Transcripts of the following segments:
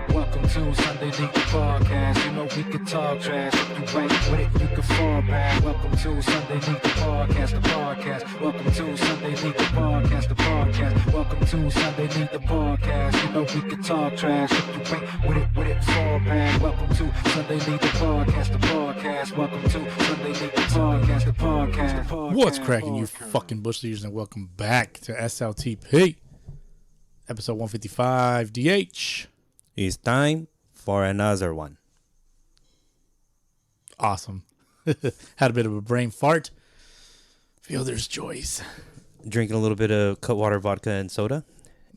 Welcome to Sunday League Podcast. You know we can talk trash. If you ain't with it, you can fall back. Welcome to Sunday League Podcast, the podcast. Welcome to Sunday League Podcast, the podcast. Welcome to Sunday League Podcast. You know we can talk trash. If you ain't with it, fall back. Welcome to Sunday League Podcast, the podcast. Welcome to Sunday League Podcast, the podcast. What's cracking, you fucking bush leaders, and welcome back to SLTP, episode 155, DH. It's time for another one. Awesome. Had a bit of a brain fart. Feel there's joys. Drinking a little bit of Cutwater vodka and soda.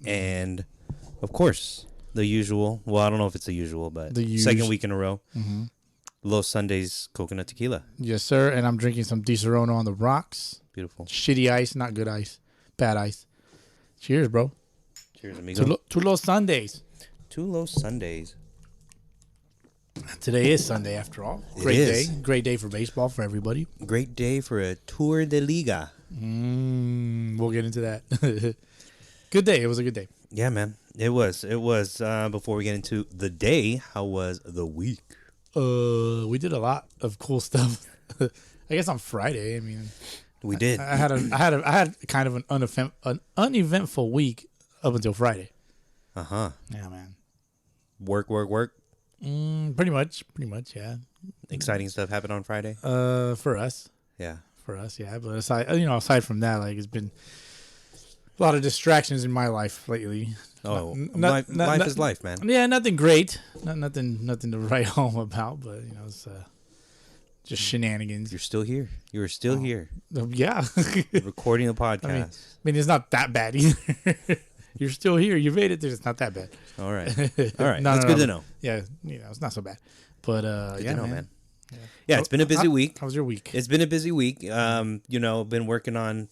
And, of course, the usual. Well, I don't know if it's the usual, but second week in a row. Mm-hmm. Los Sundays coconut tequila. Yes, sir. And I'm drinking some Di Serono on the rocks. Beautiful. Shitty ice, not good ice. Bad ice. Cheers, bro. Cheers, amigo. To Los Sundays. To Los Sundays. Today is Sunday, after all. Great day. Great day for baseball for everybody. Great day for a Tour de Liga. We'll get into that. Good day. It was a good day. Yeah, man. It was. Before we get into the day, how was the week? We did a lot of cool stuff. I guess on Friday. I mean, we did. I had kind of an uneventful week up until Friday. Uh-huh. Yeah, man. Work. Pretty much, yeah. Exciting stuff happened on Friday? For us. Yeah. But aside from that, like, it's been a lot of distractions in my life lately. Oh, life is life, man. Yeah, nothing great. Nothing to write home about, but, it's just shenanigans. You're still here. You are still here. Yeah. Recording a podcast. I mean, it's not that bad either. You're still here. You made it there. It's not that bad. All right. That's good to know. Yeah, it's not so bad. But good to know, man. Yeah, it's been a busy week. How was your week? It's been a busy week. Been working on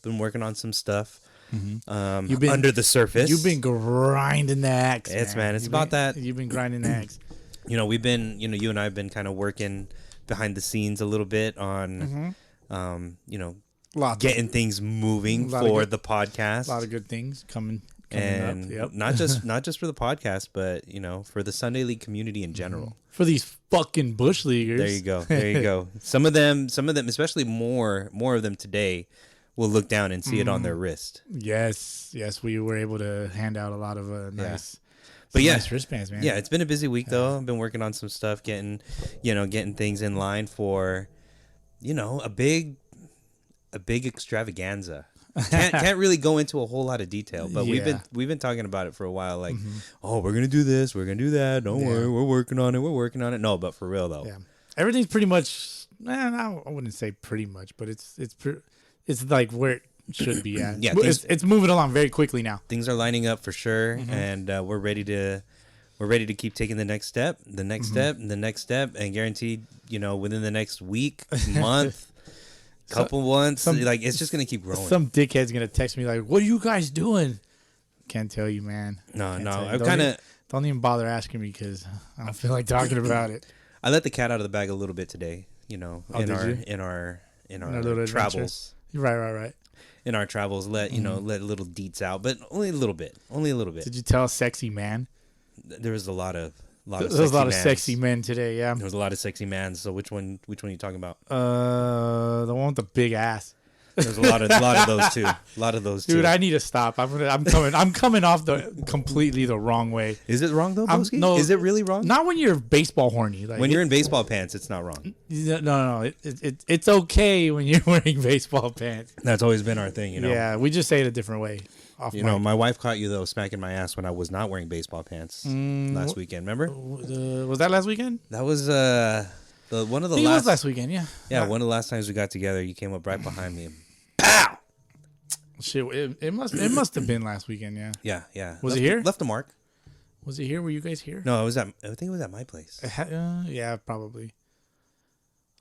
some stuff. Mm-hmm. You've been under the surface. You've been grinding the axe. It's about that. You've been grinding the axe. We've been, you and I have been kind of working behind the scenes a little bit on, getting things moving for the podcast. A lot of good things coming and up. Yep. not just for the podcast, but for the Sunday League community in general. For these fucking bush leaguers. There you go. Some of them, especially more of them today, will look down and see it on their wrist. Yes, we were able to hand out a lot of nice. But nice wristbands, man. Yeah, it's been a busy week though. I've been working on some stuff, getting things in line for, a big extravaganza. Can't really go into a whole lot of detail, but we've been talking about it for a while. Like, oh, we're gonna do this, we're gonna do that. Don't worry, we're working on it. No, but for real though, everything's pretty much. I wouldn't say pretty much, but it's like where it should be at. Yeah, it's moving along very quickly now. Things are lining up for sure, and we're ready to keep taking the next step, and guaranteed, within the next week, month. Couple months, it's just gonna keep growing. Some dickhead's gonna text me like, "What are you guys doing?" Can't tell you, man. No. I don't even bother asking me because I don't feel like talking about it. I let the cat out of the bag a little bit today. In our travels. Right. In our travels, let little deets out, but only a little bit. Did you tell a sexy man? There was a lot of sexy men today. Yeah, there was a lot of sexy men. So which one are you talking about? The one with the big ass. There's a lot of those too. Dude, I need to stop. I'm coming off completely the wrong way. Is it wrong though, Bowski? No, is it really wrong? Not when you're baseball horny. Like, when you're in baseball pants, it's not wrong. No. It's okay when you're wearing baseball pants. That's always been our thing, Yeah, we just say it a different way. My wife caught you though smacking my ass when I was not wearing baseball pants last weekend. Remember? Was that last weekend? That was one of the last. It was last weekend. Yeah. Yeah, one of the last times we got together, you came up right behind me. Pow! Shit, it must have been last weekend. Yeah. Yeah. Was it here? Left a mark. Was it here? Were you guys here? No, I think it was at my place. Yeah, probably.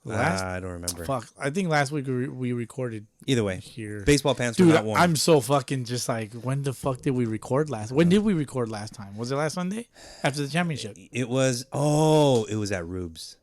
I don't remember. Fuck, I think last week we recorded. Either way, here. Baseball pants were not worn. I'm so fucking just like, when the fuck did we record last? When did we record last time? Was it last Sunday after the championship? It was at Rube's.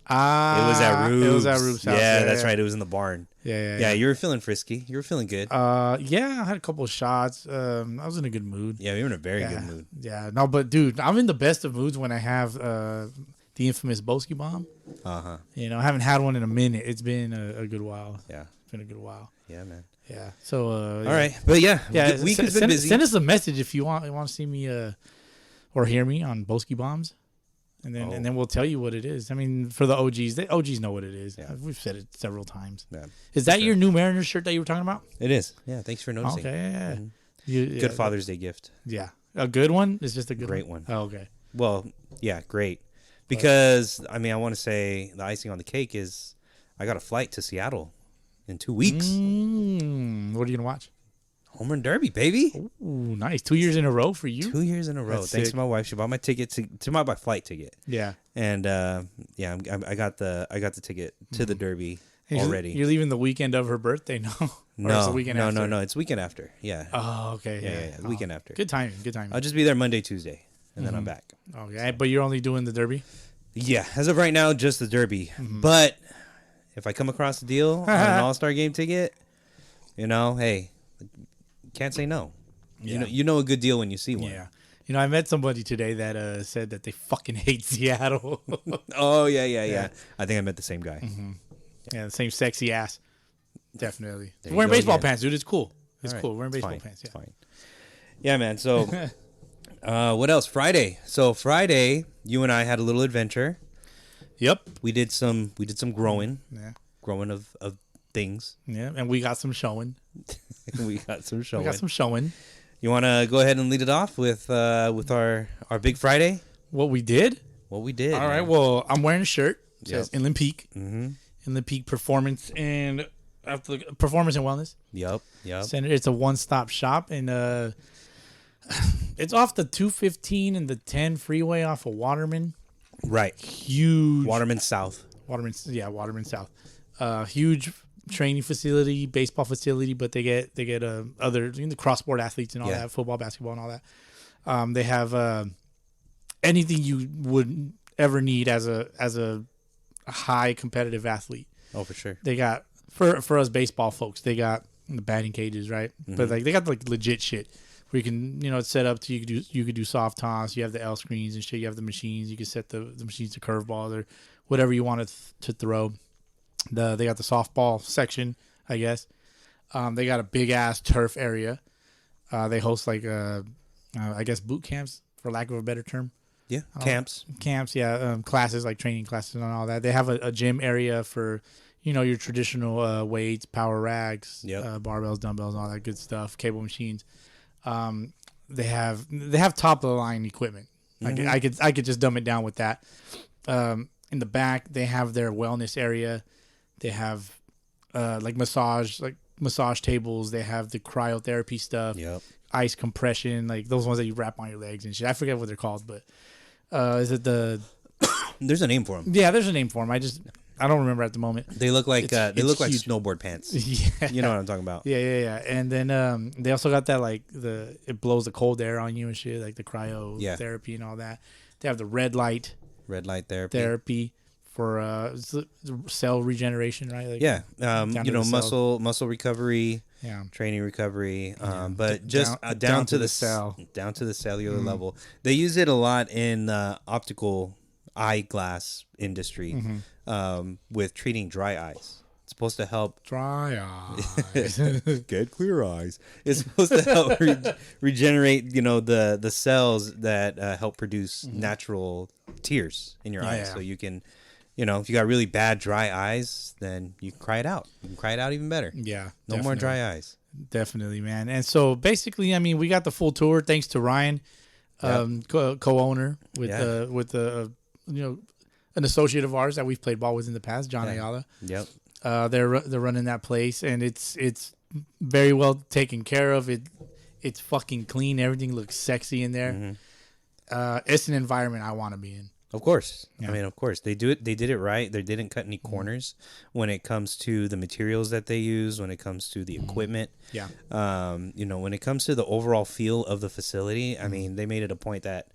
It was at Rube's. It was at Rube's house. Yeah, that's right. It was in the barn. Yeah. You were feeling frisky. You were feeling good. Yeah, I had a couple of shots. I was in a good mood. Yeah, we were in a very good mood. Yeah, no, but dude, I'm in the best of moods when I have the infamous Bowski bomb. Uh-huh. You know, I haven't had one in a minute. It's been a good while. Yeah. It's been a good while. Yeah, man. Yeah. So all right. But yeah, week has been busy. Send us a message if you want to see me or hear me on Bowski bombs. And then we'll tell you what it is. I mean, for the OGs, the OGs know what it is. Yeah. We've said it several times. Yeah. Is that your new Marinerd shirt that you were talking about? It is. Yeah, thanks for noticing. Okay, yeah. Mm-hmm. Good Father's Day gift. Yeah. A good one? It's just a good great one. Oh, okay. Well, yeah, great. Because, I mean, I want to say the icing on the cake is I got a flight to Seattle in 2 weeks. What are you going to watch? Home Run Derby, baby. Ooh, nice. 2 years in a row for you? 2 years in a row. That's Thanks sick. to my wife. She bought my ticket to my flight ticket. Yeah. And I got the ticket to the Derby already. You're leaving the weekend of her birthday, no? No, no. It's weekend after. Yeah. Oh, okay. Yeah. The weekend after. Good timing. I'll just be there Monday, Tuesday, and then I'm back. Okay, but you're only doing the Derby? Yeah. As of right now, just the Derby. But if I come across a deal on an All-Star game ticket, hey, can't say no. Yeah. You know a good deal when you see one. Yeah. I met somebody today that said that they fucking hate Seattle. Oh, yeah. I think I met the same guy. Mm-hmm. Yeah, the same sexy ass. Definitely. Wearing baseball pants, dude. It's cool. It's cool. Wearing baseball pants. Yeah. It's fine. Yeah, man. So, what else? Friday. So Friday, you and I had a little adventure. Yep. We did some growing. Yeah. Growing of things. Yeah, and we got some showing. We got some showing. You want to go ahead and lead it off with our big Friday? What we did? What we did. All right. Well, I'm wearing a shirt. It says Inland Peak. Mm-hmm. Inland Peak Performance and Performance and Wellness. Yep. Center. It's a one-stop shop, and it's off the 215 and the 10 freeway off of Waterman. Right. Huge. Waterman South. Waterman South. Huge training facility, baseball facility, but they get other cross-sport athletes and all that, football, basketball, and all that. They have anything you would ever need as a high competitive athlete. Oh, for sure. They got for us baseball folks, they got the batting cages, right? Mm-hmm. But they got legit shit where you can it's set up to you could do soft toss. You have the L screens and shit. You have the machines. You can set the machines to curveballs or whatever you want to throw. They got the softball section, I guess. They got a big ass turf area. They host I guess boot camps, for lack of a better term. Yeah, camps, classes like training classes and all that. They have a gym area for, your traditional weights, power racks, barbells, dumbbells, all that good stuff, cable machines. They have top of the line equipment. Mm-hmm. I could just dumb it down with that. In the back, they have their wellness area. They have massage tables. They have the cryotherapy stuff. Yep. Ice compression, like those ones that you wrap on your legs and shit. I forget what they're called, but is it the? There's a name for them. Yeah, there's a name for them. I don't remember at the moment. They look like like huge. snowboard pants. Yeah, you know what I'm talking about. Yeah. And then they also got that it blows the cold air on you and shit, like the cryotherapy and all that. They have the red light therapy for cell regeneration, right? muscle recovery. Yeah. Training recovery, but just down to the cell, down to the cellular level. They use it a lot in the optical eyeglass industry, with treating dry eyes. It's supposed to help dry eyes, get clear eyes. It's supposed to help regenerate, the cells that help produce natural tears in your eyes, so you can. If you got really bad dry eyes, then you can cry it out. You can cry it out even better. Yeah. No more dry eyes. Definitely, man. And so basically, I mean, we got the full tour thanks to Ryan, co-owner with an associate of ours that we've played ball with in the past, John Ayala. Yep. They're running that place, and it's very well taken care of. It's fucking clean. Everything looks sexy in there. Mm-hmm. It's an environment I want to be in. Of course. Yeah. I mean, of course. They did it right. They didn't cut any corners when it comes to the materials that they use, when it comes to the equipment. Yeah. When it comes to the overall feel of the facility, I mean, they made it a point that,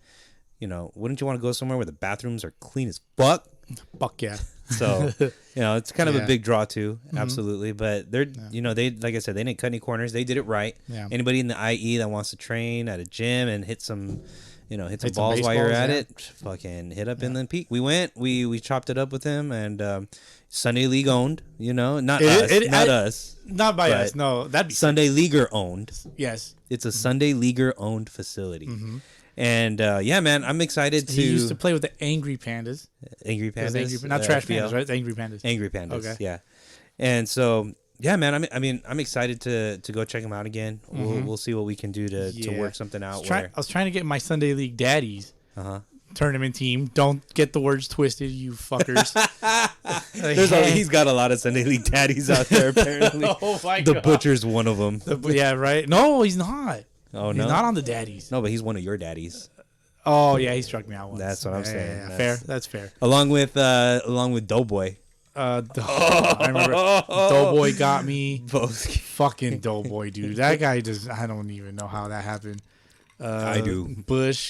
wouldn't you want to go somewhere where the bathrooms are clean as fuck? Fuck yeah. So, it's kind of a big draw too. Mm-hmm. Absolutely. But they're, they, like I said, they didn't cut any corners. They did it right. Yeah. Anybody in the IE that wants to train at a gym and hit some balls while you're at it, fucking hit up Inland Peak. We went, we chopped it up with him, and Sunday League owned, not us. Not by us. No, that'd be Sunday Leaguer owned. Yes. It's a Sunday Leaguer owned facility. Mm-hmm. And man, I'm excited to. He used to play with the Angry Pandas. Angry Pandas, not Trash Pandas, right? The Angry Pandas. Angry Pandas. Okay. Yeah. And so, yeah, man. I'm excited to go check him out again. Mm-hmm. We'll see what we can do to work something out. I was trying to get my Sunday League daddies tournament team. Don't get the words twisted, you fuckers. He's got a lot of Sunday League daddies out there. Apparently, oh my the God. Butcher's one of them. Yeah, right. No, he's not. Oh no, he's not on the daddies. No, but he's one of your daddies. Oh yeah, he struck me out once. That's what I'm saying. Yeah, fair. That's fair. Along with Doughboy. I remember Doughboy got me. Bowski. Fucking Doughboy, dude. That guy I don't even know how that happened. I do.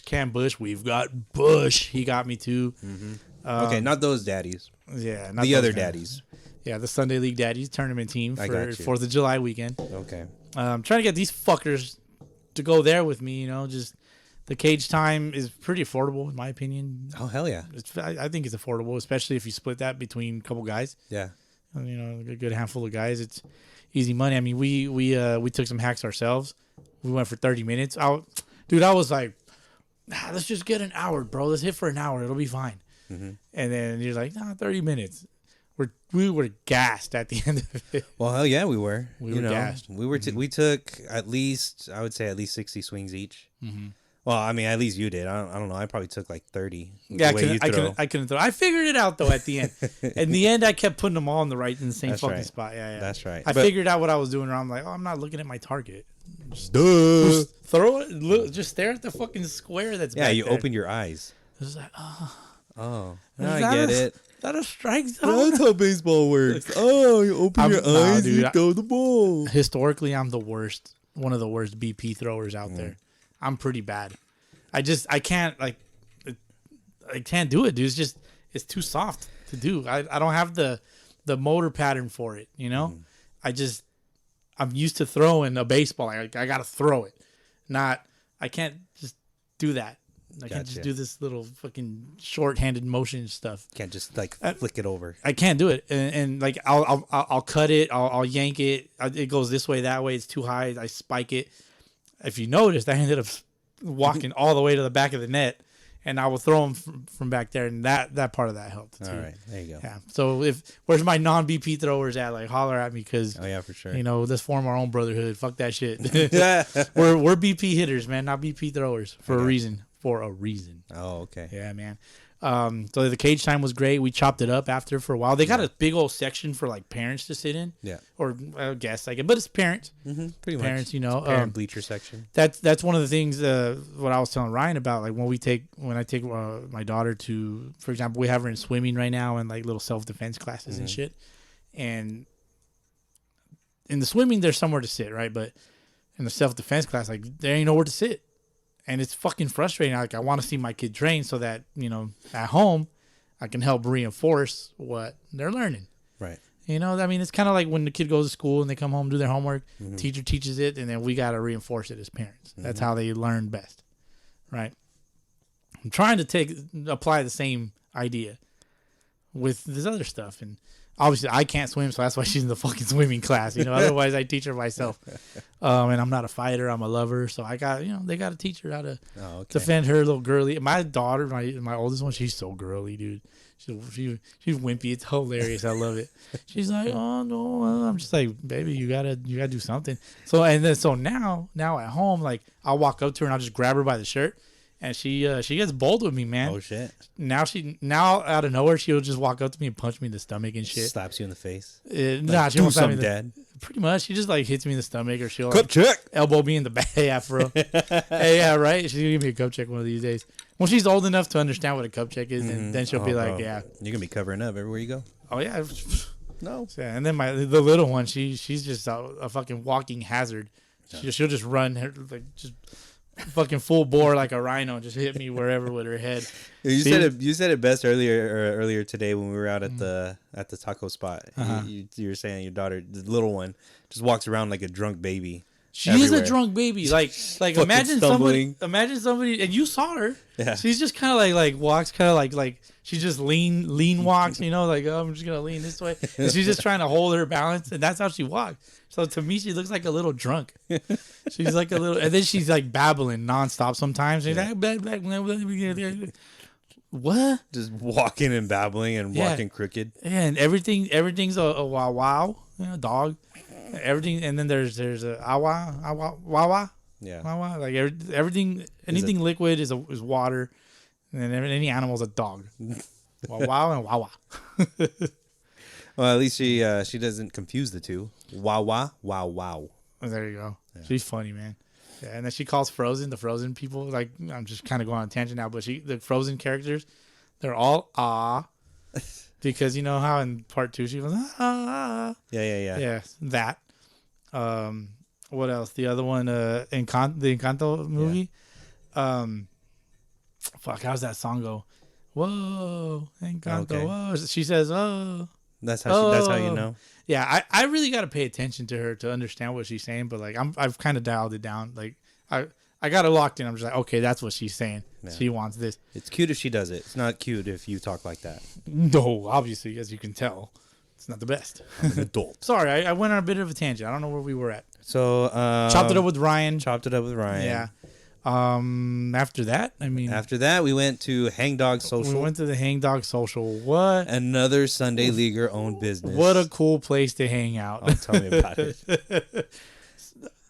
Cam Bush. We've got Bush. He got me too. Mm-hmm. Okay, not those daddies. Yeah, not the other daddies. Yeah, the Sunday League Daddies tournament team for 4th of July weekend. Okay. I'm trying to get these fuckers to go there with me. Just the cage time is pretty affordable in my opinion. Oh hell yeah! I think it's affordable, especially if you split that between a couple guys. Yeah. A good handful of guys. It's easy money. I mean, we took some hacks ourselves. We went for 30 minutes. I was like, let's just get an hour, bro. Let's hit for an hour. It'll be fine. Mm-hmm. And then you're like, 30 minutes. We were gassed at the end of it. Well, hell yeah, we were. We were gassed. We took at least 60 swings each. Mm-hmm. Well, I mean, at least you did. I don't know. I probably took like 30. Yeah, I couldn't throw. I figured it out though at the end. In the end, I kept putting them all in the same fucking spot. Yeah. That's right. I figured out what I was doing wrong. I'm like, I'm not looking at my target. Just throw it. Look, just stare at the fucking square that's back you there. open your eyes. It's like, now I get it. Is that a strike zone? That's how baseball works. Oh, you open your eyes, dude, you throw the ball. Historically, I'm the worst. One of the worst BP throwers out there. I'm pretty bad. I can't do it, dude. It's too soft to do. I don't have the motor pattern for it, I'm used to throwing a baseball. I got to throw it. I can't just do that. I can't just do this little fucking short-handed motion stuff. Can't just flick it over. I can't do it, and I'll cut it. I'll yank it. It goes this way, that way. It's too high. I spike it. If you noticed, I ended up walking all the way to the back of the net, and I will throw them from back there, and that part of that helped too. All right, there you go. Yeah. So where's my non-BP throwers at? Like, holler at me, because for sure. Let's form our own brotherhood. Fuck that shit. We're BP hitters, man, not BP throwers for a reason. For a reason. Oh, okay. Yeah, man. So the cage time was great. We chopped it up after for a while. They got a big old section for like parents to sit in. Yeah. Or guests, I guess, but it's parents. Mm-hmm. Pretty parents, much. Parent bleacher section. That's one of the things. What I was telling Ryan about, like when I take my daughter to, for example, we have her in swimming right now and like little self-defense classes and shit. And in the swimming, there's somewhere to sit, right? But in the self-defense class, like there ain't nowhere to sit. And it's fucking frustrating. Like, I want to see my kid train so that, at home, I can help reinforce what they're learning. Right. I mean, it's kind of like when the kid goes to school and they come home, do their homework, teacher teaches it, and then we got to reinforce it as parents. That's how they learn best. Right. I'm trying to apply the same idea with this other stuff. And obviously, I can't swim, so that's why she's in the fucking swimming class. Otherwise, I teach her myself. And I'm not a fighter; I'm a lover. So I got, they got to teach her how to defend her little girly. My daughter, my oldest one, she's so girly, dude. She's wimpy. It's hilarious. I love it. She's like, oh no, I'm just like, baby, you gotta do something. So now at home, like I'll walk up to her and I'll just grab her by the shirt. And she gets bold with me, man. Oh shit! Now out of nowhere she'll just walk up to me and punch me in the stomach and shit. Slaps you in the face. Nah, she won't slap me. Dad. Pretty much, she just like hits me in the stomach, or she'll cup check. Elbow me in the back. Yeah, for real. Hey, yeah, right. She's gonna give me a cup check one of these days. When she's old enough to understand what a cup check is, and then she'll be like, yeah, you're gonna be covering up everywhere you go. Oh yeah. No. Yeah, and then the little one, she's just a fucking walking hazard. She'll just run, just fucking full bore like a rhino, just hit me wherever with her head. You said it best earlier today when we were out at the taco spot. You were saying your daughter, the little one, just walks around like a drunk baby. She everywhere. is a drunk baby. Like imagine somebody, and you saw her. Yeah. She's just kind of like walks kind of like she just lean walks, you know, like, oh, I'm just going to lean this way. And she's just trying to hold her balance. And that's how she walks. So to me, she looks like a little drunk. She's like a little, and then she's like babbling nonstop sometimes. She's like, what? Just walking and babbling and walking crooked. Yeah, and everything's a wow wow, you know, dog. Everything, and then there's a wawa. Yeah. Wawa. Like everything, anything liquid is water. And then any animal's a dog. Wow and wawa. Well, at least she doesn't confuse the two. Wawa, wow, wow. Oh, there you go. Yeah. She's funny, man. Yeah, and then she calls the Frozen people. Like, I'm just kind of going on a tangent now, but the Frozen characters, they're all because you know how in part 2 she was ah. Yeah. Yeah, that. What else? The other one, the Encanto movie. Yeah. Fuck, how's that song go? Whoa, Encanto. Okay. Whoa. She says, oh. That's how you know. Yeah, I really got to pay attention to her to understand what she's saying, but like I've kind of dialed it down. Like I got it locked in. I'm just like, okay, that's what she's saying. Yeah. She wants this. It's cute if she does it. It's not cute if you talk like that. No, obviously, as you can tell, it's not the best. I'm an adult. Sorry, I went on a bit of a tangent. I don't know where we were at. So chopped it up with Ryan. Yeah. After that, we went to Hangdog Social. We went to the Hangdog Social. What? Another Sunday Leaguer owned business. What a cool place to hang out. Oh, tell me about it.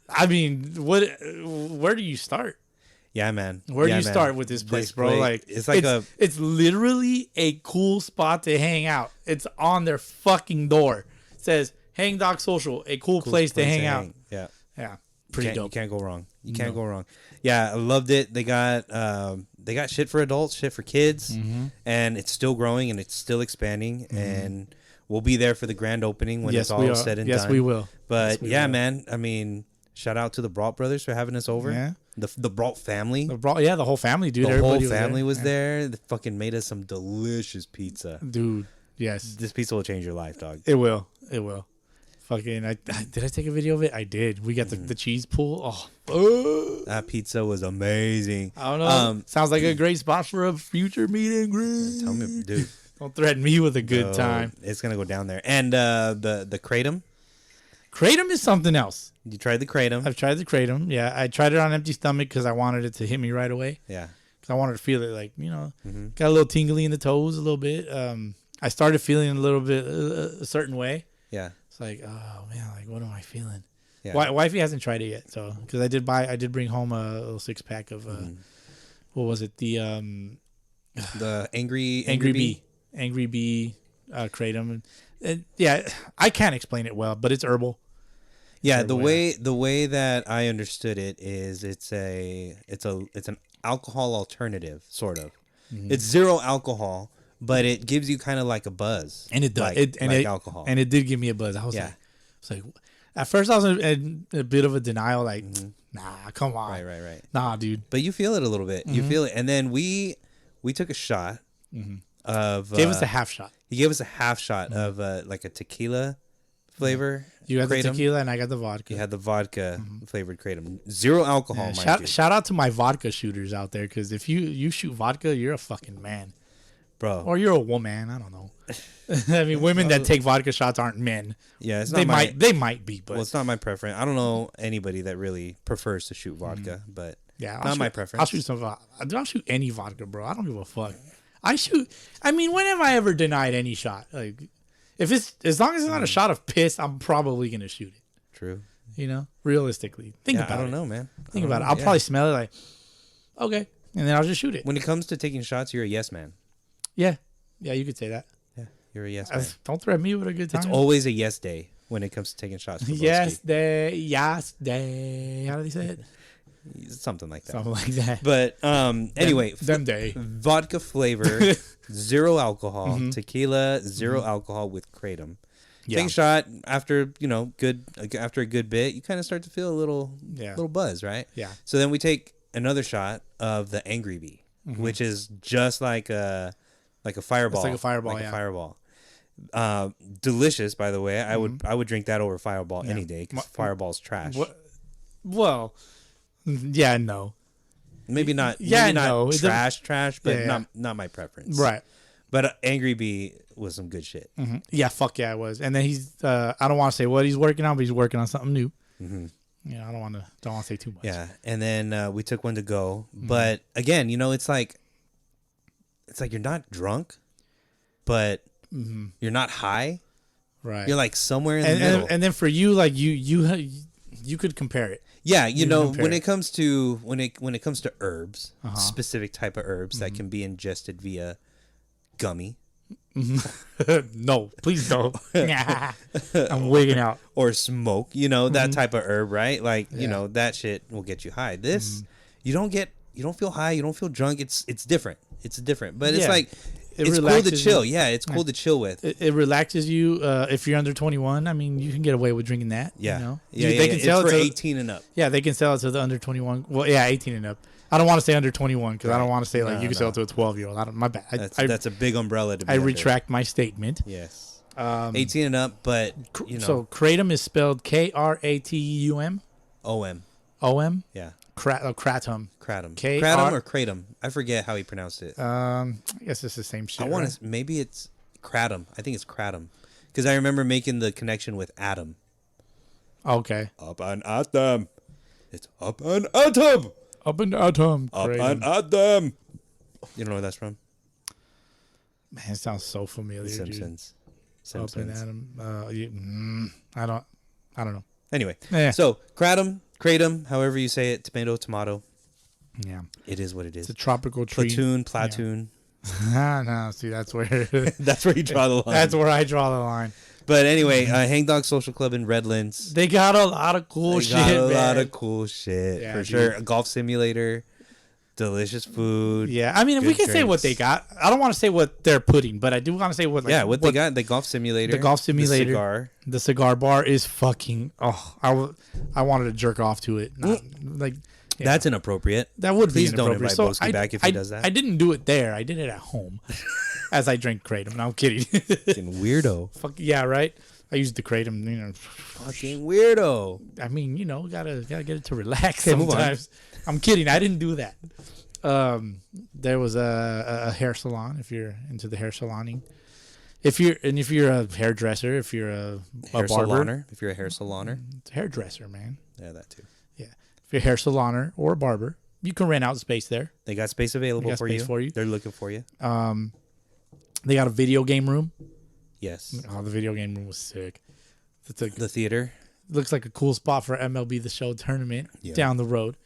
I mean, where do you start? Yeah, man. Where do you start with this place, bro? Like it's literally a cool spot to hang out. It's on their fucking door. It says Hangdog Social, a cool place to hang out. Yeah. Yeah. Pretty dope. You can't go wrong. You can't go wrong. Yeah, I loved it. They got shit for adults, shit for kids, and it's still growing and it's still expanding. And we'll be there for the grand opening when it's all said and done. Yes, we will. But man, I mean, shout out to the Brault brothers for having us over. Yeah. The Brault family. The whole family, dude. The whole family was there. They fucking made us some delicious pizza. Dude, yes. This pizza will change your life, dog. It will. Fucking, did I take a video of it? I did. We got the cheese pool. Oh, that pizza was amazing. I don't know. Sounds like a great spot for a future meet and greet. Tell me, dude. Don't threaten me with a good time. It's gonna go down there. And the kratom. Kratom is something else. You tried the kratom? I've tried the kratom. Yeah, I tried it on empty stomach because I wanted it to hit me right away. Yeah. Because I wanted to feel it, like, you know, got a little tingly in the toes a little bit. I started feeling a little bit a certain way. Yeah. It's like, oh man, like, what am I feeling? Yeah. Wifey hasn't tried it yet, so because I did bring home a little 6-pack of what was it, the angry bee kratom, and yeah, I can't explain it well, but it's herbal. Yeah, the way that I understood it is it's an alcohol alternative, sort of. It's zero alcohol, but it gives you kind of like a buzz, and it does. Like alcohol, and it did give me a buzz. I was like, at first I was in a bit of a denial, like, nah, come on, right, nah, dude. But you feel it a little bit. You feel it, and then we took a shot of gave us a half shot. He gave us a half shot of like a tequila flavor. You got kratom. the tequila and I got the vodka. You had the vodka flavored kratom. Zero alcohol, mind you. Shout out to my vodka shooters out there, because if you shoot vodka, you're a fucking man. Bro. Or you're a woman, I don't know. I mean, women that take vodka shots aren't men. Yeah, they might be, but it's not my preference. I don't know anybody that really prefers to shoot vodka, but yeah, my preference. I'll shoot some vodka. I'll shoot any vodka, bro. I don't give a fuck. I mean, when have I ever denied any shot? Like, if it's, as long as it's not a shot of piss, I'm probably gonna shoot it. True. You know, realistically, think about it. I don't know, man. Think about it. I'll probably smell it like, okay, and then I'll just shoot it. When it comes to taking shots, you're a yes man. Yeah, you could say that. Yeah, you're a yes man. Don't threaten me with a good time. It's always a yes day when it comes to taking shots. Yes day. How do they say it? Something like that. Something like that. But anyway, them day. Vodka flavor, zero alcohol. Tequila, zero alcohol with kratom. Yeah. Take a shot after after a good bit, you kind of start to feel a little buzz, right? Yeah. So then we take another shot of the Angry Bee, which is just like a fireball. It's like a fireball, like yeah. a fireball. Delicious, by the way. I would drink that over Fireball any day because Fireball's trash. Well, yeah, no. Maybe not. Yeah, maybe not no. trash, but Yeah. not my preference. Right. But Angry Bee was some good shit. Mm-hmm. Yeah, fuck yeah, it was. And then he's I don't want to say what he's working on, but he's working on something new. Mm-hmm. Yeah, I don't want to say too much. Yeah, and then we took one to go. But again, it's like you're not drunk, but you're not high. Right. You're like somewhere in the middle. And then for you, like you could compare it. Yeah, when it comes to when it comes to herbs, specific type of herbs that can be ingested via gummy. No, please don't. I'm wigging out. Or smoke, that type of herb, right? Like, that shit will get you high. This you don't feel high, you don't feel drunk. It's different. It's different. But it's like it's cool to chill. Yeah, it's cool to chill with. It relaxes you. If you're under 21, I mean, you can get away with drinking that. Yeah. They can sell it's it for to 18 and up. Yeah, they can sell it to the under 21. Well, yeah, 18 and up. I don't want to say under 21 because I don't want to say like you can sell it to a 12-year-old. My bad. That's a big umbrella to be I under. retract my statement. Yes. 18 and up, but So kratom is spelled Kratum. OM. Yeah. Kratom. Kratom. K-R- Kratom or kratom? I forget how he pronounced it. I guess it's the same shit. I want to. Maybe it's kratom. I think it's kratom because I remember making the connection with atom. Okay. Up an atom. It's up an atom. Up an atom. Up an atom. You don't know where that's from? Man, it sounds so familiar. Simpsons. Dude. Up an atom. I don't know. Anyway, so kratom, however you say it, tomato. Yeah, it is what it is. It's a tropical tree. Platoon. Yeah. No, see, that's where that's where you draw the line. That's where I draw the line. But anyway, Hangdog Social Club in Redlands. They got a lot of cool shit. Yeah, for sure. A golf simulator, delicious food. Yeah, I mean, if we can say what they got, I don't want to say what they're putting, but I do want to say what. Like, what they got. The golf simulator. The cigar bar is fucking. Oh, I wanted to jerk off to it. That's inappropriate. That would Please be don't inappropriate. invite Bowski back if he does that. I didn't do it there. I did it at home, as I drank kratom. No, I'm kidding. Fucking weirdo. Fuck yeah, right. I used the kratom. Fucking weirdo. I mean, gotta get it to relax sometimes. I'm kidding. I didn't do that. There was a hair salon. If you're into the hair saloning, if you're a hairdresser, if you're a hair barber, saloner, if you're a hair saloner, it's a hairdresser, man. Yeah, that too. Yeah, if you're a hair saloner or a barber, you can rent out space there. They got space available for you. They're looking for you. They got a video game room. Yes. Oh, the video game room was sick. The theater looks like a cool spot for MLB The Show tournament down the road.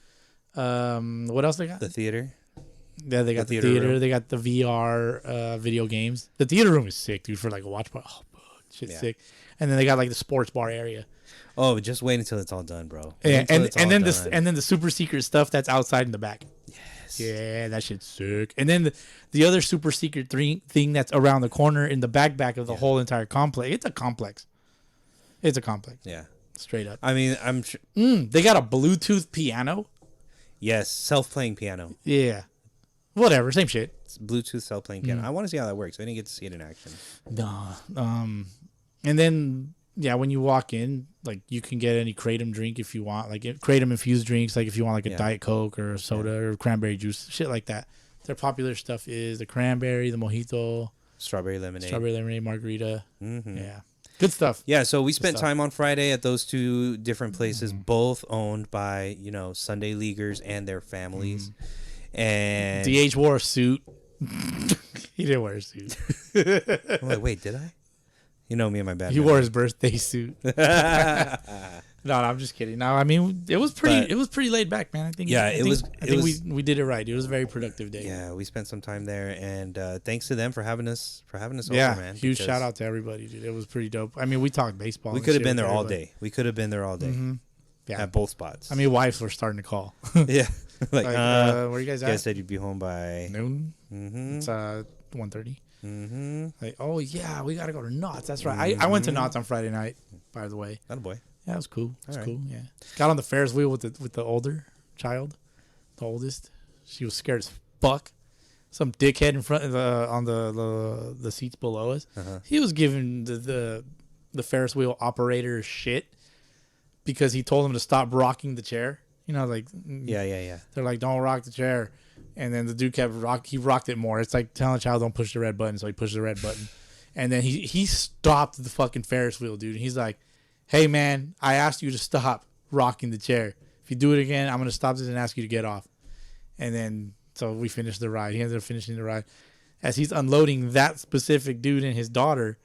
What else they got? The theater. Yeah, they got the theater. They got the VR video games. The theater room is sick, dude, for like a watch party. Oh, shit's sick. And then they got like the sports bar area. Oh, just wait until it's all done, bro. Yeah, and then the super secret stuff that's outside in the back. Yes. Yeah, that shit's sick. And then the other super secret thing that's around the corner in the back of the whole entire complex. It's a complex. Yeah. Straight up. I mean, I'm sure. They got a Bluetooth piano. Yes, self-playing piano. Yeah. Whatever, same shit. It's Bluetooth self-playing piano. I want to see how that works. I didn't get to see it in action. And then when you walk in, like you can get any kratom drink if you want, like kratom infused drinks, like if you want like a Diet Coke or a soda or cranberry juice, shit like that. Their popular stuff is the cranberry, the mojito, strawberry lemonade, margarita. Mm-hmm. Yeah. Good stuff. Yeah, so we spent time on Friday at those two different places, both owned by, Sunday Leaguers and their families. And DH wore a suit. He didn't wear a suit. I'm like, wait, did I? You know me and my bad. He wore his birthday suit. No, I'm just kidding. No, I mean it was pretty laid back, man. I think we did it right. It was a very productive day. Yeah, we spent some time there, and thanks to them for having us over, man. Huge shout out to everybody, dude. It was pretty dope. I mean, we talked baseball. We could have been there all day. Mm-hmm. Yeah, at both spots. I mean, wives were starting to call. Yeah, like where you guys at? You guys said you'd be home by noon. Mm-hmm. It's 1:30. Mm-hmm. Like, oh yeah, we gotta go to Knott's. That's right. I went to Knott's on Friday night. By the way, that boy. Yeah, it was cool. It was cool. Yeah, got on the Ferris wheel with the older child. the oldest. She was scared as fuck. Some dickhead in front of on the seats below us. He was giving the Ferris wheel operator shit because he told him to stop rocking the chair. You know, like yeah. They're like, don't rock the chair, and then the dude kept he rocked it more. It's like telling a child don't push the red button, so he pushed the red button, and then he stopped the fucking Ferris wheel, dude. And he's like, hey man, I asked you to stop rocking the chair. If you do it again, I'm gonna stop this and ask you to get off. And then. So we finished the ride. He ended up finishing the ride. As he's unloading that specific dude and his daughter,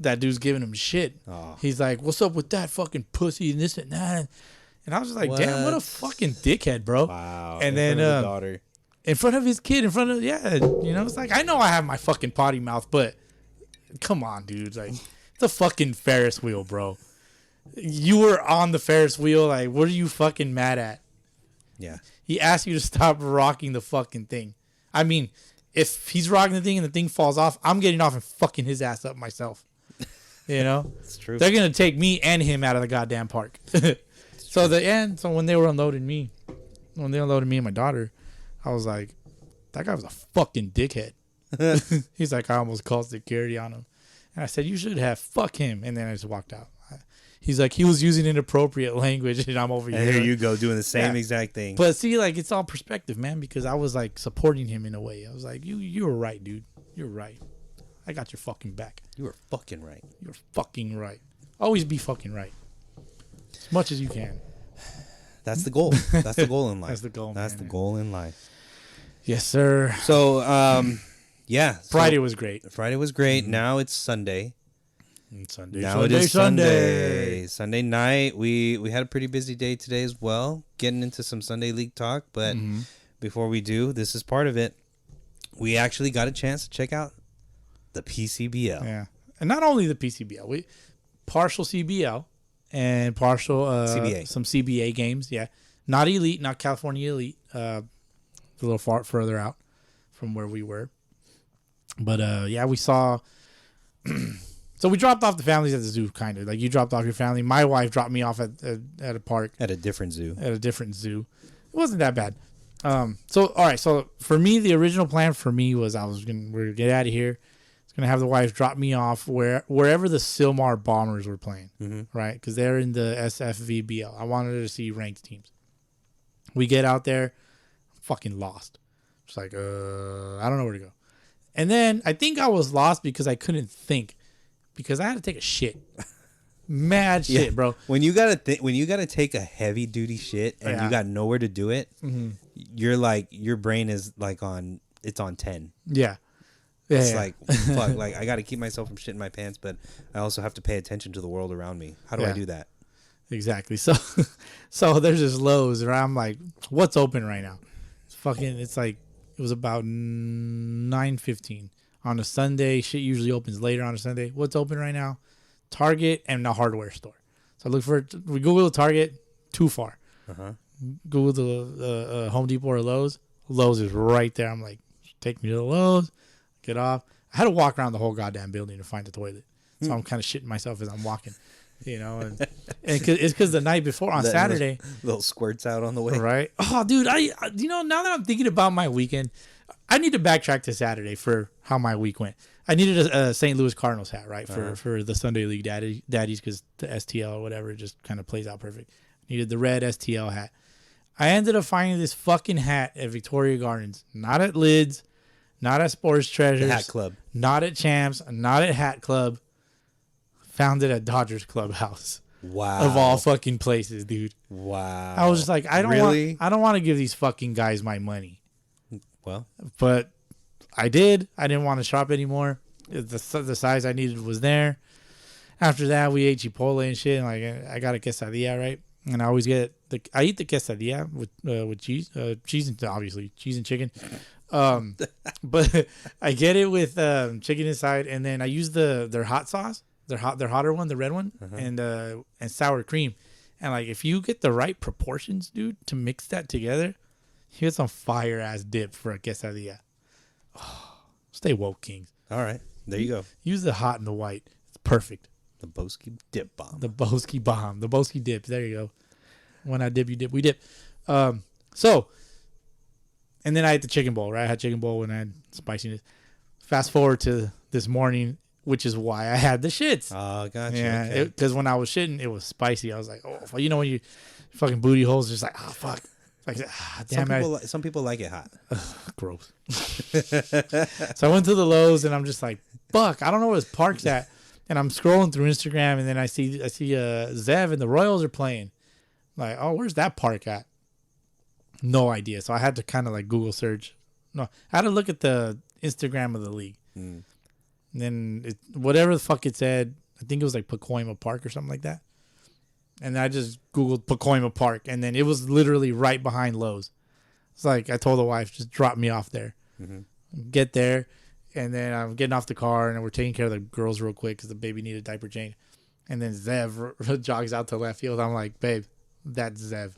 that dude's giving him shit. Oh. He's like, what's up with that fucking pussy and this and that? And I was just like, damn, what a fucking dickhead, bro. Wow. And then the daughter. In front of his kid, you know, it's like, I know I have my fucking potty mouth, but come on, dude. Like, it's a fucking Ferris wheel, bro. You were on the Ferris wheel. Like, what are you fucking mad at? Yeah. He asked you to stop rocking the fucking thing. I mean, if he's rocking the thing and the thing falls off, I'm getting off and fucking his ass up myself. You know? It's true. They're going to take me and him out of the goddamn park. So when they were unloading me, and my daughter, I was like, that guy was a fucking dickhead. He's like, I almost called security on him. And I said, you should have. Fuck him. And then I just walked out. He's like, he was using inappropriate language, and I'm over here. And here you go, doing the same exact thing. But see, like, it's all perspective, man, because I was, like, supporting him in a way. I was like, you were right, dude. You're right. I got your fucking back. You were fucking right. You're fucking right. Always be fucking right. As much as you can. That's the goal. That's the goal in life. That's the goal, That's man. the goal in life. Yes, sir. So, yeah. Friday was great. Friday was great. Mm-hmm. Now it's Sunday. Sunday night. We had a pretty busy day today as well, getting into some Sunday League talk, but before we do, this is part of it. We actually got a chance to check out the PCBL. Yeah. And not only the PCBL, we partial CBL and partial CBA. Some CBA games, yeah. Not elite, not California elite. A little far further out from where we were. But yeah, we saw so we dropped off the families at the zoo, kind of. Like, you dropped off your family. My wife dropped me off at a park. At a different zoo. It wasn't that bad. So, all right. So, for me, the original plan for me was we're going to get out of here. I was going to have the wife drop me off wherever the Silmar Bombers were playing, right? Because they're in the SFVBL. I wanted her to see ranked teams. We get out there, fucking lost. Just like, I don't know where to go. And then I think I was lost because I couldn't think. Because I had to take a shit. Mad shit, bro. When you gotta take a heavy duty shit and you got nowhere to do it, you're like, your brain is like on 10. Yeah. It's like, fuck, like, I gotta keep myself from shitting my pants, but I also have to pay attention to the world around me. How do I do that? Exactly. So there's this Lowe's where I'm like, what's open right now? It's like, it was about 9:15. On a Sunday, shit usually opens later on a Sunday. What's open right now? Target and a hardware store. So we Google Target, too far. Google the Home Depot or Lowe's. Lowe's is right there. I'm like, take me to the Lowe's, get off. I had to walk around the whole goddamn building to find the toilet. So I'm kind of shitting myself as I'm walking, you know. And it's because the night before on Saturday. Little squirts out on the way. Right. Oh, dude, I now that I'm thinking about my weekend, I need to backtrack to Saturday for how my week went. I needed a St. Louis Cardinals hat, right, for the Sunday League daddies, because the STL or whatever just kind of plays out perfect. Needed the red STL hat. I ended up finding this fucking hat at Victoria Gardens, not at Lids, not at Sports Treasures, the Hat Club, not at Champs, not at Hat Club. Found it at Dodgers Clubhouse. Wow. Of all fucking places, dude. Wow. I was just like, I don't want to give these fucking guys my money. Well, but I did. I didn't want to shop anymore. The size I needed was there. After that, we ate Chipotle and shit. And like, I got a quesadilla, right? And I always I eat the quesadilla with cheese, obviously cheese and chicken. But I get it with chicken inside, and then I use their hot sauce, their hotter one, the red one, and sour cream. And like, if you get the right proportions, dude, to mix that together, you get some fire ass dip for a quesadilla. Oh, stay woke, kings. All right, there you go. Use the hot and the white. It's perfect. The Bowski dip bomb. The Bowski bomb. The Bowski dip. There you go. When I dip, you dip. We dip. So, and then I ate the chicken bowl, right? I had chicken bowl when I had spiciness. Fast forward to this morning, which is why I had the shits. Oh, gotcha. Yeah, because when I was shitting, it was spicy. I was like, oh, you know when you fucking booty holes just like, oh fuck, like damn. Some people like it hot. Gross. So I went to the Lowe's and I'm just like, fuck, I don't know where this park's at. And I'm scrolling through Instagram and then I see Zev and the Royals are playing. Like, oh, where's that park at? No idea. So I had to kind of like Google search. No, I had to look at the Instagram of the league. And then whatever the fuck it said, I think it was like Pacoima Park or something like that. And I just Googled Pacoima Park, and then it was literally right behind Lowe's. It's like I told the wife, just drop me off there. Get there, and then I'm getting off the car, and we're taking care of the girls real quick because the baby needed a diaper change. And then Zev jogs out to left field. I'm like, babe, that's Zev.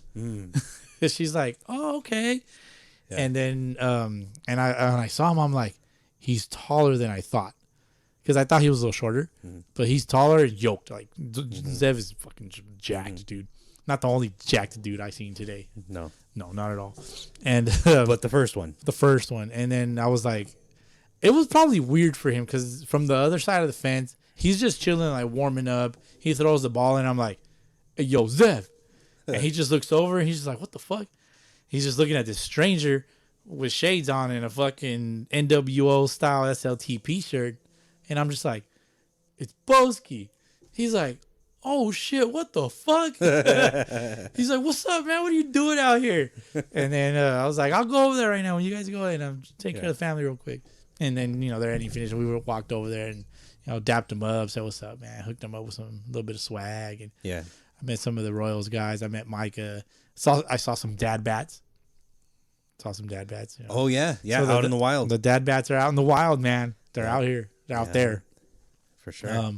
She's like, oh, okay. Yeah. And then and I saw him, I'm like, he's taller than I thought. Because I thought he was a little shorter, but he's taller and yoked. Like, Zev is fucking jacked, dude. Not the only jacked dude I seen today. No, not at all. And but the first one. And then I was like, it was probably weird for him because from the other side of the fence, he's just chilling, like warming up. He throws the ball, and I'm like, hey, yo, Zev. And he just looks over, and he's just like, what the fuck? He's just looking at this stranger with shades on and a fucking NWO style SLTP shirt. And I'm just like, it's Bowski. He's like, oh shit, what the fuck? He's like, what's up, man? What are you doing out here? And then I was like, I'll go over there right now when you guys go in. I'm taking care of the family real quick. And then, they're ending finished. We walked over there and, dapped him up, said, what's up, man? Hooked him up with a little bit of swag. And I met some of the Royals guys. I met Micah. I saw some dad bats. Oh, yeah. Yeah, so out in the wild. The dad bats are out in the wild, man. They're out here. They're out there. For sure.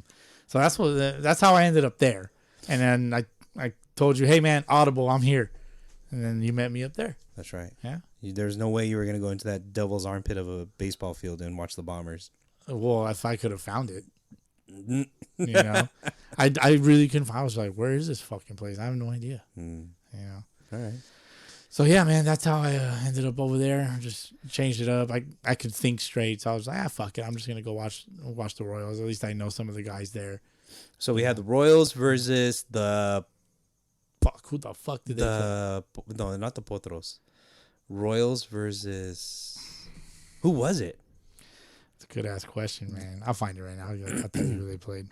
So that's how I ended up there. And then I told you, hey, man, Audible, I'm here. And then you met me up there. That's right. Yeah. There's no way you were going to go into that devil's armpit of a baseball field and watch the Bombers. Well, if I could have found it. I really couldn't find it. I was like, where is this fucking place? I have no idea. All right. So, yeah, man, that's how I ended up over there. Just changed it up. I could think straight. So I was like, fuck it. I'm just going to go watch the Royals. At least I know some of the guys there. So we had the Royals versus the... Fuck, who the fuck did they play? No, not the Potros. Royals versus... Who was it? It's a good-ass question, man. I'll find it right now. I'll tell you who they played.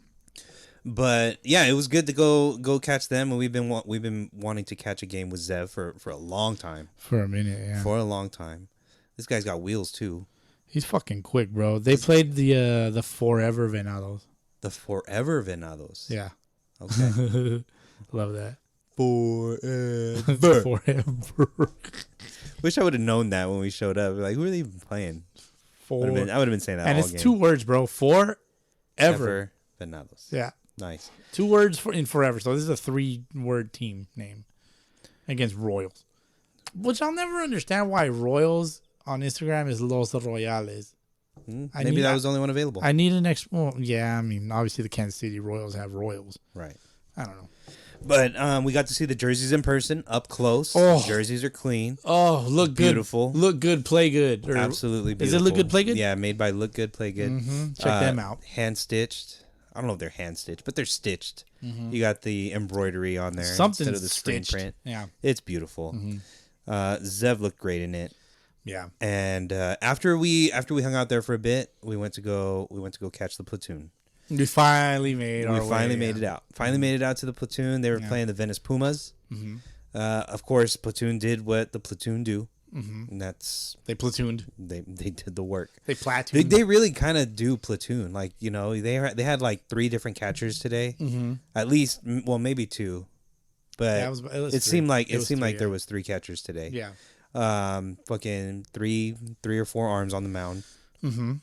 But yeah, it was good to go catch them, and we've been wanting to catch a game with Zev for a long time. For a minute, yeah. For a long time. This guy's got wheels too. He's fucking quick, bro. They played the Forever Venados. The Forever Venados. Yeah. Okay. Love that. Forever. Wish I would have known that when we showed up. Like, who are they even playing? I would have been saying that. And all it's game. 2 words, bro. Forever Venados. Yeah. Nice. 2 words in forever. So this is a 3-word team name against Royals. Which I'll never understand why Royals on Instagram is Los Royales. Maybe that was the only one available. I need an extra. Well, yeah, I mean, obviously the Kansas City Royals have Royals. Right. I don't know. But we got to see the jerseys in person, up close. Oh. Jerseys are clean. Oh, look good. Beautiful. Look good, play good. Absolutely beautiful. Is it Look Good, Play Good? Yeah, made by Look Good, Play Good. Mm-hmm. Check them out. Hand-stitched. I don't know if they're hand-stitched, but they're stitched. Mm-hmm. You got the embroidery on there instead of the screen print. Yeah. It's beautiful. Mm-hmm. Zev looked great in it. Yeah. And after we hung out there for a bit, we went to go catch the Platoon. We finally made it out. Finally made it out to the Platoon. They were playing the Venice Pumas. Mm-hmm. Of course, Platoon did what the Platoon do. Mm-hmm. And that's... They platooned. They did the work. They platooned. They really kind of do platoon. Like, they had like 3 different catchers today. Mm-hmm. At least, well, maybe 2. But it seemed like there was 3 catchers today. Yeah. Fucking three or 4 arms on the mound. Mm-hmm.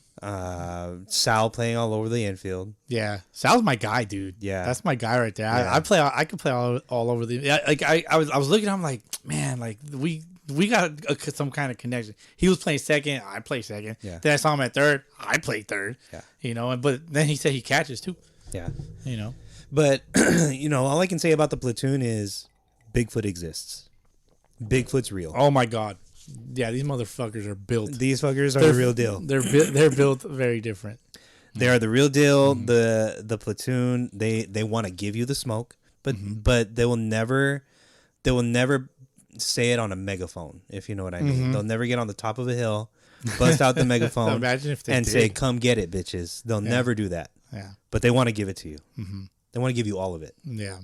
Sal playing all over the infield. Yeah, Sal's my guy, dude. Yeah, that's my guy right there. Yeah. I could play all over the. Yeah, like I was looking. I'm like, man, like we got some kind of connection. He was playing second. I play second. Yeah. Then I saw him at third. I played third. Yeah. But then he said he catches too. Yeah. But all I can say about the Platoon is Bigfoot exists. Bigfoot's real. Oh my God. Yeah, these motherfuckers are built. These fuckers are the real deal. They're built very different. They are the real deal. The platoon, they want to give you the smoke, but they will never say it on a megaphone, if you know what I mean. They'll never get on the top of a hill, bust out the megaphone, Imagine if they and did. say, "Come get it, bitches." They'll never do that. Yeah. But they want to give it to you. They want to give you all of it. Yeah.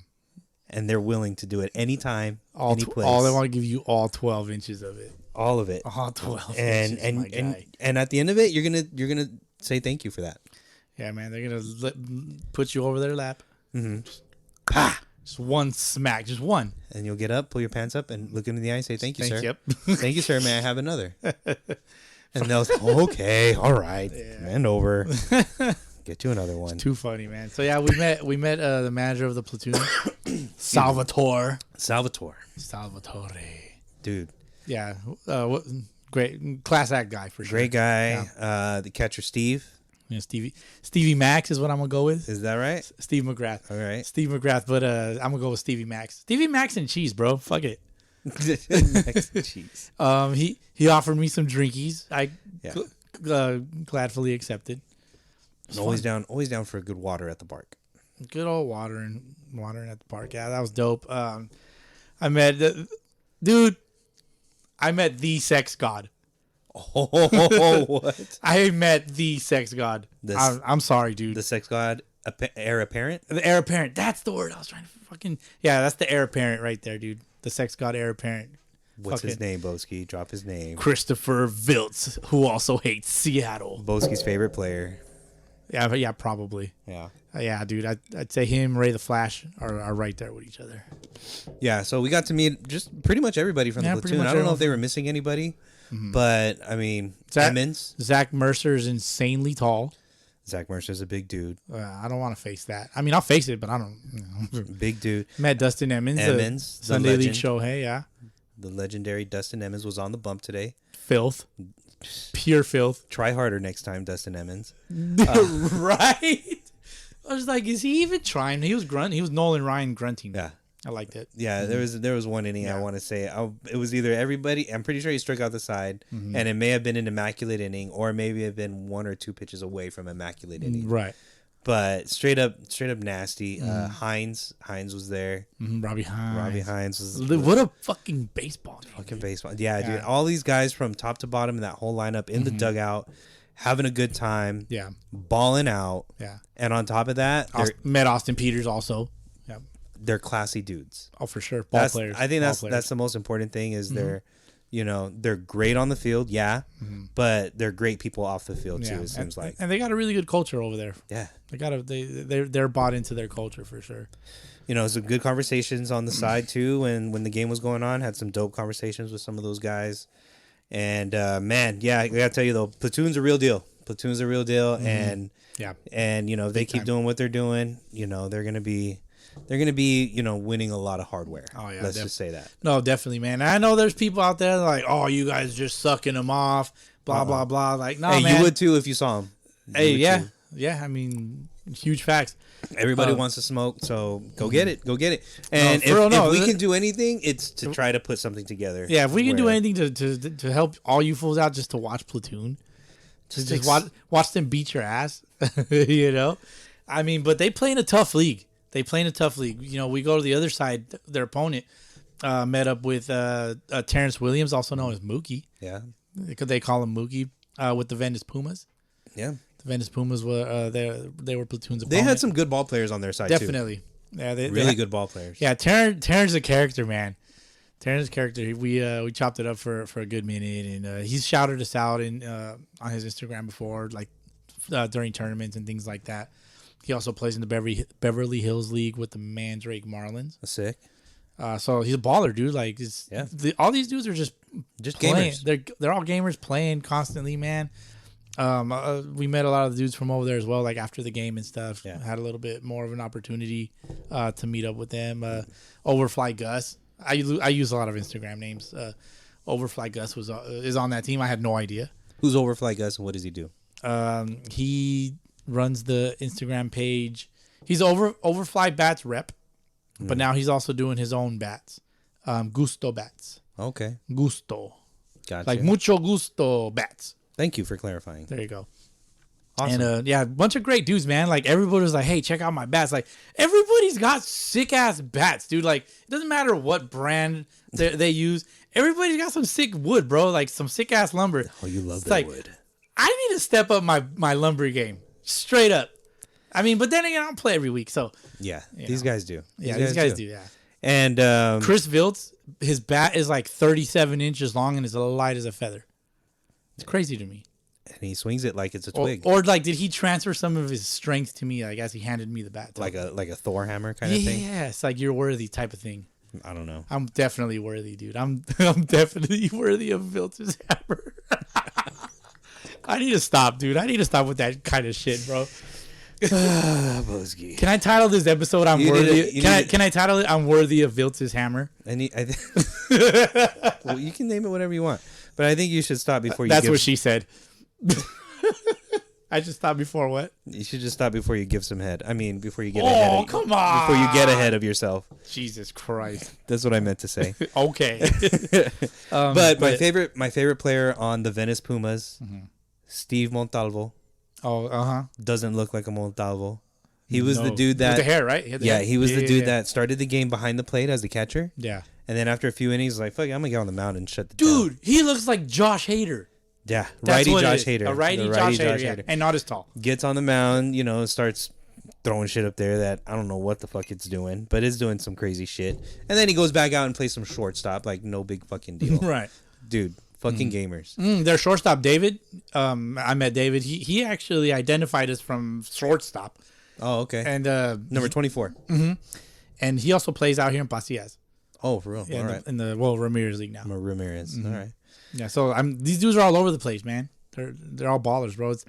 And they're willing to do it anytime, any place. All they want to give you all 12 inches of it. All of it. All 12 And inches, my guy. and at the end of it, you're gonna say thank you for that. Yeah, man, they're gonna put you over their lap. Pah! Just one smack, just one. And you'll get up, pull your pants up, and look into the eye and say, "Thank you, sir. Yep. Thank you, sir. May I have another?" And they'll say, "Okay, all right, bend over, get you another one." Too funny, man. So yeah, we met the manager of the platoon, Salvatore, Dude, yeah, great class act guy for sure. great guy. Yeah. The catcher, Steve. Yeah, Stevie Max is what I'm gonna go with. Is that right? Steve McGrath. All right. Steve McGrath, but I'm gonna go with Stevie Max. Stevie Max and cheese, bro. Fuck it. Jeez. He offered me some drinkies. I Yeah. gladfully accepted. Always down for a good water at the park. Good old watering at the park. Yeah, that was dope. I met the sex god. Oh, what? I met the sex god. I'm sorry, dude. The sex god, heir apparent. The heir apparent. That's the word I was trying to fucking. Yeah, that's the heir apparent right there, dude. The sex god heir apparent. What's his name, Bowski? Drop his name. Christopher Viltz, who also hates Seattle. Bowski's favorite player. Yeah, probably. Yeah. Yeah, dude. I'd say him, Ray the Flash are right there with each other. Yeah, so we got to meet just pretty much everybody from the platoon. I don't know if they were missing anybody, but I mean, Emmons. Zach Mercer's insanely tall. Zach Mercer's a big dude. I don't want to face that. I mean, I'll face it, but I don't. You know. Big dude. Met Dustin Emmons, the Sunday League show. Hey, yeah. The legendary Dustin Emmons was on the bump today. Filth. Pure filth. Try harder next time, Dustin Emmons. Right? I was like, is he even trying? He was grunting. He was Nolan Ryan grunting. Yeah. I liked it. Yeah, there was one inning I want to say. It was either everybody. I'm pretty sure he struck out the side, and it may have been an immaculate inning, or maybe have been 1 or 2 pitches away from immaculate inning. Right. But straight up nasty. Hines was there. Robbie Hines was. What a fucking baseball name. Fucking baseball. Yeah, dude. All these guys from top to bottom in that whole lineup in the dugout, having a good time. Yeah. Balling out. Yeah. And on top of that, met Austin Peters also. Yeah. They're classy dudes. Oh, for sure. Ball players. I think that's the most important thing is they're great on the field, but they're great people off the field too. It seems like, and they got a really good culture over there. Yeah, they're bought into their culture for sure. You know, some good conversations on the side too. And when the game was going on, had some dope conversations with some of those guys. And man, yeah, I gotta tell you though, platoon's a real deal. And you know, if they keep doing what they're doing, you know, they're gonna be, you know, winning a lot of hardware. Oh yeah, let's just say that. No, definitely, man. I know there's people out there like, oh, you guys just sucking them off, blah blah blah. Like, no, man. You would too if you saw them. Hey, yeah. I mean, huge facts. Everybody wants to smoke, so go get it. And if we can do anything, it's to try to put something together. Yeah, if we can do anything to help all you fools out, just to watch Platoon, just watch them beat your ass. You know, I mean, but they play in a tough league. You know, we go to the other side. Their opponent met up with Terrence Williams, also known as Mookie. Yeah, they call him Mookie with the Venice Pumas. Yeah. The Venice Pumas were they were Platoon's opponent. They had some good ball players on their side Definitely. too. Yeah, really good ball players. Yeah, Terrence is a character, man. Terrence's character. We chopped it up for a good minute, and he's shouted us out on his Instagram before, like during tournaments and things like that. He also plays in the Beverly Hills League with the Mandrake Marlins. That's sick. So he's a baller, dude. Like, all these dudes are just playing. Gamers. They're all gamers playing constantly, man. We met a lot of the dudes from over there as well, like after the game and stuff. Yeah. Had a little bit more of an opportunity to meet up with them. Overfly Gus. I use a lot of Instagram names. Overfly Gus is on that team. I had no idea. Who's Overfly Gus and what does he do? He runs the Instagram page. He's Overfly Bats rep, but now he's also doing his own bats. Gusto Bats. Okay. Gusto. Gotcha. Like mucho gusto bats. Thank you for clarifying. There you go. Awesome. And a bunch of great dudes, man. Like everybody was like, "Hey, check out my bats." Like everybody's got sick ass bats, dude. Like it doesn't matter what brand they use. Everybody's got some sick wood, bro. Like some sick ass lumber. Oh, you love it's that like, wood. I need to step up my lumber game, straight up. I mean, but then again, I don't play every week, so Yeah, these guys do. Yeah, these guys do. Yeah. And Chris Viltz, his bat is like 37 inches long and is light as a feather. It's crazy to me. and he swings it like it's a twig, Or like, did he transfer some of his strength to me? Like as he handed me the bat, like a Thor hammer kind of thing. Yeah, it's like you're worthy type of thing. I don't know. I'm definitely worthy, dude. I'm definitely worthy of Viltz's hammer. I need to stop, dude. I need to stop with that kind of shit, bro. Bowski. Can I title this episode "I'm worthy"? Can I title it "I'm worthy of Viltz's hammer"? Well, you can name it whatever you want, but I think you should stop before you. That's what she said. I just stopped before what? You should just stop before you give some head. I mean, before you get ahead. Oh, come on! Before you get ahead of yourself. Jesus Christ. That's what I meant to say. Okay. But my favorite player on the Venice Pumas, Steve Montalvo. Oh, Doesn't look like a Montalvo. He was the dude that with the hair, right? he was the dude that started the game behind the plate as the catcher. Yeah. And then after a few innings, like, fuck it, I'm gonna get on the mound and shut the dude. He looks like Josh Hader. Yeah, That's righty what Josh Hader. A righty Josh Hader, yeah. And not as tall. Gets on the mound, starts throwing shit up there that I don't know what the fuck it's doing, but it's doing some crazy shit. And then he goes back out and plays some shortstop, like no big fucking deal. Right. Dude, fucking gamers. Their shortstop, David. I met David. He actually identified us from shortstop. Oh, okay. And number 24. And he also plays out here in Pasillas. Oh, for real? Yeah, all right. In the Ramirez League now. Ramirez. All right. Yeah, so these dudes are all over the place, man. They're all ballers, bro. It's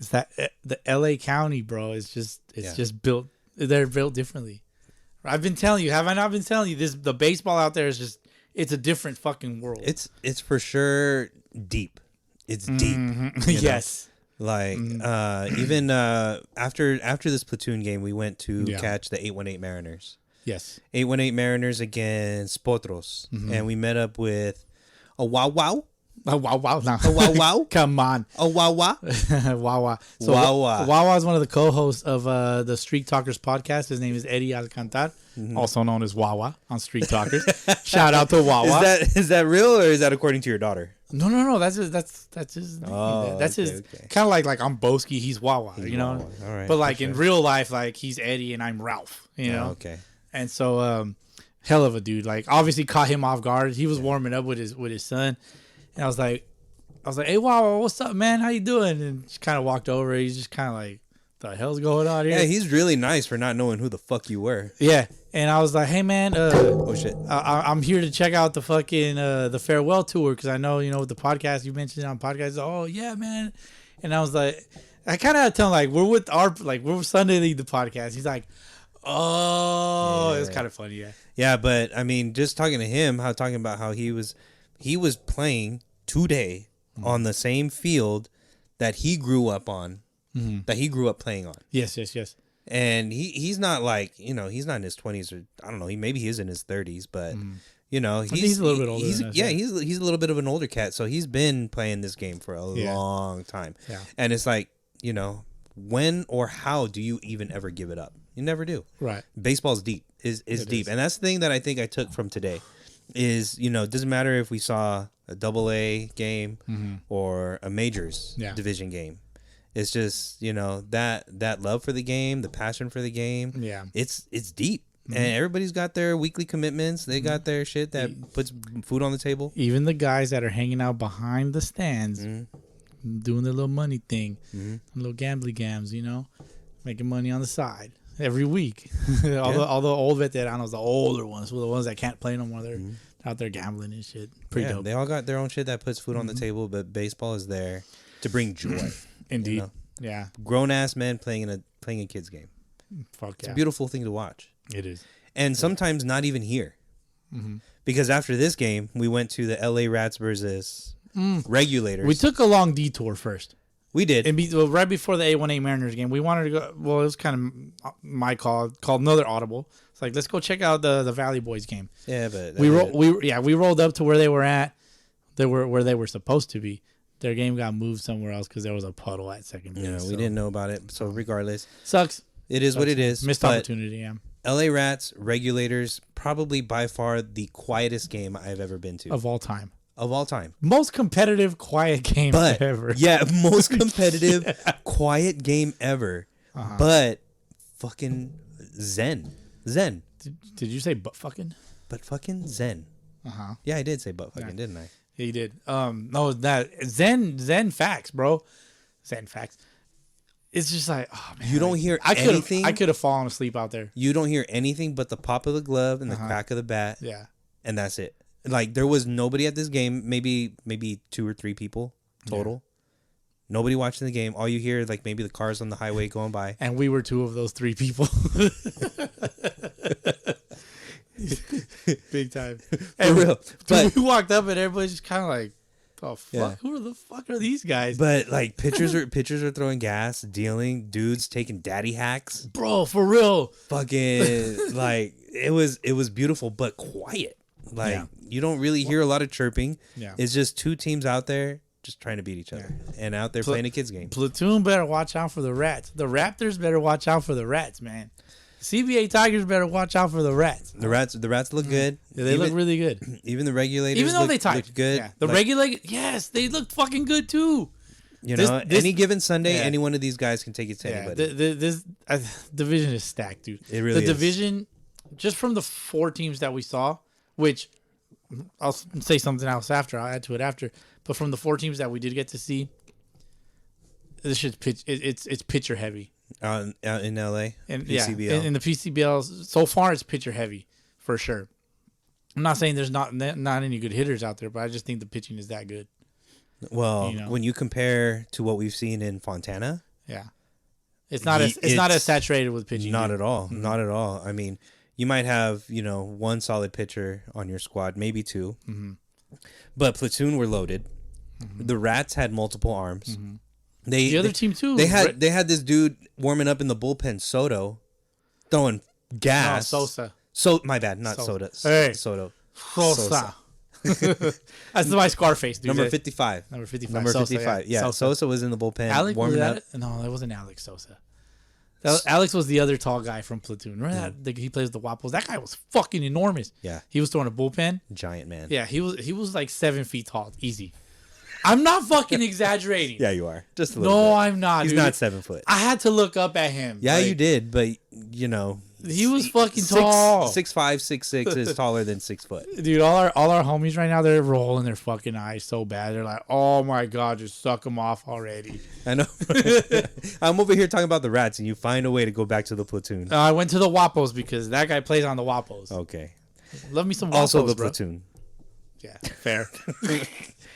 that the LA County, bro. It's just built. They're built differently. I've been telling you, have I not been telling you this? The baseball out there is just, it's a different fucking world. It's for sure deep. It's deep. Yes. Like even after this platoon game, we went to catch the 818 Mariners. Yes. 818 Mariners against Potros, and we met up with a wow. Oh, wow. No. A wow. Come on. A wow. Wawa. So Wawa. Wawa is one of the co-hosts of the Street Talkers podcast. His name is Eddie Alcantar, also known as Wawa on Street Talkers. Shout out to Wawa. Is that real or is that according to your daughter? No. That's his name. Oh, that's okay, his kind of like I'm Bowski, he's Wawa, He's you know. Wawa. All right, but like in real life, like he's Eddie and I'm Ralph, you know. Oh, okay. And so hell of a dude. Like obviously caught him off guard. He was warming up with his son. And I was like, hey, Wawa, what's up, man? How you doing? And she kind of walked over. He's just kind of like, the hell's going on here? Yeah, he's really nice for not knowing who the fuck you were. Yeah. And I was like, hey, man, oh, shit. I'm here to check out the fucking the farewell tour because I know, with the podcast you mentioned on podcasts. Oh, yeah, man. And I was like, I kind of tell him, like, we're with Sunday League, the podcast. He's like, oh, it's kind of funny, yeah. Yeah, but I mean, just talking to him, talking about how he was playing today on the same field that he grew up on, that he grew up playing on. Yes. And he's not like, he's not in his 20s or I don't know, maybe he is in his 30s, but he's a little bit older. He's a little bit of an older cat, so he's been playing this game for a long time. Yeah. And it's like, when or how do you even ever give it up? You never do. Right. Baseball's deep. Is deep. And that's the thing that I think I took from today. Is, it doesn't matter if we saw a AA game or a majors division game. It's just, that love for the game, the passion for the game. Yeah. It's deep. And everybody's got their weekly commitments. They got their shit that puts food on the table. Even the guys that are hanging out behind the stands, doing their little money thing, little gambly gams, making money on the side. Every week, all the old veteranos, the older ones, the ones that can't play no more, they're out there gambling and shit. Pretty dope. They all got their own shit that puts food on the table, but baseball is there to bring joy. Indeed, yeah. Grown ass men playing a kid's game. Fuck it's a beautiful thing to watch. It is, and sometimes not even here, because after this game, we went to the LA Rats versus Regulators. We took a long detour first. We did. Right before the A1A Mariners game, we wanted to go. Well, it was kind of my call. Called another audible. It's like, let's go check out the Valley Boys game. Yeah, but we rolled up to where they were at. They were where they were supposed to be. Their game got moved somewhere else because there was a puddle at second base. Yeah, we didn't know about it. So regardless, sucks. It is what it is. Missed opportunity. Yeah. LA Rats Regulators, probably by far the quietest game I've ever been to Of all time. Most competitive, quiet game ever. Yeah, most competitive, quiet game ever. But fucking zen. Did you say butt fucking? But fucking zen. Yeah, I did say butt fucking, didn't I? Yeah, you did. No, that zen facts, bro. Zen facts. It's just like, oh man, you don't hear anything. I could have fallen asleep out there. You don't hear anything but the pop of the glove and the crack of the bat. Yeah, and that's it. Like, there was nobody at this game. Maybe 2 or 3 people total. Yeah. Nobody watching the game. All you hear is like maybe the cars on the highway going by. And we were 2 of those 3 people. Big time. For real. But we walked up and everybody's just kind of like, oh fuck, yeah. Who the fuck are these guys? But like pitchers are throwing gas, dealing, dudes taking daddy hacks. Bro, for real. Fucking like it was beautiful but quiet. Like you don't really hear a lot of chirping. Yeah. It's just 2 teams out there just trying to beat each other and out there playing a kids game. Platoon better watch out for the Rats. The Raptors better watch out for the Rats, man. CBA Tigers better watch out for the Rats. The Rats look good. Yeah, they look really good. Even the Regulators, even though they tied, looked good. Yeah. The Regulators, yes, they looked fucking good too. You know, any given Sunday, any one of these guys can take it to anybody. This division is stacked, dude. It really is. The division, just from the 4 teams that we saw, which I'll say something else after. I'll add to it after. But from the 4 teams that we did get to see, this shit's pitch. It's pitcher heavy. Out in LA, and PCBL. in the PCBL, so far it's pitcher heavy for sure. I'm not saying there's not any good hitters out there, but I just think the pitching is that good. Well, when you compare to what we've seen in Fontana, it's not as saturated with pitching. Not at all. Mm-hmm. Not at all. I mean, you might have 1 solid pitcher on your squad, maybe 2, but Platoon were loaded. Mm-hmm. The Rats had multiple arms. Mm-hmm. The other team too. They had this dude warming up in the bullpen, Soto, throwing gas. No, Sosa. My bad, not Soda. Hey. Soto. Sosa. That's my Scarface, dude. Number 55. Number 55. Number Sosa, 55. Yeah, Sosa was in the bullpen warming up. No, that wasn't Alex Sosa. Alex was the other tall guy from Platoon. Remember that? He plays the Wappos. That guy was fucking enormous. Yeah. He was throwing a bullpen. Giant man. Yeah, he was like 7 feet tall. Easy. I'm not fucking exaggerating. Yeah, you are. Just a little bit. No, I'm not. He's not 7 foot. I had to look up at him. Yeah, you did, but he was fucking tall. 6'5", 6'6" is taller than 6 foot. Dude, all our homies right now, they're rolling their fucking eyes so bad. They're like, oh my god, just suck them off already. I know. I'm over here talking about the Rats, and you find a way to go back to the Platoon. I went to the Wappos because that guy plays on the Wappos. Okay. Love me some Wappos, also the bro. Platoon. Yeah, fair.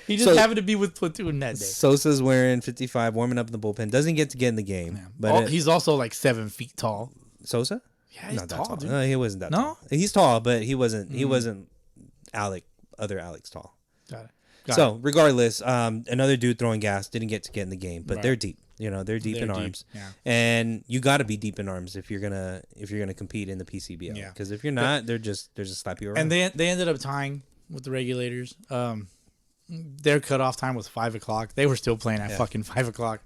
He just happened to be with Platoon that day. Sosa's wearing 55, warming up in the bullpen. Doesn't get to get in the game. Yeah. But he's also like 7 feet tall. Sosa? Yeah, he's tall, dude. No, he wasn't that tall. He's tall, but he wasn't. He wasn't other Alex tall. Got it. Regardless, another dude throwing gas didn't get to get in the game, but they're deep. They're deep in arms, and you got to be deep in arms if you're gonna compete in the PCBL. Yeah. Because if you're not, they're just slap you around. And they ended up tying with the Regulators. Their cutoff time was 5 o'clock. They were still playing at fucking 5 o'clock.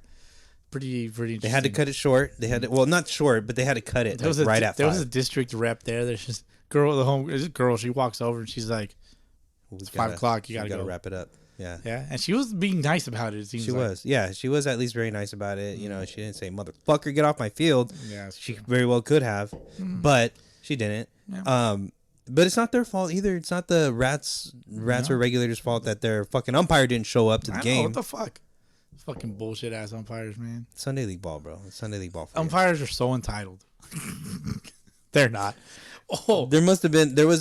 Pretty interesting. They had to cut it short. They had to, well, not short, but they had to cut it right at 5. There was a district rep there. There's just girl. She walks over and she's like, "It's 5 o'clock. You gotta go wrap it up." Yeah. Yeah, and she was being nice about it. It seems she was. Yeah, she was at least very nice about it. She didn't say "motherfucker, get off my field." Yeah, she very well could have, but she didn't. Yeah. But it's not their fault either. It's not the Rats or Regulators' fault that their fucking umpire didn't show up to the game. What the fuck? Fucking bullshit ass umpires, man. Sunday League ball, bro. It's Sunday League ball. Umpires are so entitled. They're not. Oh, there was a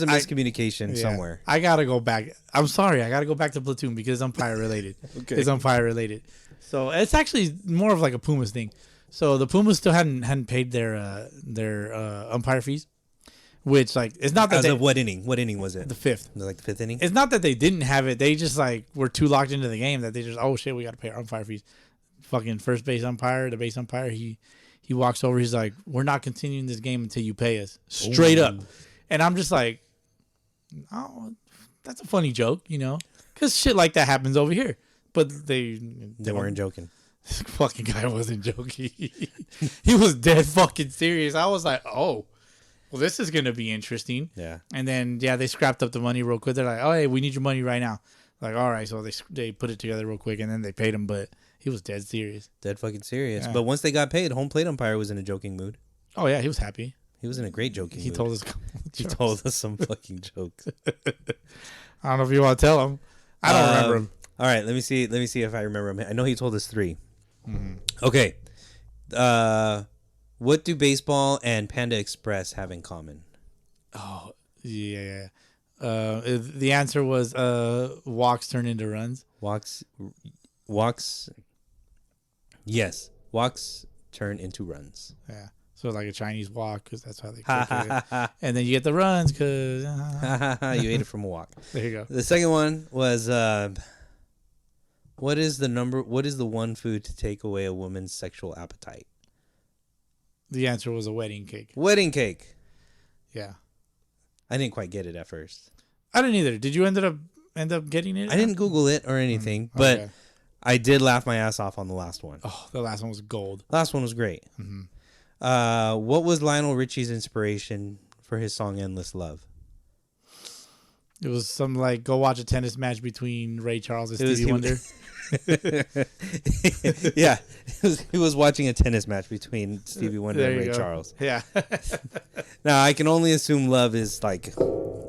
miscommunication somewhere. I gotta go back. I'm sorry. I gotta go back to Platoon because it's umpire related. Okay. It's umpire related. So it's actually more of like a Pumas thing. So the Pumas still hadn't paid their umpire fees. Which, like, it's not that what inning? What inning was it? The 5th. Like the 5th inning? It's not that they didn't have it. They just, like, were too locked into the game that they just, oh, shit, we got to pay our umpire fees. fucking first base umpire, the base umpire, he walks over. He's like, "We're not continuing this game until you pay us." Straight up. And I'm just like, "Oh, that's a funny joke, you know? Because shit like that happens over here." But they weren't joking. This fucking guy wasn't joking. He was dead fucking serious. I was like, "Oh, well, this is going to be interesting." Yeah. And then, they scrapped up the money real quick. They're like, "Oh, hey, we need your money right now." Like, all right. So they put it together real quick, and then they paid him. But he was dead serious. Dead fucking serious. Yeah. But once they got paid, home plate umpire was in a joking mood. Oh, yeah. He was happy. He was in a great joking mood. He He told us some fucking jokes. I don't know if you want to tell him. I don't remember him. All right. Let me see if I remember him. I know he told us 3. Mm-hmm. Okay. What do baseball and Panda Express have in common? Oh, yeah. The answer was walks turn into runs. Walks. Yes. Walks turn into runs. Yeah. So like a Chinese walk, because that's how they cook it. And then you get the runs because... you ate it from a walk. There you go. The second one was... What is the one food to take away a woman's sexual appetite? The answer was a wedding cake. Wedding cake. Yeah. I didn't quite get it at first. I didn't either. Did you end up getting it? I didn't Google it or anything, but okay. I did laugh my ass off on the last one. Oh, the last one was gold. Last one was great. Mm-hmm. What was Lionel Richie's inspiration for his song "Endless Love"? It was some like go watch a tennis match between Ray Charles and Stevie Wonder. Yeah, he was watching a tennis match between Stevie Wonder and Ray Charles. Yeah. Now I can only assume love is like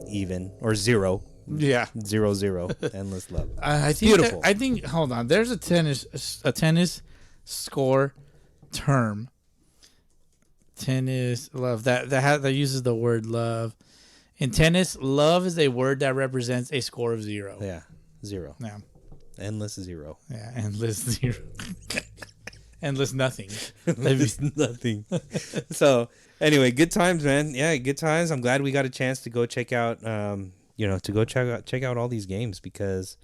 even or 0. Yeah. 0-0. Endless love. I think Beautiful. I think. Hold on. There's a tennis score term. Tennis love that uses the word love. In tennis, love is a word that represents a score of 0. Yeah, 0. Yeah. Endless 0. Yeah, endless 0. Endless nothing. Endless nothing. So anyway, good times, man. Yeah, good times. I'm glad we got a chance to go check out, check out all these games because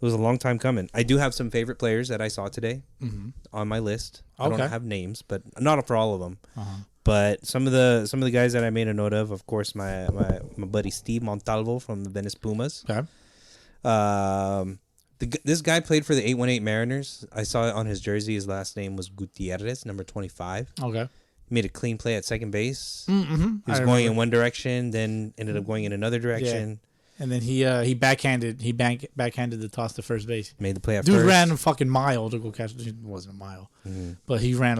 it was a long time coming. I do have some favorite players that I saw today on my list. I don't have names, but not for all of them. But some of the guys that I made a note of course, my buddy Steve Montalvo from the Venice Pumas. Okay. This guy played for the 818 Mariners. I saw it on his jersey. His last name was Gutierrez, number 25. Okay. Made a clean play at second base. Mm-hmm. He was going in one direction, then ended up going in another direction. Yeah. And then he backhanded the toss to first base. Made the play at Dude first. ran a fucking mile to go catch. It wasn't a mile, but he ran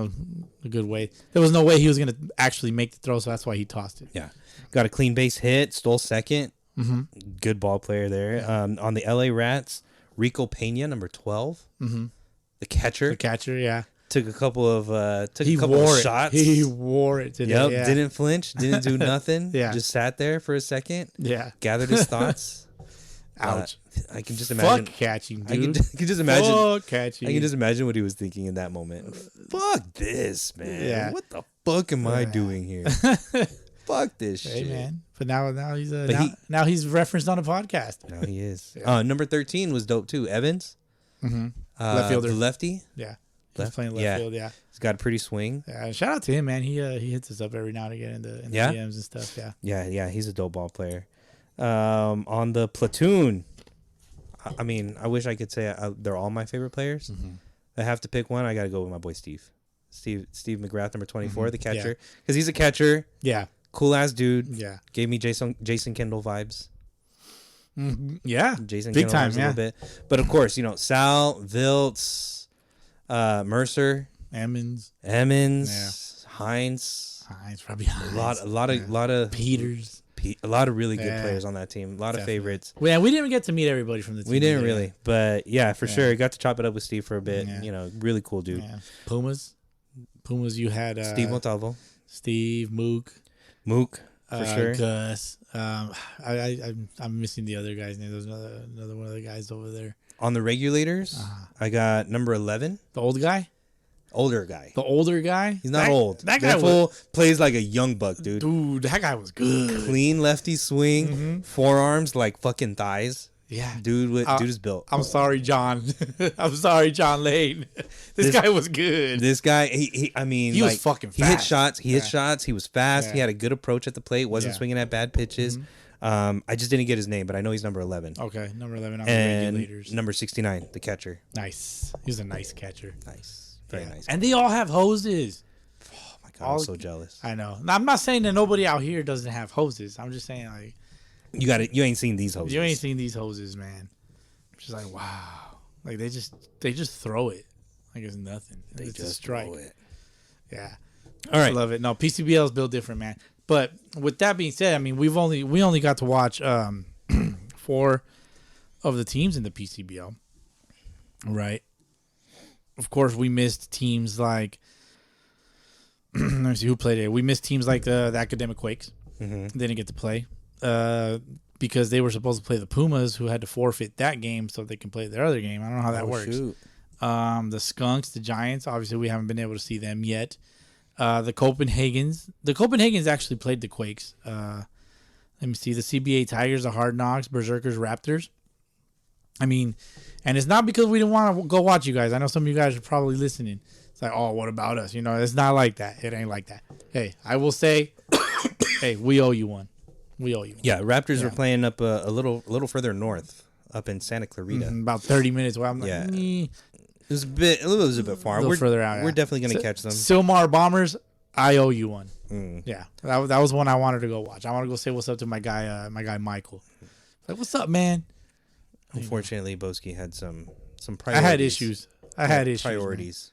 a good way. There was no way he was gonna actually make the throw, so that's why he tossed it. Yeah, got a clean base hit, stole second. Mm-hmm. Good ball player there. Yeah. On the LA Rats, Rico Pena, number 12, the catcher. The catcher, yeah. Took a couple of shots. He wore it today. Yep, yeah. didn't flinch, didn't do nothing. Yeah. Just sat there for a second. Yeah. Gathered his thoughts. Ouch. I can just imagine. Fuck catching, dude. I can just imagine. Fuck catching. I can just imagine what he was thinking in that moment. Fuck this, man. Yeah. What the fuck am I doing here? Fuck this hey, shit. man. But now he's referenced on a podcast. Now he is. Yeah. Number 13 was dope too. Evans. Left fielder. The lefty. Yeah. He's playing left field, yeah. He's got a pretty swing. Yeah, shout out to him, man. He hits us up every now and again in the DMs and stuff, yeah. Yeah, he's a dope ball player. On the platoon, I mean, I wish I could say they're all my favorite players. I have to pick one. I got to go with my boy Steve McGrath, number 24, the catcher, because he's a catcher. Yeah, cool ass dude. Yeah, gave me Jason Kendall vibes. Yeah, Jason big Kendall time, vibes a little bit. But of course, Sal, Viltz, Mercer, Emmons, Hines, probably Hines. A lot of Peters. A lot of really good players on that team. A lot of favorites. Yeah, we didn't get to meet everybody from the team. We didn't really, but yeah, for sure. Got to chop it up with Steve for a bit. Yeah. Really cool dude. Yeah. Pumas, you had Steve Montalvo, Steve Mook, for sure. Gus. I'm missing the other guy's name. There's another one of the guys over there. On the regulators, I got number 11. The old guy? Older guy. The older guy? He's not old. That guy plays like a young buck, dude. Dude, that guy was good. Clean lefty swing, forearms like fucking thighs. Yeah. Dude is built. I'm sorry, John. I'm sorry, John Lane. This guy was good. This guy, he was fucking fast. He hit shots. He hit shots. He was fast. Yeah. He had a good approach at the plate. Wasn't swinging at bad pitches. I just didn't get his name, but I know he's number 11. Okay, number 11 on the And regulators. number 69, the catcher. Nice. He's a nice catcher. Nice. Very nice. And they all have hoses. Oh, my God. I'm so jealous. I know. Now, I'm not saying that nobody out here doesn't have hoses. I'm just saying, like... You ain't seen these hoses. You ain't seen these hoses, man. Just like, wow. Like, they just throw it. Like it's nothing. It's just a strike. Throw it. Yeah. All right. I love it. No, PCBL is built different, man. But with that being said, I mean, we only got to watch 4 of the teams in the PCBL. Right. Of course, we missed teams like let me see who played it. We missed teams like the Academic Quakes. Mm-hmm. Didn't get to play because they were supposed to play the Pumas, who had to forfeit that game so they can play their other game. I don't know how that works. Shoot. The Skunks, the Giants. Obviously, we haven't been able to see them yet. The Copenhagen's actually played the Quakes. Let me see. The CBA Tigers, the Hard Knocks, Berserkers, Raptors. I mean, and it's not because we didn't want to go watch you guys. I know some of you guys are probably listening. It's like, oh, what about us? You know, it's not like that. It ain't like that. Hey, I will say, hey, we owe you one. We owe you one. Yeah, Raptors are playing up a little further north, up in Santa Clarita. About 30 minutes away. I'm like, It was a bit far. We're further out. We're definitely going to catch them. Silmar Bombers, I owe you one. Yeah, that was one I wanted to go watch. I want to go say what's up to my guy Michael. Like, what's up, man? Unfortunately, Bowski had some priorities. I had issues. Priorities.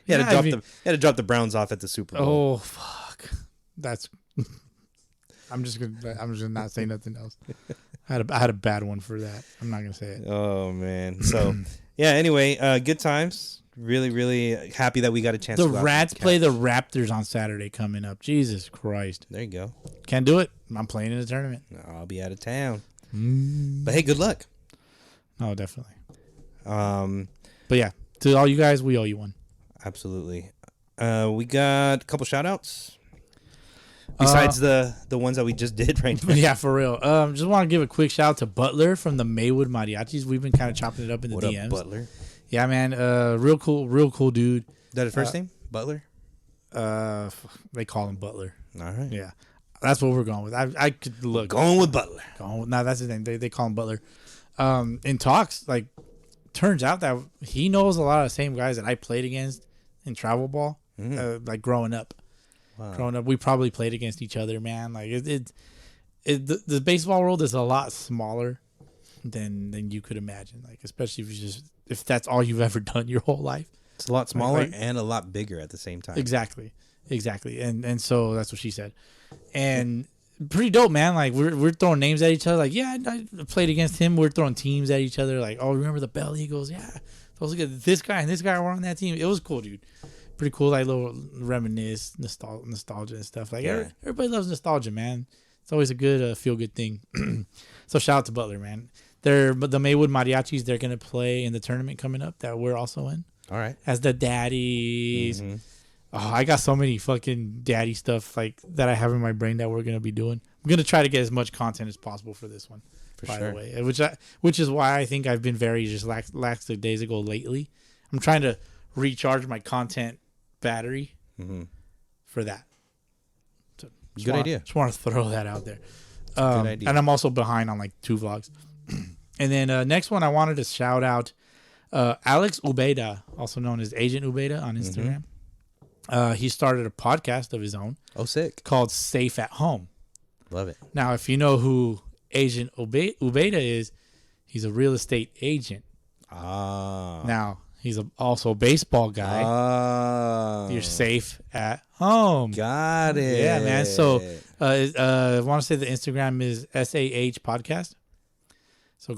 He had to drop the Browns off at the Super Bowl. Oh fuck! That's. I'm just gonna not say nothing else. I had a bad one for that. I'm not gonna say it. Oh man. So yeah. Anyway, good times. Really, really happy that we got a chance. The Rats play the Raptors on Saturday coming up. Jesus Christ! There you go. Can't do it. I'm playing in the tournament. I'll be out of town. But hey, good luck. Oh, definitely. But yeah, to all you guys, we owe you one. Absolutely. We got a couple shout outs besides the ones that we just did right now. Yeah, for real. Just want to give a quick shout out to Butler from the Maywood Mariachis. We've been kind of chopping it up in the DMs. Up, Butler? Yeah, man. Real cool dude. Is that his first name? Butler? They call him Butler. All right. Yeah. That's what we're going with. I could look. Going with Butler. No, that's his name. They call him Butler. In talks, like, turns out that he knows a lot of the same guys that I played against in travel ball, like growing up. Wow. Growing up, we probably played against each other, man. Like the baseball world is a lot smaller than you could imagine. Like, especially if that's all you've ever done your whole life. It's a lot smaller and a lot bigger at the same time. Exactly. And so that's what she said. And pretty dope, man. Like, we're throwing names at each other. Like, yeah, I played against him. We're throwing teams at each other. Like, oh, remember the Bell Eagles? Yeah. Those good. This guy and this guy were on that team. It was cool, dude. Pretty cool. Like, little reminisce, nostalgia and stuff. Like, everybody loves nostalgia, man. It's always a good, feel-good thing. So shout out to Butler, man. The Maywood Mariachis, they're going to play in the tournament coming up that we're also in. All right. As the daddies. Mm-hmm. Oh, I got so many fucking daddy stuff like that I have in my brain that we're gonna be doing. I'm gonna try to get as much content as possible for this one. By the way, which is why I think I've been very just lackadaisical lately. I'm trying to recharge my content battery for that. So good idea. Just want to throw that out there. Good idea. And I'm also behind on like 2 vlogs. And then next one, I wanted to shout out Alex Ubeda, also known as Agent Ubeda on Instagram. He started a podcast of his own. Oh, sick. Called Safe at Home. Love it. Now, if you know who Agent Ubeda is, he's a real estate agent. Now, he's also a baseball guy. You're safe at home. Got it. Yeah, man. So, I want to say the Instagram is SAH Podcast. So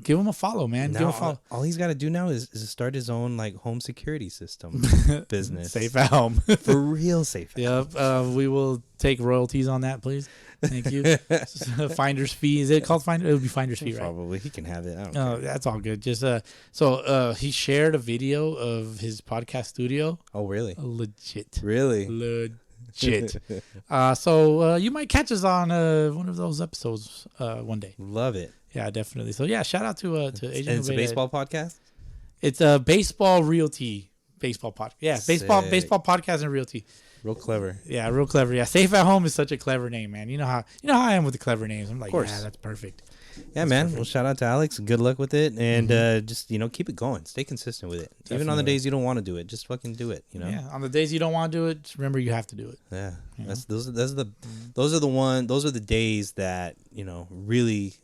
give him a follow, man. Give him a follow. All he's got to do now is start his own like home security system business. Safe at home. For real safe. Yep. We will take royalties on that, please. Thank you. Finder's fee. Is it called Finder? It would be Finder's fee, right? Probably. He can have it. I don't care. That's all good. Just so he shared a video of his podcast studio. Oh, really? Legit. Really? Shit. So you might catch us on one of those episodes one day. Love it. Yeah, definitely. So yeah, shout out to Agent. And it's a baseball podcast. It's a baseball realty baseball podcast. Yeah, baseball podcast and realty. Real clever. Yeah, real clever. Yeah, Safe at Home is such a clever name, man. You know how I am with the clever names. I'm like, yeah, that's perfect. Yeah, man. Perfect. Well, shout out to Alex. Good luck with it, and just keep it going. Stay consistent with it. Definitely. Even on the days you don't want to do it, just fucking do it. Yeah, on the days you don't want to do it, just remember you have to do it. Yeah, those are the days that really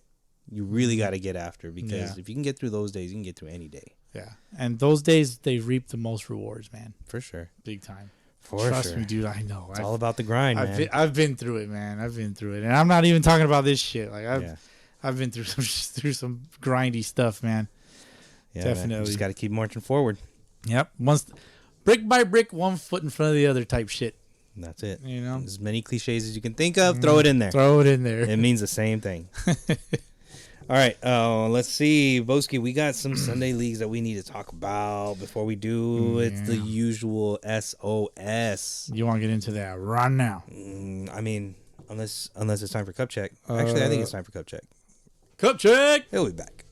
you really got to get after, because if you can get through those days, you can get through any day. Yeah, and those days they reap the most rewards, man. For sure, big time. Trust me, dude. I know. It's all about the grind, man. I've been through it, man. I've been through it, and I'm not even talking about this shit. Like I've been through some grindy stuff, man. Yeah, definitely. Man. You just got to keep marching forward. Yep. Once, brick by brick, one foot in front of the other, type shit. And that's it. As many cliches as you can think of, throw it in there. Throw it in there. It means the same thing. All right, let's see, Bowski. We got some Sunday leagues that we need to talk about before we do. It's the usual SOS. You want to get into that right now? I mean, unless it's time for cup check. Actually, I think it's time for cup check. Cup check. He'll be back.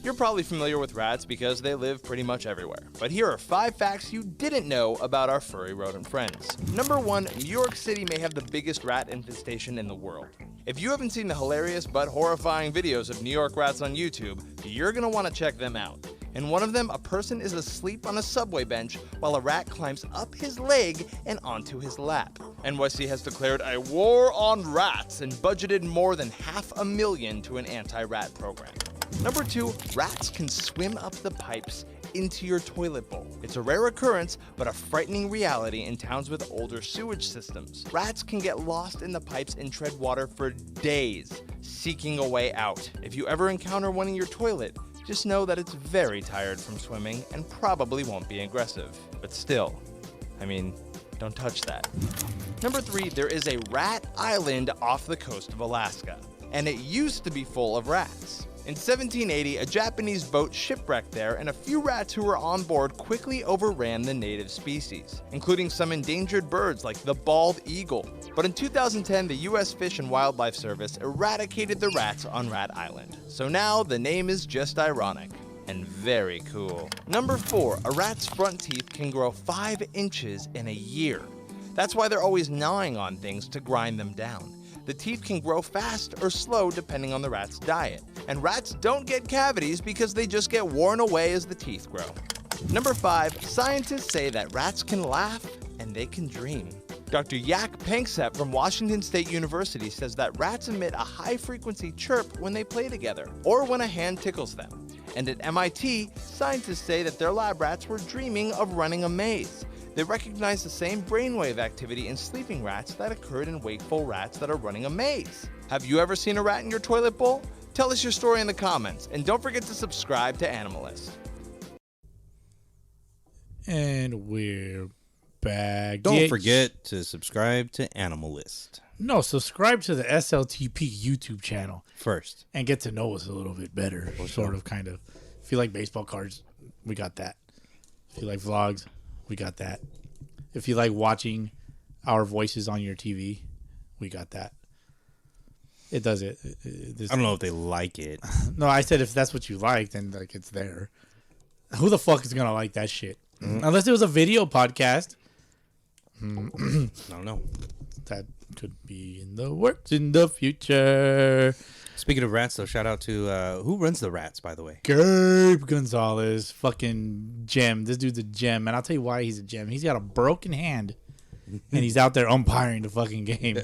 You're probably familiar with rats because they live pretty much everywhere. But here are 5 facts you didn't know about our furry rodent friends. Number 1, New York City may have the biggest rat infestation in the world. If you haven't seen the hilarious but horrifying videos of New York rats on YouTube, you're gonna want to check them out. In one of them, a person is asleep on a subway bench while a rat climbs up his leg and onto his lap. NYC has declared a war on rats and budgeted more than $500,000 to an anti-rat program. Number 2, rats can swim up the pipes into your toilet bowl. It's a rare occurrence, but a frightening reality in towns with older sewage systems. Rats can get lost in the pipes and tread water for days, seeking a way out. If you ever encounter one in your toilet, just know that it's very tired from swimming and probably won't be aggressive. But still, don't touch that. Number 3, there is a rat island off the coast of Alaska, and it used to be full of rats. In 1780, a Japanese boat shipwrecked there, and a few rats who were on board quickly overran the native species, including some endangered birds like the bald eagle. But in 2010, the U.S. Fish and Wildlife Service eradicated the rats on Rat Island. So now the name is just ironic and very cool. Number 4, a rat's front teeth can grow 5 inches in a year. That's why they're always gnawing on things to grind them down. The teeth can grow fast or slow depending on the rat's diet. And rats don't get cavities because they just get worn away as the teeth grow. Number 5, scientists say that rats can laugh and they can dream. Dr. Yak Panksepp from Washington State University says that rats emit a high-frequency chirp when they play together, or when a hand tickles them. And at MIT, scientists say that their lab rats were dreaming of running a maze. They recognize the same brainwave activity in sleeping rats that occurred in wakeful rats that are running a maze. Have you ever seen a rat in your toilet bowl? Tell us your story in the comments, and don't forget to subscribe to Animalist. And we're back. Don't forget to subscribe to Animalist. No, subscribe to the SLTP YouTube channel first and get to know us a little bit better, sort of, kind of. If you like baseball cards, we got that. If you like vlogs, we got that. If you like watching our voices on your TV, we got that. It does it. I don't know if they like it. No, I said if that's what you like, then like it's there. Who the fuck is gonna like that shit? Unless it was a video podcast. I don't know. That could be in the works in the future. Speaking of rats, though, shout out to who runs the rats, by the way? Gabe Gonzalez, fucking gem. This dude's a gem, and I'll tell you why he's a gem. He's got a broken hand, and he's out there umpiring the fucking game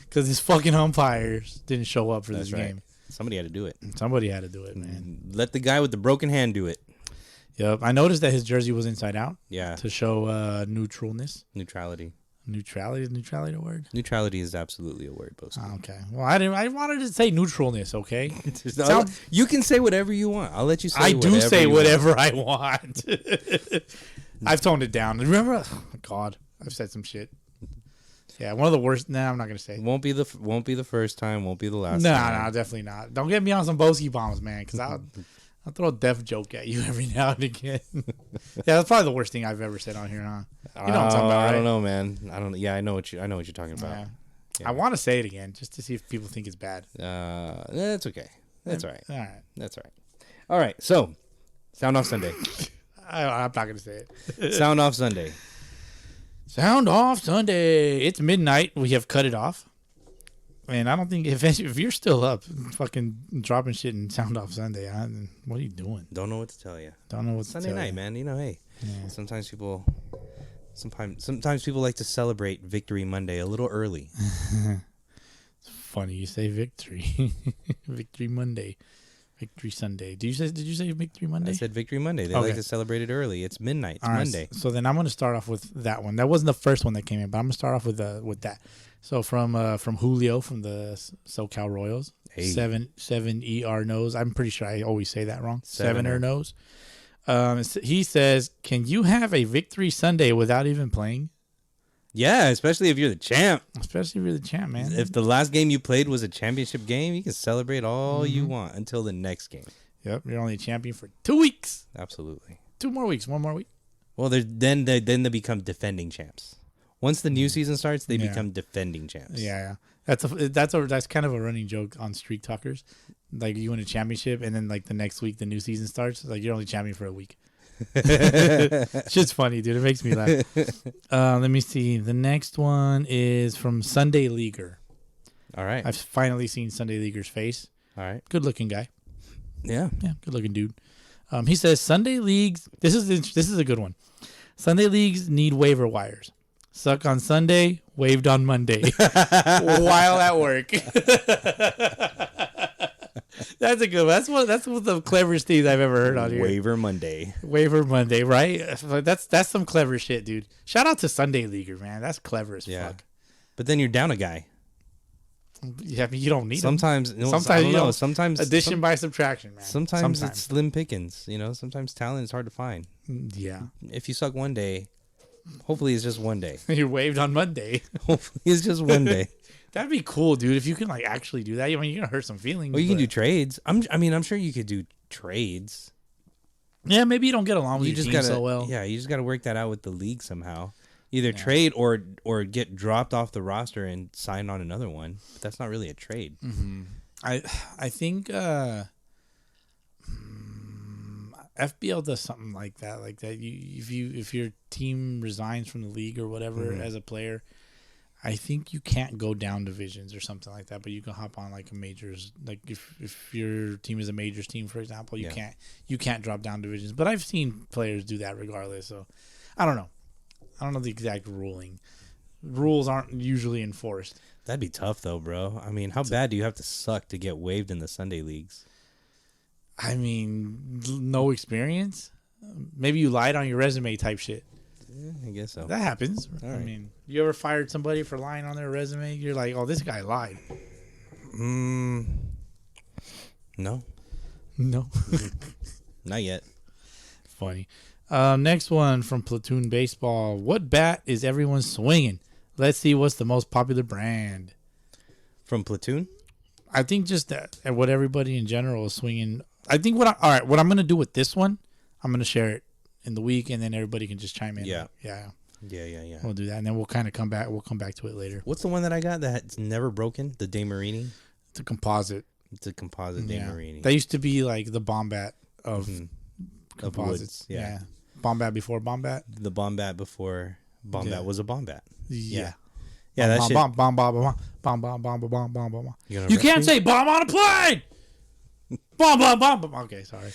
because his fucking umpires didn't show up for this game. Somebody had to do it. Somebody had to do it, man. Let the guy with the broken hand do it. Yep. I noticed that his jersey was inside out. Yeah. To show neutralness. Neutrality. Neutrality? Is neutrality a word? Neutrality is absolutely a word, Bowski. Okay. Well, I wanted to say neutralness, okay? You can say whatever you want. I'll let you say whatever I do say whatever I want. I've toned it down. Remember? Oh, my God. I've said some shit. Yeah, one of the worst. Nah, I'm not going to say. Won't be the first time. Won't be the last time. No, definitely not. Don't get me on some Bowski bombs, man, because I'll throw a deaf joke at you every now and again. Yeah, that's probably the worst thing I've ever said on here, huh? You know what I'm talking about, right? I don't know, man. I don't. Yeah, I know what you're talking about. Yeah. Yeah. I want to say it again just to see if people think it's bad. That's okay. That's all right. All right. That's all right. All right. So, Sound Off Sunday. I'm not going to say it. Sound Off Sunday. Sound Off Sunday. It's midnight. We have cut it off. And I don't think if you're still up, fucking dropping shit and Sound Off Sunday, what are you doing? Don't know what to tell you. Don't know what Sunday to tell night, you. man. You know, hey. Yeah. Sometimes people like to celebrate Victory Monday a little early. It's funny you say victory. Victory Monday. Victory Sunday. Did you say Victory Monday? I said Victory Monday. They Okay. like to celebrate it early. It's midnight. It's All right, Monday. So then I'm going to start off with that one. That wasn't the first one that came in, but I'm going to start off with that. So from Julio from the SoCal Royals, Hey. 7 ER nose. I'm pretty sure I always say that wrong. 7 nose. He says, "Can you have a Victory Sunday without even playing?" Yeah, especially if you're the champ. Especially if you're the champ, man. If the last game you played was a championship game, you can celebrate all you want until the next game. Yep, you're only a champion for 2 weeks. Absolutely. 2 more weeks. 1 more week. Well, then they become defending champs. Once the new season starts, they become defending champs. Yeah. That's kind of a running joke on Streak Talkers. Like you win a championship, and then like the next week the new season starts. Like you're only champion for a week. It's just funny, dude. It makes me laugh. Let me see. The next one is from Sunday Leaguer. All right. I've finally seen Sunday Leaguer's face. All right. Good looking guy. Yeah. Yeah, good looking dude. He says Sunday leagues. This is a good one. Sunday leagues need waiver wires. Suck on Sunday, waived on Monday, while at work. That's a good one. That's one of the cleverest things I've ever heard on here. Waiver Monday. Waiver Monday, right? That's some clever shit, dude. Shout out to Sunday Leaguer, man. That's clever as fuck. But then you're down a guy. Yeah, you don't need Sometimes, them. Sometimes you don't. Sometimes Addition by subtraction, man. Sometimes it's slim pickings. You know, sometimes talent is hard to find. Yeah. If you suck one day, hopefully it's just one day. You're waived on Monday. Hopefully it's just one day. That'd be cool, dude. If you can like actually do that, I mean, you're gonna hurt some feelings. Well, you can do trades. I'm sure you could do trades. Yeah, maybe you don't get along with your team so well. Yeah, you just gotta work that out with the league somehow. Either trade or get dropped off the roster and sign on another one. But that's not really a trade. Mm-hmm. I think FBL does something like that. Like that, if your team resigns from the league or whatever as a player, I think you can't go down divisions or something like that. But you can hop on like a majors. Like if your team is a majors team, for example, you can't drop down divisions. But I've seen players do that regardless. So I don't know. I don't know the exact ruling. Rules aren't usually enforced. That'd be tough though, bro. I mean, how bad do you have to suck to get waived in the Sunday leagues? I mean, no experience. Maybe you lied on your resume type shit. Yeah, I guess so. That happens. All I right. mean, you ever fired somebody for lying on their resume? You're like, oh, this guy lied. No. No. Not yet. Funny. Next one from Platoon Baseball. What bat is everyone swinging? Let's see what's the most popular brand. From Platoon? I think just that, and what everybody in general is swinging. I think what I'm going to do with this one, I'm going to share it in the week, and then everybody can just chime in. Yeah. Yeah. We'll do that, and then we'll kind of come back. We'll come back to it later. What's the one that I got that's never broken? The De Marini? It's a composite. It's a composite De Marini. That used to be like the Bombat of composites. Of yeah. Bombat before Bombat. The Bombat before Bombat was a Bombat. Yeah. Yeah, that shit. You can't say bomb on a plane. Bomb. Okay, sorry.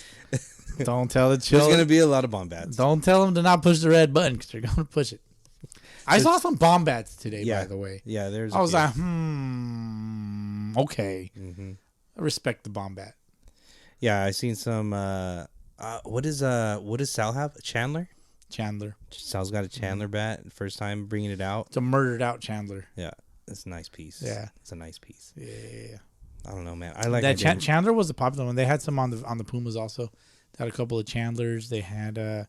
Don't tell the children. There's gonna be a lot of Bombats. Don't tell them to not push the red button because they're gonna push it. I saw some Bombats today, by the way. Yeah, there's. I was like, okay. I respect the Bombat. Yeah, I seen some. What does Sal have? Chandler. Sal's got a Chandler bat. First time bringing it out. It's a murdered out Chandler. Yeah, it's a nice piece. Yeah, it's a nice piece. Yeah. I don't know, man. I like that. Chandler was a popular one. They had some on the Pumas also. They had a couple of Chandlers. They had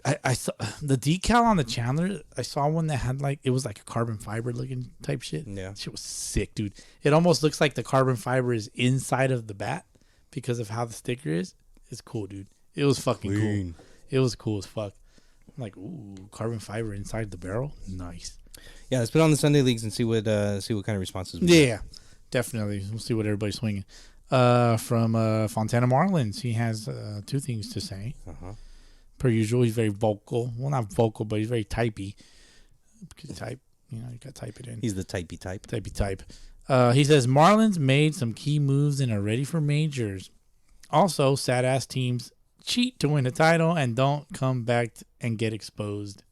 I saw the decal on the Chandler. I saw one that had like it was like a carbon fiber looking type shit. Yeah, shit was sick, dude. It almost looks like the carbon fiber is inside of the bat because of how the sticker is. It's cool, dude. It was fucking cool. It was cool as fuck. I'm like, ooh, carbon fiber inside the barrel, nice. Yeah, let's put on the Sunday leagues and see what kind of responses we get. Definitely. We'll see what everybody's swinging. From Fontana Marlins, he has 2 things to say. Per usual, he's very vocal. Well, not vocal, but he's very typey. Type, you got to type it in. He's the typey type. Typey type. He says Marlins made some key moves and are ready for majors. Also, sad ass teams cheat to win a title and don't come back and get exposed.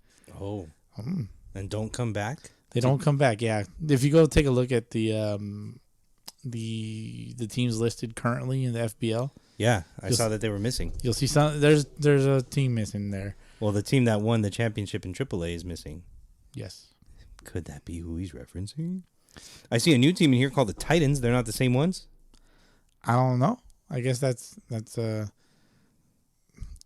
Oh, and don't come back. They don't come back. Yeah, if you go take a look at the teams listed currently in the FBL. Yeah, I saw that they were missing. You'll see some. There's a team missing there. Well, the team that won the championship in AAA is missing. Yes. Could that be who he's referencing? I see a new team in here called the Titans. They're not the same ones? I don't know. I guess that's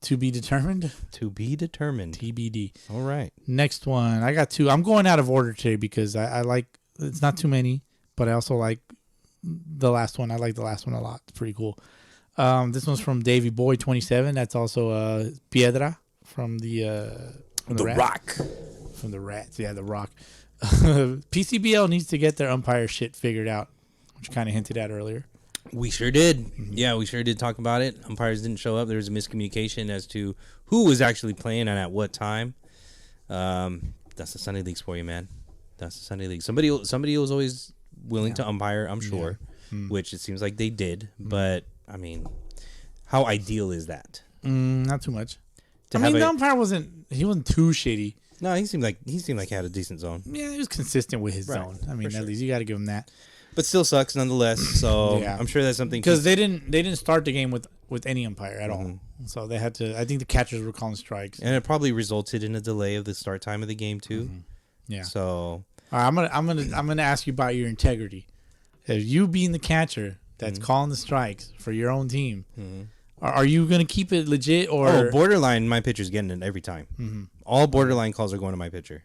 to be determined. To be determined. TBD. All right. Next one. I got 2. I'm going out of order today because I like, it's not too many, but I also like the last one. I like the last one a lot. It's pretty cool. This one's from Davey Boy 27. That's also Piedra from the Rock. From the Rats. Yeah, the Rock. PCBL needs to get their umpire shit figured out, which kind of hinted at earlier. We sure did. Yeah, we sure did talk about it. Umpires didn't show up. There was a miscommunication as to who was actually playing and at what time. That's the Sunday Leagues for you, man. That's the Sunday League. Somebody was always willing to umpire, I'm sure, which it seems like they did. But, I mean, how ideal is that? Not too much. The umpire wasn't too shitty. No, he seemed like he had a decent zone. Yeah, he was consistent with his zone. I mean, at least you got to give him that. But still sucks nonetheless. So I'm sure that's something because they didn't start the game with any umpire at all. So they had to. I think the catchers were calling strikes, and it probably resulted in a delay of the start time of the game too. Yeah. So all right, I'm gonna ask you about your integrity. If you being the catcher that's calling the strikes for your own team, are you gonna keep it legit or borderline? My pitcher's getting it every time. All borderline calls are going to my pitcher.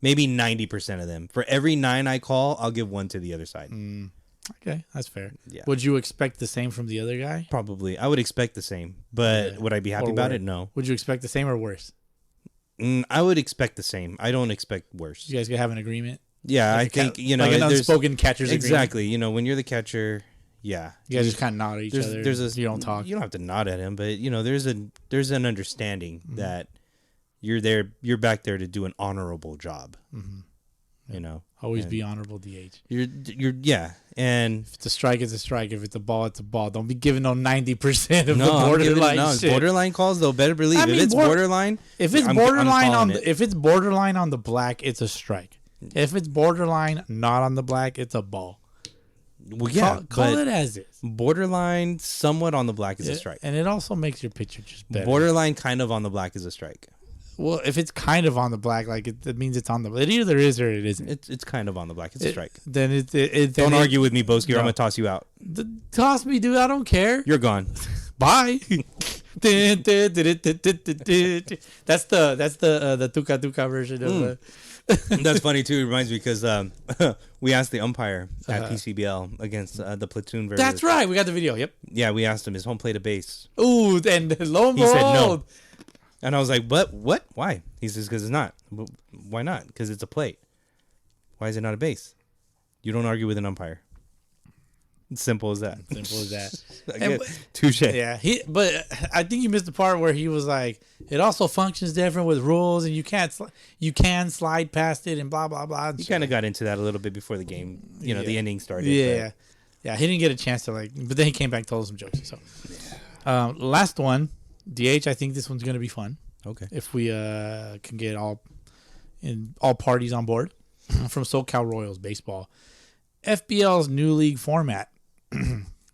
Maybe 90% of them. For every 9 I call, I'll give 1 to the other side. Okay, that's fair. Yeah. Would you expect the same from the other guy? Probably. I would expect the same. But would I be happy about it? No. Would you expect the same or worse? I would expect the same. I don't expect worse. You guys could have an agreement? Yeah, I think, like an unspoken catcher's agreement. Exactly. When you're the catcher, yeah. You guys just kind of nod at each other. You don't talk. You don't have to nod at him, but, there's an understanding that you're back there to do an honorable job. Always be honorable, DH. And if it's a strike, it's a strike. If it's a ball, it's a ball. Don't be giving them 90% of the borderline shit. Borderline calls though, better believe if it's borderline. If it's borderline on the black, it's a strike. If it's borderline not on the black, it's a ball. Well, yeah, call it as is. Borderline somewhat on the black is a strike, and it also makes your pitcher just better. Borderline kind of on the black is a strike. Well, if it's kind of on the black, like it means it's on the. It either is or it isn't. It's kind of on the black. It's a strike. Then don't argue with me, Bowski, or I'm gonna toss you out. Toss me, dude. I don't care. You're gone. Bye. That's the Tuca Tuca version of. That's funny too. It reminds me because we asked the umpire at PCBL against the platoon version. That's right. We got the video. Yep. Yeah, we asked him his home plate a base. Ooh, and lo and behold, he said no. And I was like, "But what? Why?" He says, "Because it's not. Why not? Because it's a plate. Why is it not a base? You don't argue with an umpire. It's simple as that. Simple as that. Touche. Yeah. But I think you missed the part where he was like, "It also functions different with rules, and you can slide past it, and blah blah blah." He kind of got into that a little bit before the game. The ending started. Yeah. Yeah. He didn't get a chance to but then he came back and told us some jokes. So, last one. DH, I think this one's going to be fun. Okay. If we can get all parties on board. From SoCal Royals Baseball. FBL's new league format.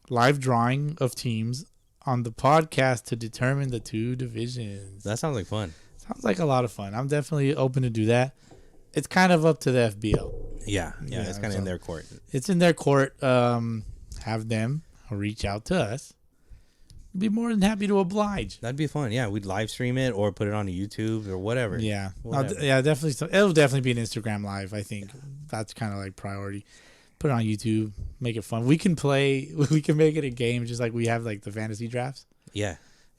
Live drawing of teams on the podcast to determine the 2 divisions. That sounds like fun. Sounds like a lot of fun. I'm definitely open to do that. It's kind of up to the FBL. Yeah, it's kind of in their court. It's in their court. Have them reach out to us. Be more than happy to oblige. That'd be fun. Yeah, we'd live stream it or put it on YouTube or whatever. Yeah, definitely. It'll definitely be an Instagram live. I think that's kind of like priority. Put it on YouTube, make it fun. We can make it a game just like we have like the fantasy drafts. Yeah,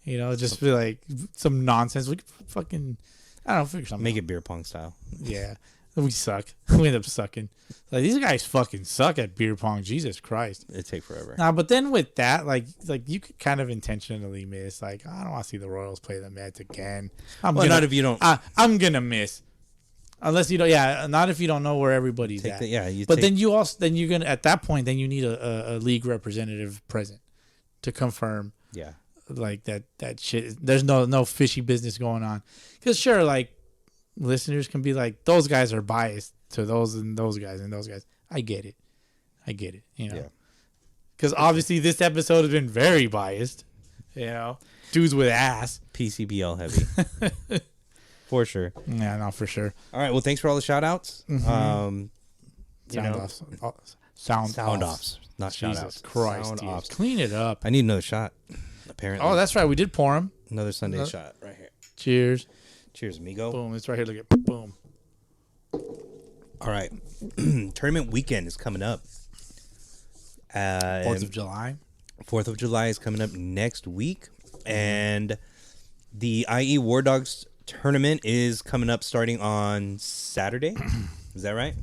Just be like some nonsense. We could fucking, I don't know, figure something Make out. it beer pong style. Yeah. We suck. We end up sucking. Like, these guys fucking suck at beer pong. Jesus Christ. It'd take forever. Nah, but then with that, like you could kind of intentionally miss. Like, I don't want to see the Royals play the Mets again. Not if you don't. I'm gonna miss. Unless you don't, not if you don't know where everybody's at. Then you're gonna, at that point, then you need a league representative present to confirm. Yeah. Like that shit. There's no fishy business going on. Because sure, like, listeners can be like, those guys are biased to those and those guys and those guys. I get it. Yeah. Because obviously this episode has been very biased. Dudes with ass. PCBL heavy. For sure. Yeah, no, for sure. All right. Well, thanks for all the shout outs. Sound offs. Not shout outs. Jesus Christ. Sound offs. Clean it up. I need another shot, apparently. Oh, that's right. We did pour them. Another Sunday shot right here. Cheers. Cheers, amigo. Boom. It's right here. Look at boom. All right. Tournament weekend is coming up. 4th of July. 4th of July is coming up next week. And the IE War Dogs tournament is coming up starting on Saturday. Is that right?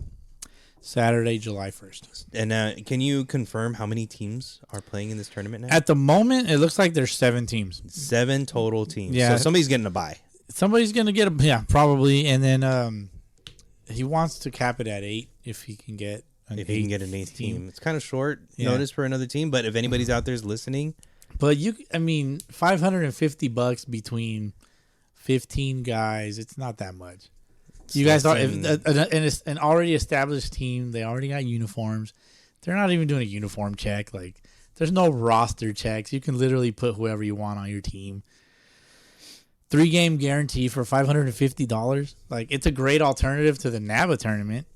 Saturday, July 1st. And can you confirm how many teams are playing in this tournament now? At the moment, it looks like there's 7 teams. 7 total teams. Yeah. So somebody's getting a bye. Somebody's going to get probably. And then he wants to cap it at 8 if he can get an 8th team. It's kind of short notice for another team, but if anybody's out there is listening. But $550 between 15 guys, it's not that much. You guys are an already established team. They already got uniforms. They're not even doing a uniform check. Like, there's no roster checks. You can literally put whoever you want on your team. 3-game guarantee for $550. Like, it's a great alternative to the NABA tournament.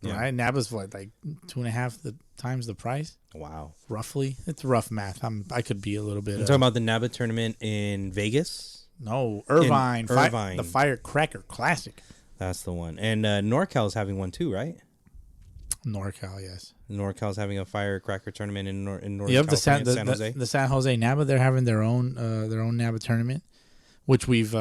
Yeah. Right? NABA's like 2.5 times the price. Wow. Roughly. It's rough math. I could be a little bit. You're talking about the NABA tournament in Vegas? No, Irvine. Irvine. The Firecracker Classic. That's the one. And NorCal's having one too, right? NorCal, yes. NorCal's having a Firecracker tournament in Northern Yep, California, San Jose. The San Jose NABA, they're having their own NABA tournament, which we've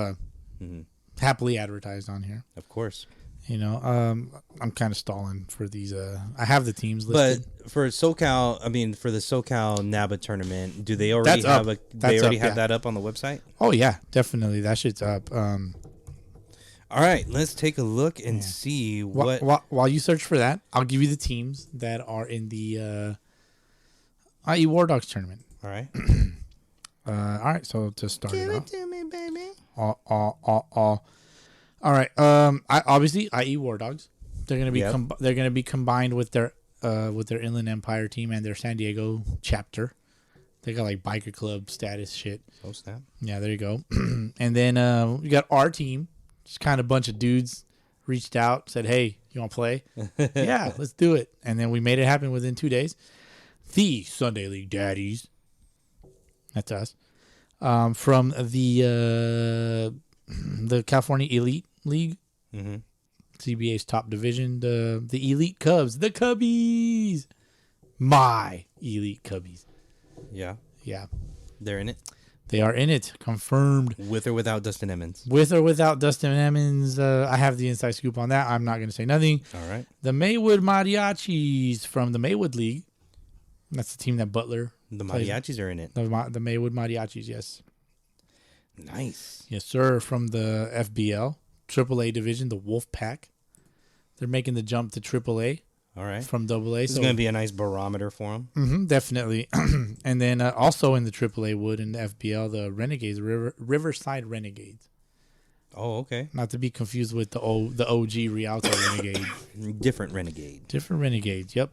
happily advertised on here. Of course. I'm kind of stalling for these. I have the teams listed. But for SoCal, for the SoCal NABA tournament, do they already have that up on the website? Oh yeah, definitely. That shit's up. All right, let's take a look and see what. While you search for that, I'll give you the teams that are in the IE War Dogs tournament. All right. All right. So to start Give it it to me, baby. All right. Obviously IE War Dogs. They're gonna be they're gonna be combined with their Inland Empire team and their San Diego chapter. They got like biker club status shit. Oh snap! Yeah, there you go. And then we got our team. Just kind of a bunch of dudes reached out, said, "Hey, you want to play?" Yeah, let's do it. And then we made it happen within 2 days. The Sunday League Daddies. That's us. From the California Elite League, CBA's top division, the Elite Cubs, the Cubbies, my Elite Cubbies. Yeah, they're in it. They are in it, confirmed. With or without Dustin Emmons. With or without Dustin Emmons, I have the inside scoop on that. I'm not going to say nothing. All right. The Maywood Mariachis from the Maywood League. That's the team that Butler. The Mariachis are in it. The Maywood Mariachis, yes. Nice. Yes, sir. From the FBL, AAA division, the Wolf Pack. They're making the jump to AAA. All right. From AA. This is going to be a nice barometer for them. Definitely. And then also in the AAA wood in the FBL, the Renegades, Riverside Renegades. Oh, okay. Not to be confused with the OG Rialto Renegades. Different Renegades, yep.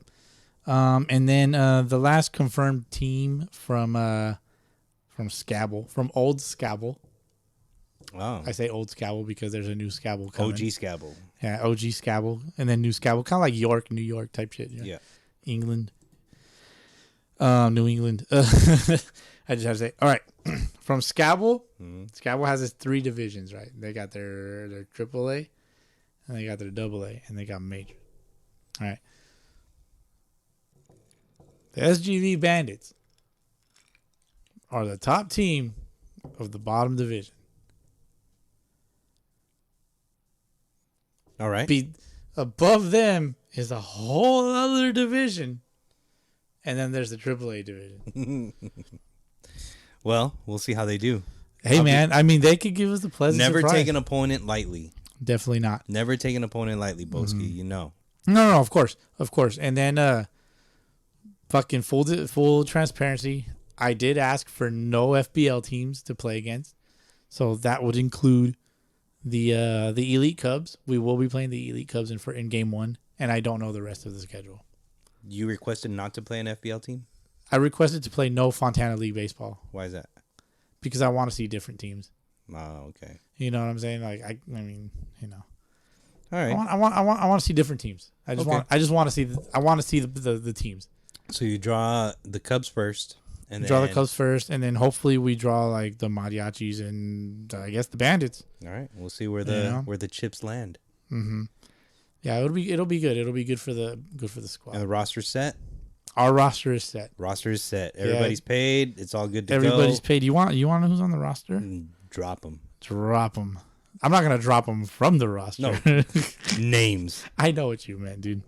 And then the last confirmed team from Scabble, from Old Scabble. Oh. I say Old Scabble because there's a new Scabble coming. OG Scabble. Yeah, OG Scabble. And then new Scabble. Kind of like York, New York type shit. You know? Yeah. England. New England. I just have to say. All right. From Scabble, Scabble has its 3 divisions, right? They got their AAA, and they got their AA, and they got Major. All right. The SGV Bandits are the top team of the bottom division. All right. Above them is a whole other division. And then there's the AAA division. Well, we'll see how they do. Hey, man. I mean, they could give us a pleasant Never surprise. take an opponent lightly. Definitely not. Never take an opponent lightly, Bowski. You know. No, of course. And then, fucking full transparency. I did ask for no FBL teams to play against. So that would include the Elite Cubs. We will be playing the Elite Cubs in game 1. And I don't know the rest of the schedule. You requested not to play an FBL team? I requested to play no Fontana League baseball. Why is that? Because I want to see different teams. Oh, okay. You know what I'm saying? Like I mean, you know. All right. I want to see different teams. I just want to see the teams. So you draw the Cubs first, and Draw the Cubs first, and then hopefully we draw like the Mariachis and I guess the Bandits. All right. We'll see where the chips land. Mm-hmm. Yeah, it'll be good. It'll be good for the squad. And the roster's set. Our roster is set. Everybody's paid. It's all good to go. Everybody's paid. You want to know who's on the roster? Drop them. I'm not gonna drop them from the roster. No. Names. I know what you meant, dude.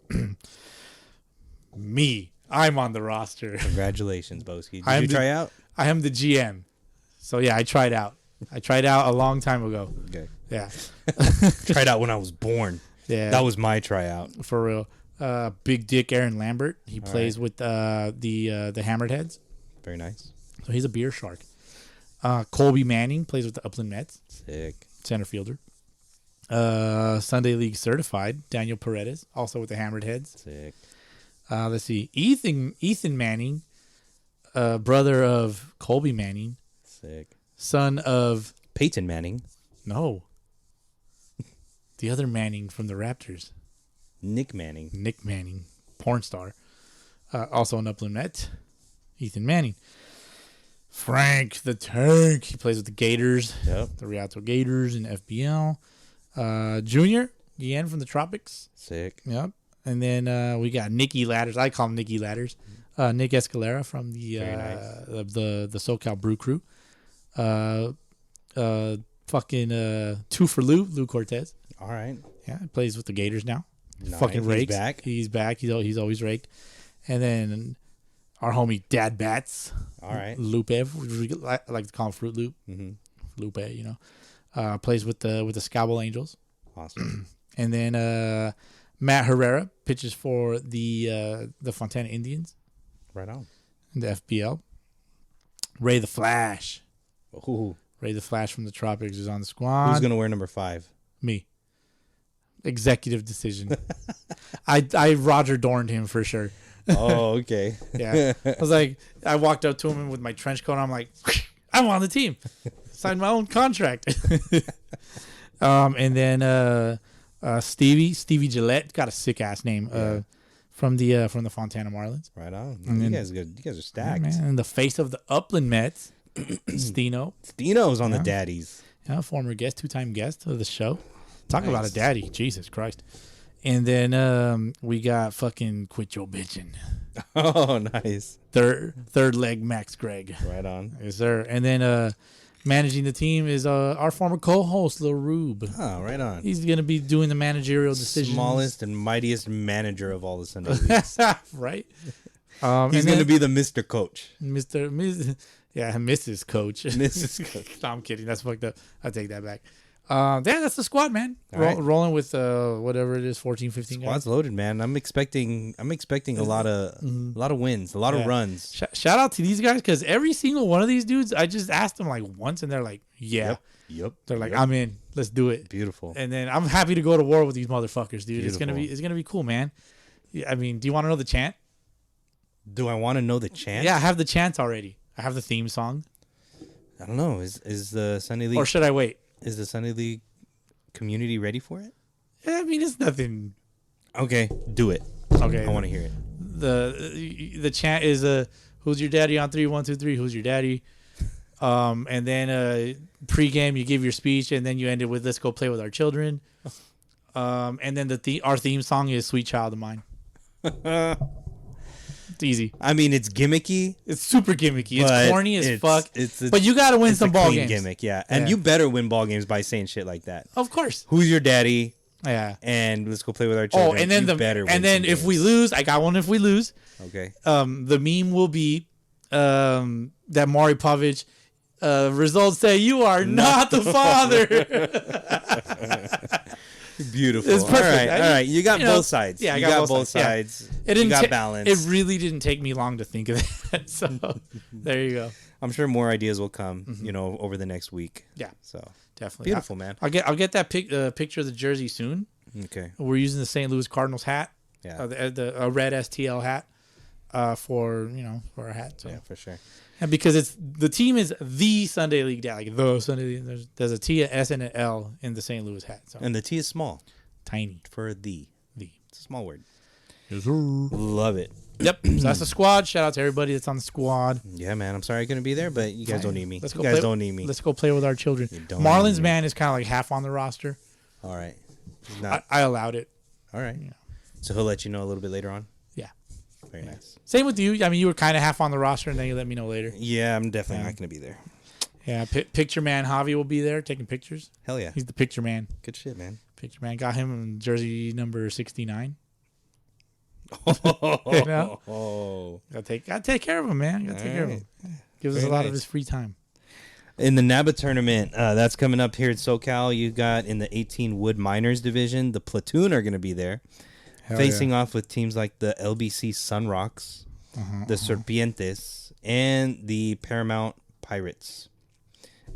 Me. I'm on the roster. Congratulations, Bowski. Did you try out? I am the GM. So yeah, I tried out. A long time ago. Okay. Yeah. Tried out when I was born. Yeah. That was my tryout. For real. Big Dick Aaron Lambert. He plays with the Hammered Heads. Very nice. So he's a beer shark. Colby Manning plays with the Upland Mets. Sick. Center fielder. Sunday League certified. Daniel Paredes, also with the Hammered Heads. Sick. Let's see. Ethan Manning, brother of Colby Manning. Sick. Son of Peyton Manning. No. The other Manning from the Raptors. Nick Manning. Porn star. Also an Upland Met. Ethan Manning. Frank the Tank. He plays with the Gators. Yep. The Rialto Gators in FBL. Junior. Guillen from the Tropics. Sick. Yep. And then we got Nicky Ladders. I call him Nicky Ladders. Nick Escalera from the the SoCal Brew Crew. Fucking 2 for Lou Cortez. All right. Yeah, he plays with the Gators now. Nice. Fucking rakes. He's back. He's back. He's always raked. And then our homie Dad Bats. All right. Lupe, I like to call him Fruit Loop. Mm-hmm. Lupe, plays with the Scabble Angels. Awesome. And then Matt Herrera pitches for the Fontana Indians. Right on. In the FBL. Ray the Flash. Ooh. Ray the Flash from the Tropics is on the squad. Who's gonna wear number 5? Me. Executive decision. I Roger Dorned him for sure. Oh, okay. Yeah. I was like, I walked up to him with my trench coat. And I'm like, I'm on the team. Signed my own contract. And then Stevie Gillette, got a sick ass name. From the Fontana Marlins. Right on. And You then, guys are stacked. man, and the face of the Upland Mets, Stino. Stino's on the daddies. Yeah, former guest, 2-time guest of the show. Talk about a daddy. Jesus Christ. And then we got fucking Quit Your Bitchin'. Oh, nice. Third leg Max Gregg. Right on. Yes, sir. And then managing the team is our former co-host, Lil Rube. Oh, right on. He's going to be doing the managerial decisions. Smallest and mightiest manager of all the Sunday leagues. Right? He's going to be the Mr. Coach. Mrs. Coach. Mrs. Coach. No, I'm kidding. That's fucked up. I'll take that back. Yeah, that's the squad, man. Right. Rolling with whatever it is, 14, 15 guys. Squad's loaded, man. I'm expecting a lot of wins, a lot of runs. Shout out to these guys, because every single one of these dudes, I just asked them like once, and they're like, "Yeah." Yep. They're like, "I'm in. Let's do it." Beautiful. And then I'm happy to go to war with these motherfuckers, dude. Beautiful. It's gonna be cool, man. I mean, do you want to know the chant? Do I want to know the chant? Yeah, I have the chant already. I have the theme song. I don't know. Is the Sunday League Or should I wait? Is the Sunday League community ready for it? Yeah, I mean, it's nothing. Okay, do it. Okay, I want to hear it. The chant is who's your daddy on 3, 1, 2, 3? Who's your daddy? And then pregame you give your speech, and then you end it with "Let's go play with our children." And then our theme song is "Sweet Child of Mine." It's easy. I mean, it's gimmicky. It's super gimmicky. It's corny as fuck. But you got to win some ball games. Gimmick, yeah. And you better win ball games by saying shit like that. Of course. Who's your daddy? Yeah. And let's go play with our children. Oh, and then if we lose, I got one. If we lose, okay. The meme will be that Maury Povich results say you are not the father. Beautiful. It's perfect. All right. You got both sides. Yeah, I got both sides. Yeah. You got balance. It really didn't take me long to think of that. So there you go. I'm sure more ideas will come, over the next week. Yeah. So definitely beautiful, man. I'll get that picture of the jersey soon. Okay. We're using the St. Louis Cardinals hat. Yeah. A red STL hat. For our hat. So. Yeah, for sure. And because the team is the Sunday League Dad, like the Sunday League. There's a T, a S, and an L in the St. Louis hat. So. And the T is small. Tiny. For the. It's a small word. Yes, sir. Love it. Yep. So that's the squad. Shout out to everybody that's on the squad. Yeah, man. I'm sorry I couldn't be there, but you guys don't need me. You guys don't need me. Let's go play with our children. Marlins man is kind of like half on the roster. All right. I allowed it. All right. Yeah. So he'll let you know a little bit later on? Yeah. Very nice. Same with you. I mean, you were kind of half on the roster, and then you let me know later. Yeah, I'm definitely not going to be there. Yeah, picture man Javi will be there taking pictures. Hell yeah. He's the picture man. Good shit, man. Picture man. Got him in jersey number 69. Oh. Gotta take care of him, man. Gotta take care of him. Gives us a lot of his free time. In the NABA tournament, that's coming up here at SoCal. You got in the 18 Wood Miners division, the Platoon are going to be there. Facing off with teams like the LBC Sunrocks, the Serpientes, and the Paramount Pirates.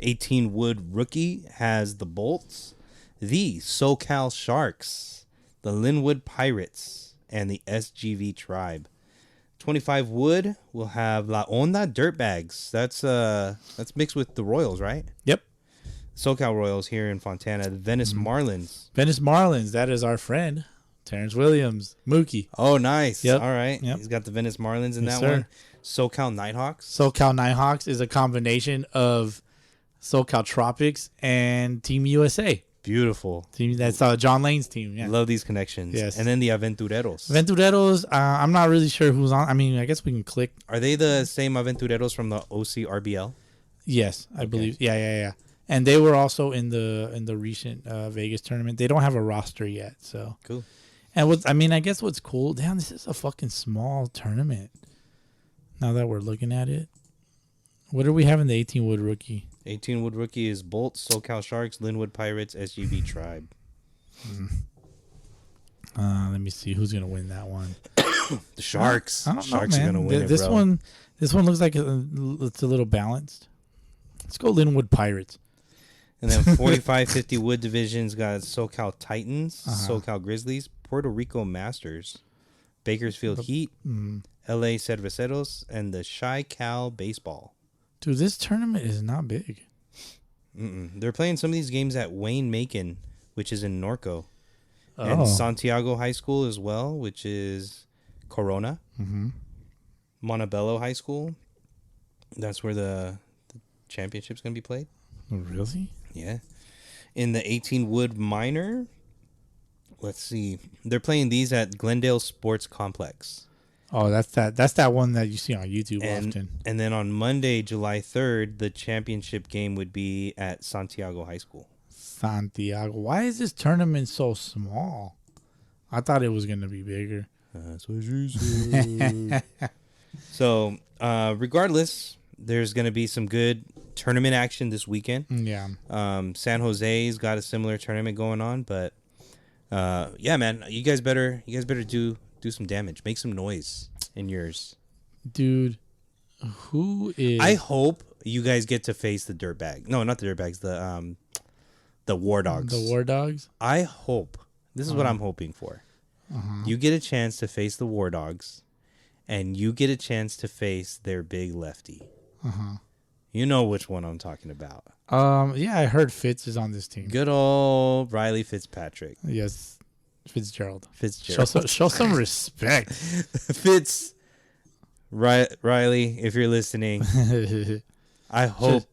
18 Wood Rookie has the Bolts, the SoCal Sharks, the Linwood Pirates, and the SGV Tribe. 25 Wood will have La Onda Dirtbags. That's mixed with the Royals, right? Yep. SoCal Royals here in Fontana. The Venice Marlins. Venice Marlins. That is our friend. Terrence Williams, Mookie. Oh, nice. Yep. All right. Yep. He's got the Venice Marlins in that sir. one. SoCal Nighthawks. SoCal Nighthawks is a combination of SoCal Tropics and Team USA. Beautiful. Team that's John Lane's team. Yeah. Love these connections. Yes. And then the Aventureros. Aventureros, I'm not really sure who's on. I mean, I guess we can click. Are they the same Aventureros from the OC RBL? Yes, I believe. Yeah. And they were also in the recent Vegas tournament. They don't have a roster yet, so cool. And I guess what's cool, damn, this is a fucking small tournament. Now that we're looking at it, what do we have in the 18 Wood Rookie? 18 Wood Rookie is Bolts, SoCal Sharks, Linwood Pirates, SGV Tribe. Let me see who's gonna win that one. The Sharks. I don't know, Sharks man. are gonna win this it, bro. This one looks like it's a little balanced. Let's go Linwood Pirates. And then 45-50 Wood Division's got SoCal Titans, SoCal Grizzlies, Puerto Rico Masters, Bakersfield Heat, LA Cerveceros, and the Chi-Cal Baseball. Dude, this tournament is not big. They're playing some of these games at Wayne Macon, which is in Norco. And Santiago High School as well, which is Corona. Montebello High School. That's where the championship's going to be played. Really? Yeah. In the 18 Wood Minor, let's see. They're playing these at Glendale Sports Complex. Oh, that's that one that you see on YouTube often. And then on Monday, July 3rd, the championship game would be at Santiago High School. Santiago. Why is this tournament so small? I thought it was going to be bigger. That's what she said. So, regardless, there's going to be some good tournament action this weekend. Yeah. San Jose's got a similar tournament going on, but yeah, man, you guys better do some damage, make some noise in yours. Dude, who is? I hope you guys get to face the Dirtbag. No, not the Dirtbags. The War Dogs. The War Dogs. I hope this is what I'm hoping for. You get a chance to face the War Dogs, and you get a chance to face their big lefty. You know which one I'm talking about. Yeah, I heard Fitz is on this team. Good old Riley Fitzpatrick. Yes, Fitzgerald. Fitzgerald. Show some respect. Riley, if you're listening, I hope.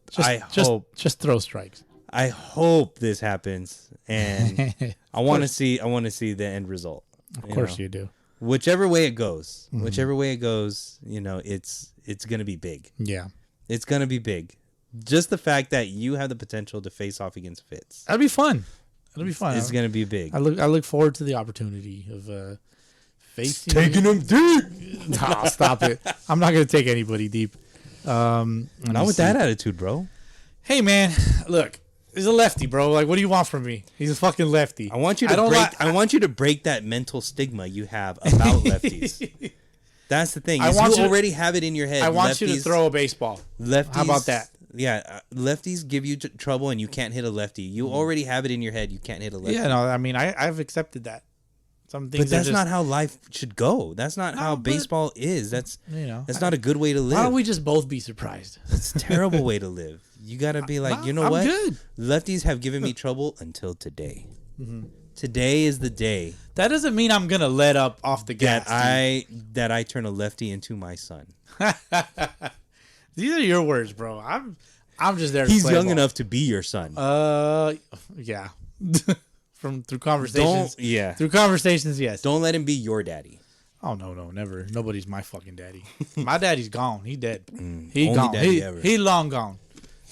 Just throw strikes. I hope this happens, and I want to see the end result. Of course you do. whichever way it goes, you know, it's gonna be big. Yeah, it's gonna be big. Just the fact that you have the potential to face off against Fitz. that'd be fun. It'll be fun. It's gonna be big. I look forward to the opportunity of facing Taking them deep. Nah, stop it. I'm not gonna take anybody deep. Not with that attitude, bro. Hey man, look, he's a lefty, bro. Like, what do you want from me? He's a fucking lefty. I want you to break that mental stigma you have about lefties. That's the thing. You already have it in your head. I want you to throw a baseball. Lefties. How about that? Yeah, lefties give you trouble and you can't hit a lefty. You already have it in your head. You can't hit a lefty. Yeah, no, I mean, I've accepted that. Some things, but that's not how life should go. That's not how baseball is. That's not a good way to live. Why don't we just both be surprised? It's a terrible way to live. You got to be like, you know what? Good. Lefties have given me trouble until today. Mm-hmm. Today is the day. That doesn't mean I'm gonna let up off the gas. That I turn a lefty into my son. These are your words, bro. I'm just there. He's to play young ball. enough to be your son. Yeah. Through conversations. Through conversations, yes. Don't let him be your daddy. Oh no, never. Nobody's my fucking daddy. My daddy's gone. He's dead. He gone. He long gone.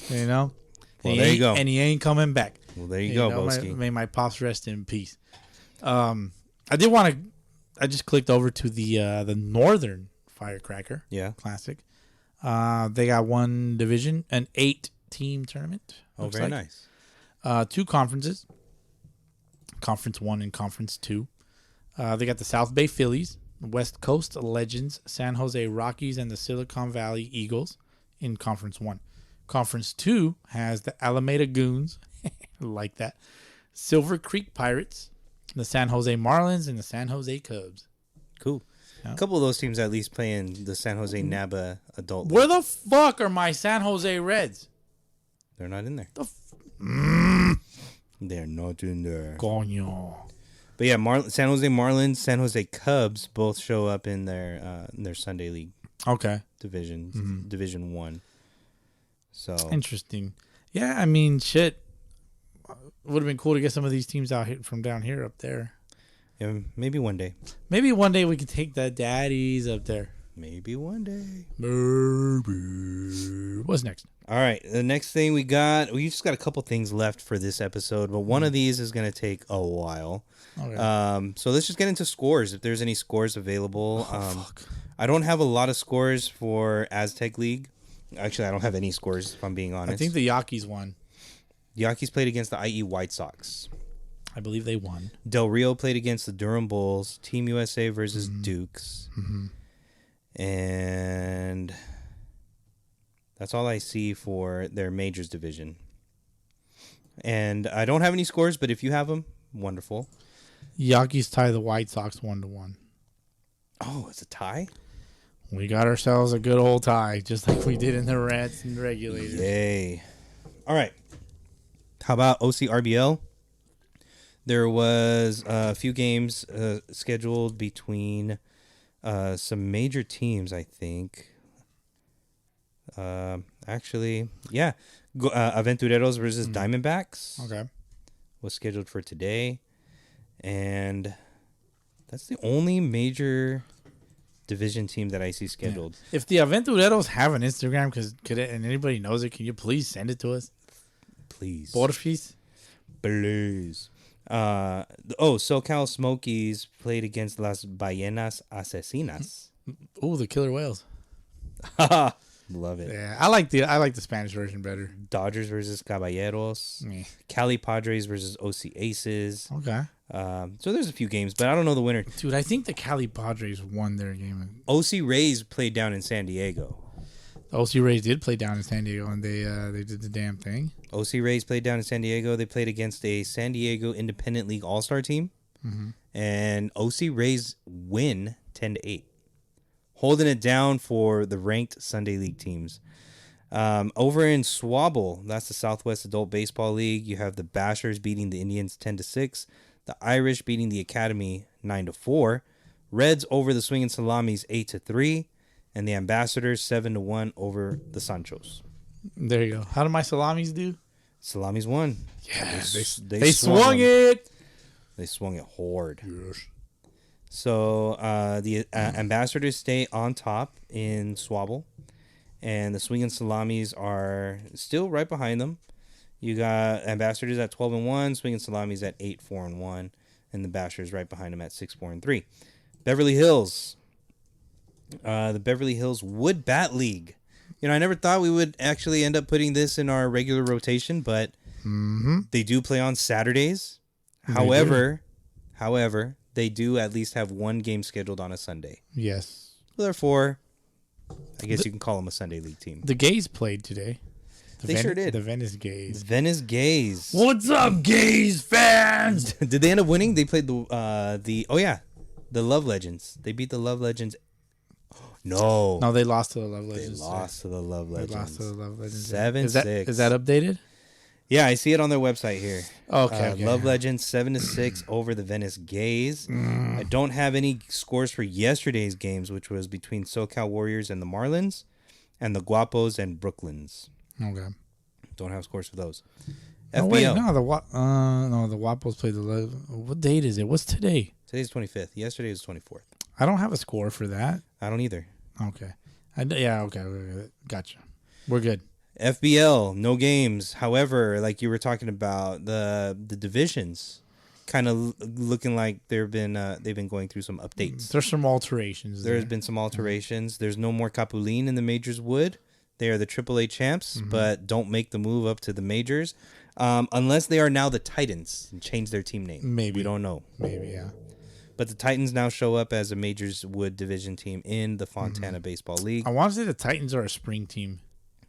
You know. Well, there you go. And he ain't coming back. Well, there you go, Bowski. May my pops rest in peace. I did want to. I just clicked over to the Northern Firecracker. Yeah. Classic. They got one division, an 8-team tournament. Oh, very nice. 2 conferences. Conference 1 and Conference 2. They got the South Bay Phillies, West Coast Legends, San Jose Rockies, and the Silicon Valley Eagles in Conference 1. Conference 2 has the Alameda Goons, like that, Silver Creek Pirates, the San Jose Marlins, and the San Jose Cubs. Cool. Yeah. A couple of those teams at least play in the San Jose NABA Adult League. Where the fuck are my San Jose Reds? They're not in there. They're not in there. Coño. But yeah, San Jose Marlins, San Jose Cubs both show up in their Sunday League. Okay. Divisions, Division 1. So interesting. Yeah, I mean, shit. Would have been cool to get some of these teams out here from down here up there. Yeah, maybe one day. Maybe one day we can take the daddies up there. Maybe one day. Maybe. What's next? All right, the next thing we just got a couple things left for this episode, but one of these is going to take a while. Okay. So let's just get into scores, if there's any scores available. Fuck. I don't have a lot of scores for Aztec League. Actually, I don't have any scores, if I'm being honest. I think the Yankees won. The Yankees played against the IE White Sox. I believe they won. Del Rio played against the Durham Bulls. Team USA versus Dukes. Mm-hmm. And that's all I see for their majors division. And I don't have any scores, but if you have them, wonderful. Yankees tie the White Sox 1-1. Oh, it's a tie? We got ourselves a good old tie, just like we did in the Rats and Regulators. Yay. All right. How about OCRBL? There was a few games scheduled between some major teams, I think. Actually, yeah. Aventureros versus Diamondbacks. Okay. Was scheduled for today. And that's the only major division team that I see scheduled. Yeah. If the Aventureros have an Instagram, and anybody knows it, can you please send it to us? Please. Porfis. Please. SoCal Smokies played against Las Ballenas Asesinas. Oh, the Killer Whales. Love it. Yeah, I like the Spanish version better. Dodgers versus Caballeros. Yeah. Cali Padres versus OC Aces. Okay. So there's a few games, but I don't know the winner. Dude, I think the Cali Padres won their game. OC Rays played down in San Diego. The OC Rays did play down in San Diego, and they did the damn thing. OC Rays played down in San Diego. They played against a San Diego Independent League All-Star team. Mm-hmm. And OC Rays win 10-8. Holding it down for the ranked Sunday League teams. Over in Swabble, that's the Southwest Adult Baseball League, you have the Bashers beating the Indians 10-6. The Irish beating the Academy 9-4. Reds over the Swinging Salamis 8-3. And the Ambassadors 7-1 over the Sanchos. There you go. How do my Salamis do? Salamis won. Yeah, they swung it. They swung it hard. Yes. So the Ambassadors stay on top in Swabble, and the Swingin' Salamis are still right behind them. You got Ambassadors at 12-1, Swingin' Salamis at 8-4-1, and the Bashers right behind them at 6-4-3. Beverly Hills, the Beverly Hills Wood Bat League. You know, I never thought we would actually end up putting this in our regular rotation, but they do play on Saturdays. However, they do at least have one game scheduled on a Sunday. Yes. Therefore, I guess you can call them a Sunday league team. The Gays played today. They sure did. The Venice Gays. Venice Gays. What's up, Gays fans? Did they end up winning? They played the Love Legends. They beat the Love Legends. No, they lost to the Love Legends. They lost to the Love Legends. 7-6. Is that updated? Yeah, I see it on their website here. Okay. Love Legends 7-6 over the Venice Gays. I don't have any scores for yesterday's games, which was between SoCal Warriors and the Marlins, and the Guapos and Brooklyns. Okay. Don't have scores for those. Oh, FBL. wait, the Guapos played the Love. What date is it? What's today? Today's 25th. Yesterday was 24th. I don't have a score for that. I don't either. Okay. Okay. Gotcha. We're good. FBL, no games. However, like you were talking about, the divisions kind of looking like they've been going through some updates. There's some alterations. There's been some alterations. There's no more Capulin in the Majors Wood. They are the AAA champs, but don't make the move up to the majors unless they are now the Titans and change their team name. Maybe. We don't know. Maybe, yeah. But the Titans now show up as a Majors Wood division team in the Fontana Baseball League. I want to say the Titans are a spring team.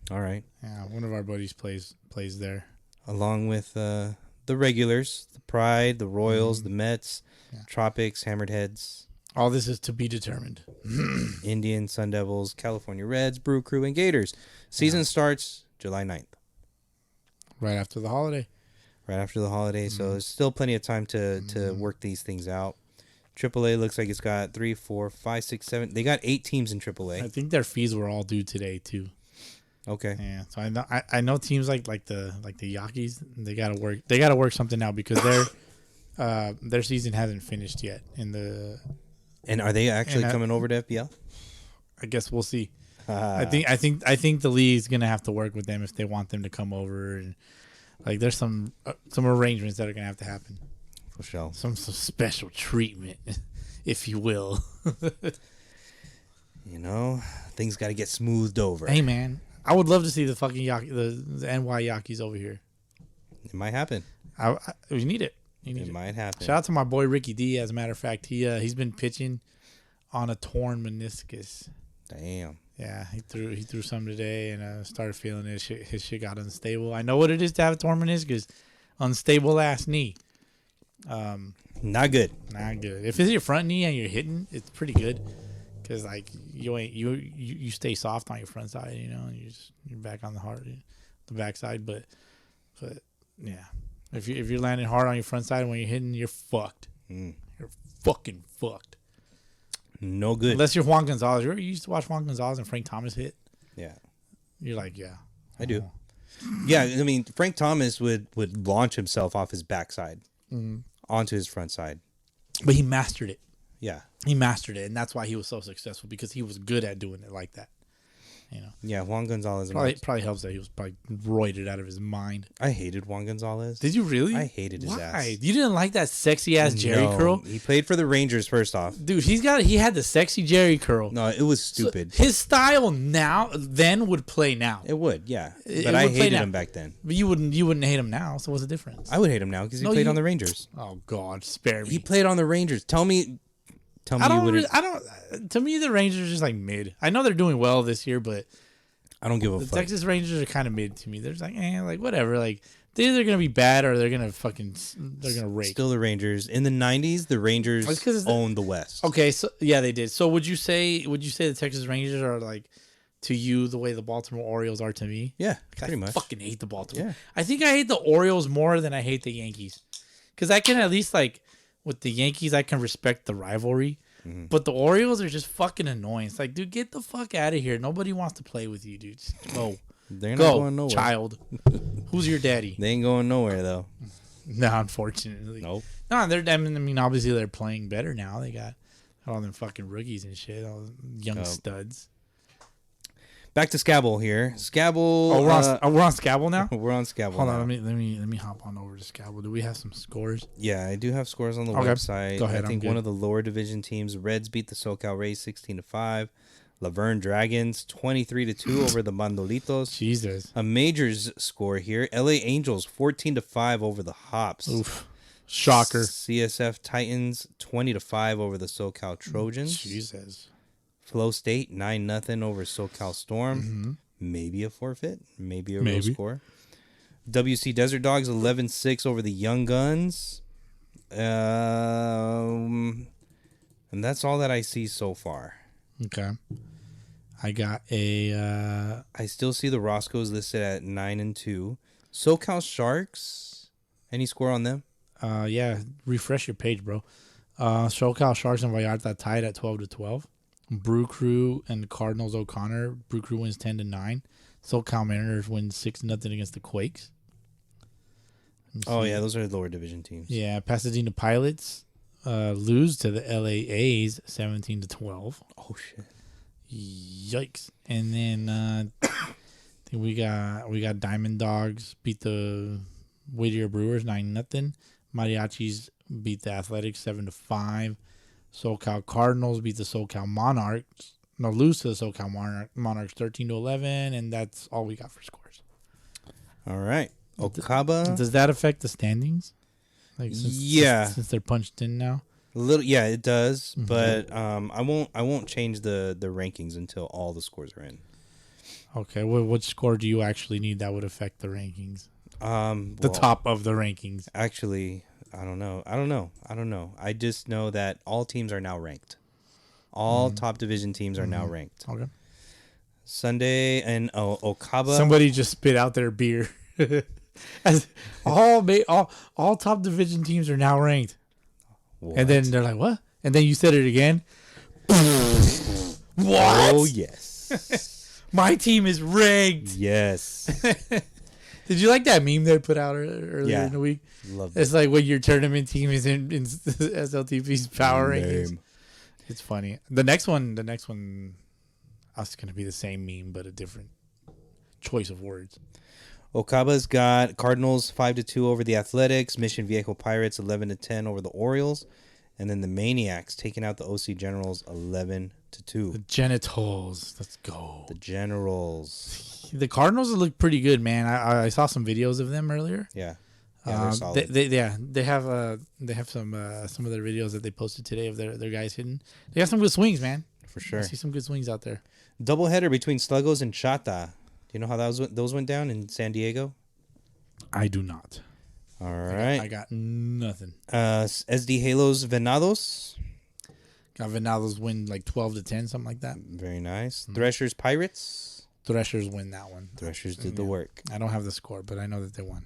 All right. Yeah, one of our buddies plays there. Along with the regulars, the Pride, the Royals, the Mets, Tropics, Hammered Heads. All this is to be determined. Indians, Sun Devils, California Reds, Brew Crew, and Gators. Season starts July 9th. Right after the holiday. So there's still plenty of time to work these things out. AAA looks like it's got 3, 4, 5, 6, 7. They got 8 teams in AAA. I think their fees were all due today too. Okay. Yeah. So I know teams like the Yankees, they gotta work something out because their season hasn't finished yet And are they actually coming over to FBL? I guess we'll see. I think the league's gonna have to work with them if they want them to come over, and like there's some arrangements that are gonna have to happen. For sure. Some special treatment, if you will. You know, things got to get smoothed over. Hey man, I would love to see the fucking the NY Yankees over here. It might happen. We need it. It might happen. Shout out to my boy Ricky D. As a matter of fact, he's been pitching on a torn meniscus. Damn. Yeah, he threw some today and started feeling his shit got unstable. I know what it is to have a torn meniscus, unstable ass knee. Not good. Not good. If it's your front knee and you're hitting, it's pretty good because like you stay soft on your front side, you know, and you're back on the back side. But yeah, if you're landing hard on your front side when you're hitting, you're fucked. You're fucking fucked. No good. Unless you're Juan Gonzalez. You used to watch Juan Gonzalez and Frank Thomas hit. Yeah. You're like, yeah. I do. Yeah, I mean, Frank Thomas would launch himself off his backside onto his front side. But he mastered it. Yeah. He mastered it, and that's why he was so successful, because he was good at doing it like that. You know. Yeah, Juan Gonzalez. Probably helps that he was probably roided out of his mind. I hated Juan Gonzalez. Did you really? I hated his ass. Why? You didn't like that sexy ass Jerry curl? He played for the Rangers first off. Dude, he had the sexy Jerry curl. No, it was stupid. So his style then would play now. It would, yeah. But I hated him back then. But you wouldn't hate him now. So what's the difference? I would hate him now because he played on the Rangers. Oh God, spare me. He played on the Rangers. Tell me. To me, the Rangers are just like mid. I know they're doing well this year, but I don't give a fuck. The Texas Rangers are kind of mid to me. They're just like, whatever. Like, they're either gonna be bad or they're gonna rake. Still the Rangers. In the 90s, the Rangers owned the West. Okay, so yeah, they did. So would you say the Texas Rangers are like to you the way the Baltimore Orioles are to me? Yeah, pretty much. I fucking hate the Baltimore. Yeah. I think I hate the Orioles more than I hate the Yankees, because I can at least like with the Yankees I can respect the rivalry. But the Orioles are just fucking annoying. It's like, dude, get the fuck out of here. Nobody wants to play with you, dude. Just go. They're not going nowhere. Child. Who's your daddy? They ain't going nowhere, though. No, unfortunately. Nope. No, I mean, obviously they're playing better now. They got All them fucking rookies and shit. All young studs. Back to Scabble here. Scabble. Oh, we're on Scabble now. We're on Scabble. Hold now. on, let me hop on over to Scabble. Do we have some scores? Yeah, I do have scores on the Okay. website. Go ahead, I think one of the lower division teams, Reds beat the SoCal Rays 16-5. Laverne Dragons 23-2 over the Mandolitos. Jesus. A majors score here. LA Angels 14-5 over the Hops. Oof. Shocker. CSF Titans 20-5 over the SoCal Trojans. Jesus. Flow State 9-0 over SoCal Storm. Mm-hmm. Maybe a forfeit. Maybe a real score. WC Desert Dogs 11-6 over the Young Guns. And that's all that I see so far. Okay. I got a. I still see the Roscoes listed at 9-2. SoCal Sharks. Any score on them? Yeah. Refresh your page, bro. SoCal Sharks and Vallarta tied at 12-12. Brew Crew and Cardinals O'Connor. Brew Crew wins 10-9. SoCal Mariners win 6-0 against the Quakes. Oh yeah, those are lower division teams. Yeah, Pasadena Pilots lose to the LA A's 17-12. Oh shit. Yikes! And then I think we got Diamond Dogs beat the Whittier Brewers 9-0. Mariachis beat the Athletics 7-5. SoCal Cardinals beat the SoCal Monarchs. No, lose to the SoCal Monarchs 13-11, and that's all we got for scores. All right. Okaba. Does that affect the standings? Like since they're punched in now. A little, yeah, it does. Mm-hmm. But I won't change the rankings until all the scores are in. Okay, what score do you actually need that would affect the rankings? The top of the rankings. Actually, I don't know. I just know that all teams are now ranked. All top division teams are now ranked. Okay. Sunday and Okaba. Somebody just spit out their beer. As all top division teams are now ranked. What? And then they're like, what? And then you said it again. What? Oh yes. My team is ranked. Yes. Did you like that meme they put out earlier in the week? Love It's like when your tournament team is in SLTP's power rankings. It's funny. The next one, that's going to be the same meme, but a different choice of words. Okaba's got Cardinals 5-2 over the Athletics, Mission Viejo Pirates 11-10 over the Orioles, and then the Maniacs taking out the OC Generals 11-2. The Genitals. Let's go. The Generals. The Cardinals look pretty good, man. I saw some videos of them earlier. Yeah. They're solid. They have some of their videos that they posted today of their guys hitting. They got some good swings, man. For sure. I see some good swings out there. Doubleheader between Sluggos and Chata. Do you know how those went down in San Diego? I do not. All right. I got nothing. SD Halos Venados. Got Venados win like 12-10, something like that. Very nice. Threshers Pirates. Threshers win that one. Threshers did the work. I don't have the score, but I know that they won.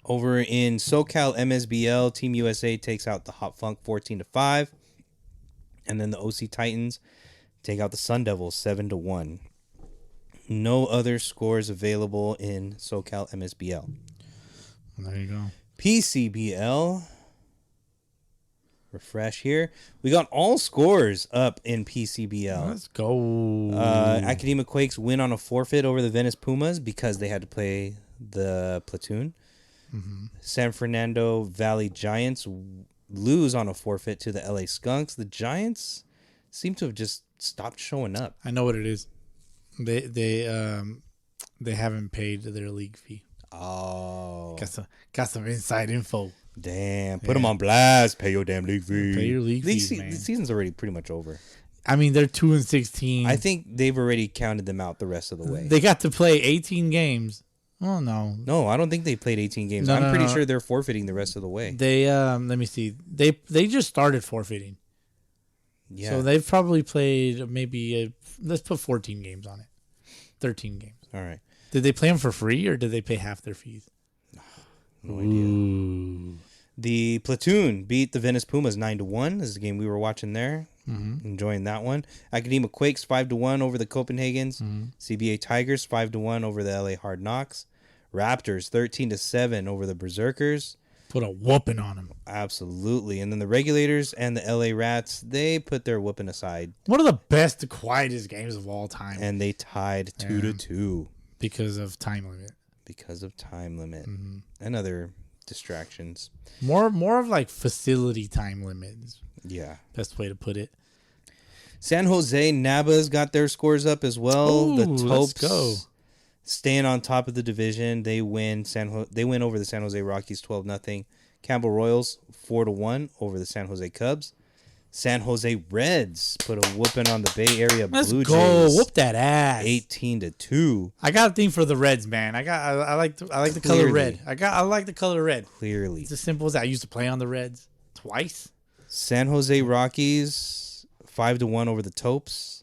Over in SoCal MSBL, Team USA takes out the Hot Funk 14-5. And then the OC Titans take out the Sun Devils 7-1. No other scores available in SoCal MSBL. There you go. PCBL. Refresh here. We got all scores up in PCBL. Let's go. Academic Quakes win on a forfeit over the Venice Pumas because they had to play the platoon. Mm-hmm. San Fernando Valley Giants lose on a forfeit to the LA Skunks. The Giants seem to have just stopped showing up. I know what it is. They haven't paid their league fee. Oh, got some inside info. Damn, put them on blast. Pay your damn league fee. Pay your league fees, man. The season's already pretty much over. I mean, they're 2-16. I think they've already counted them out the rest of the way. They got to play 18 games. Oh no. No, I don't think they played 18 games. No, I'm pretty no. sure they're forfeiting the rest of the way. They let me see. They just started forfeiting. Yeah. So they've probably played maybe let's put 14 games on it. 13 games. All right. Did they play them for free or did they pay half their fees? No idea. The Platoon beat the Venice Pumas 9-1. This is a game we were watching there. Mm-hmm. Enjoying that one. Academia Quakes 5-1 over the Copenhagens. Mm-hmm. CBA Tigers 5-1 over the LA Hard Knocks. Raptors 13-7 over the Berserkers. Put a whooping on them. Absolutely. And then the Regulators and the LA Rats, they put their whooping aside. One of the best, quietest games of all time. And they tied 2-2. Because of time limit. And other distractions. More of like facility time limits. Yeah. Best way to put it. San Jose Nabas got their scores up as well. Ooh, The Topes let's go. staying on top of the division. They win over the San Jose Rockies 12-0. Campbell Royals 4-1 over the San Jose Cubs. San Jose Reds put a whooping on the Bay Area Blue Jays. Whoop that ass. 18-2. I got a thing for the Reds, man. I like the color red. I like the color red. Clearly. It's as simple as that. I used to play on the Reds twice. San Jose Rockies 5-1 over the Topes.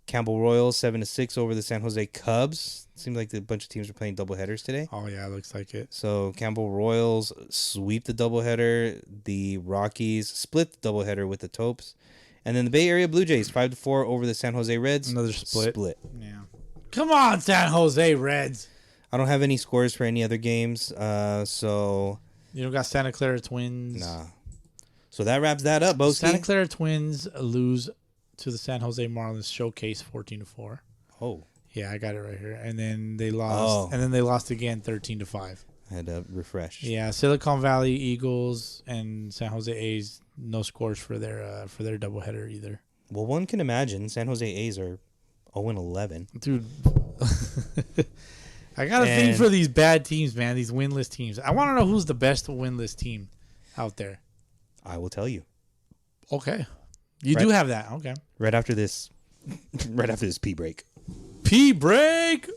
Campbell Royals 7-6 over the San Jose Cubs. Seems like a bunch of teams are playing doubleheaders today. Oh yeah, looks like it. So Campbell Royals sweep the doubleheader. The Rockies split the doubleheader with the Topes. And then the Bay Area Blue Jays 5-4 over the San Jose Reds. Another split. Yeah. Come on, San Jose Reds. I don't have any scores for any other games. So you don't got Santa Clara Twins. Nah. So that wraps that up, Bowski. Santa Clara Twins lose to the San Jose Marlins showcase 14-4. Oh. Yeah, I got it right here. And then they lost. And then they lost again 13-5. I had to refresh. Yeah, Silicon Valley Eagles and San Jose A's no scores for their doubleheader either. Well, one can imagine San Jose A's are 0-11. Dude, I got a thing for these bad teams, man. These winless teams. I want to know who's the best winless team out there. I will tell you. Okay, you do have that. Okay. Right after this pee break. Pee break.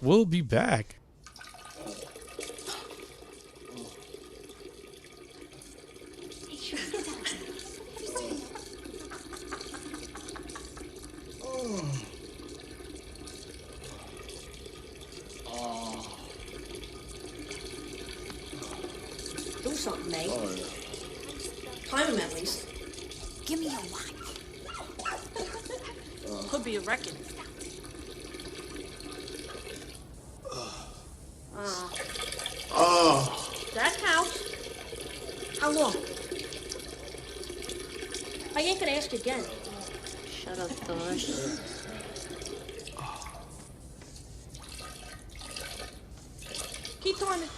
We'll be back. Do something, mate. Time him at least. Give me a watch. Could be a wrecking. That counts. How long? I ain't gonna ask again. Shut up, Thor. Keep timing.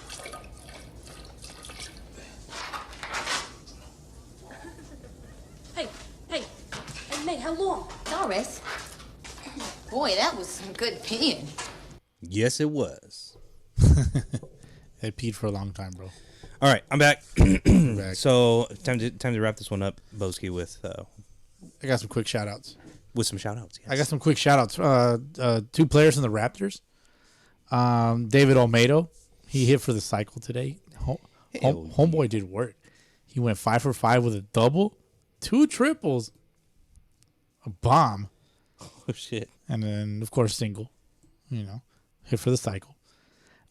Hey, mate, how long? Doris. Boy, that was some good peeing. Yes, it was. I peed for a long time, bro. All right, I'm back. Back. So time to wrap this one up, Bowski, with I got some quick shout outs. with some shout outs. Yes. I got some quick shout outs. Two players in the Raptors. David Olmedo, he hit for the cycle today. Homeboy did work. He went 5 for 5 with a double, 2 triples, a bomb, Oh shit. and then of course single. Hit for the cycle.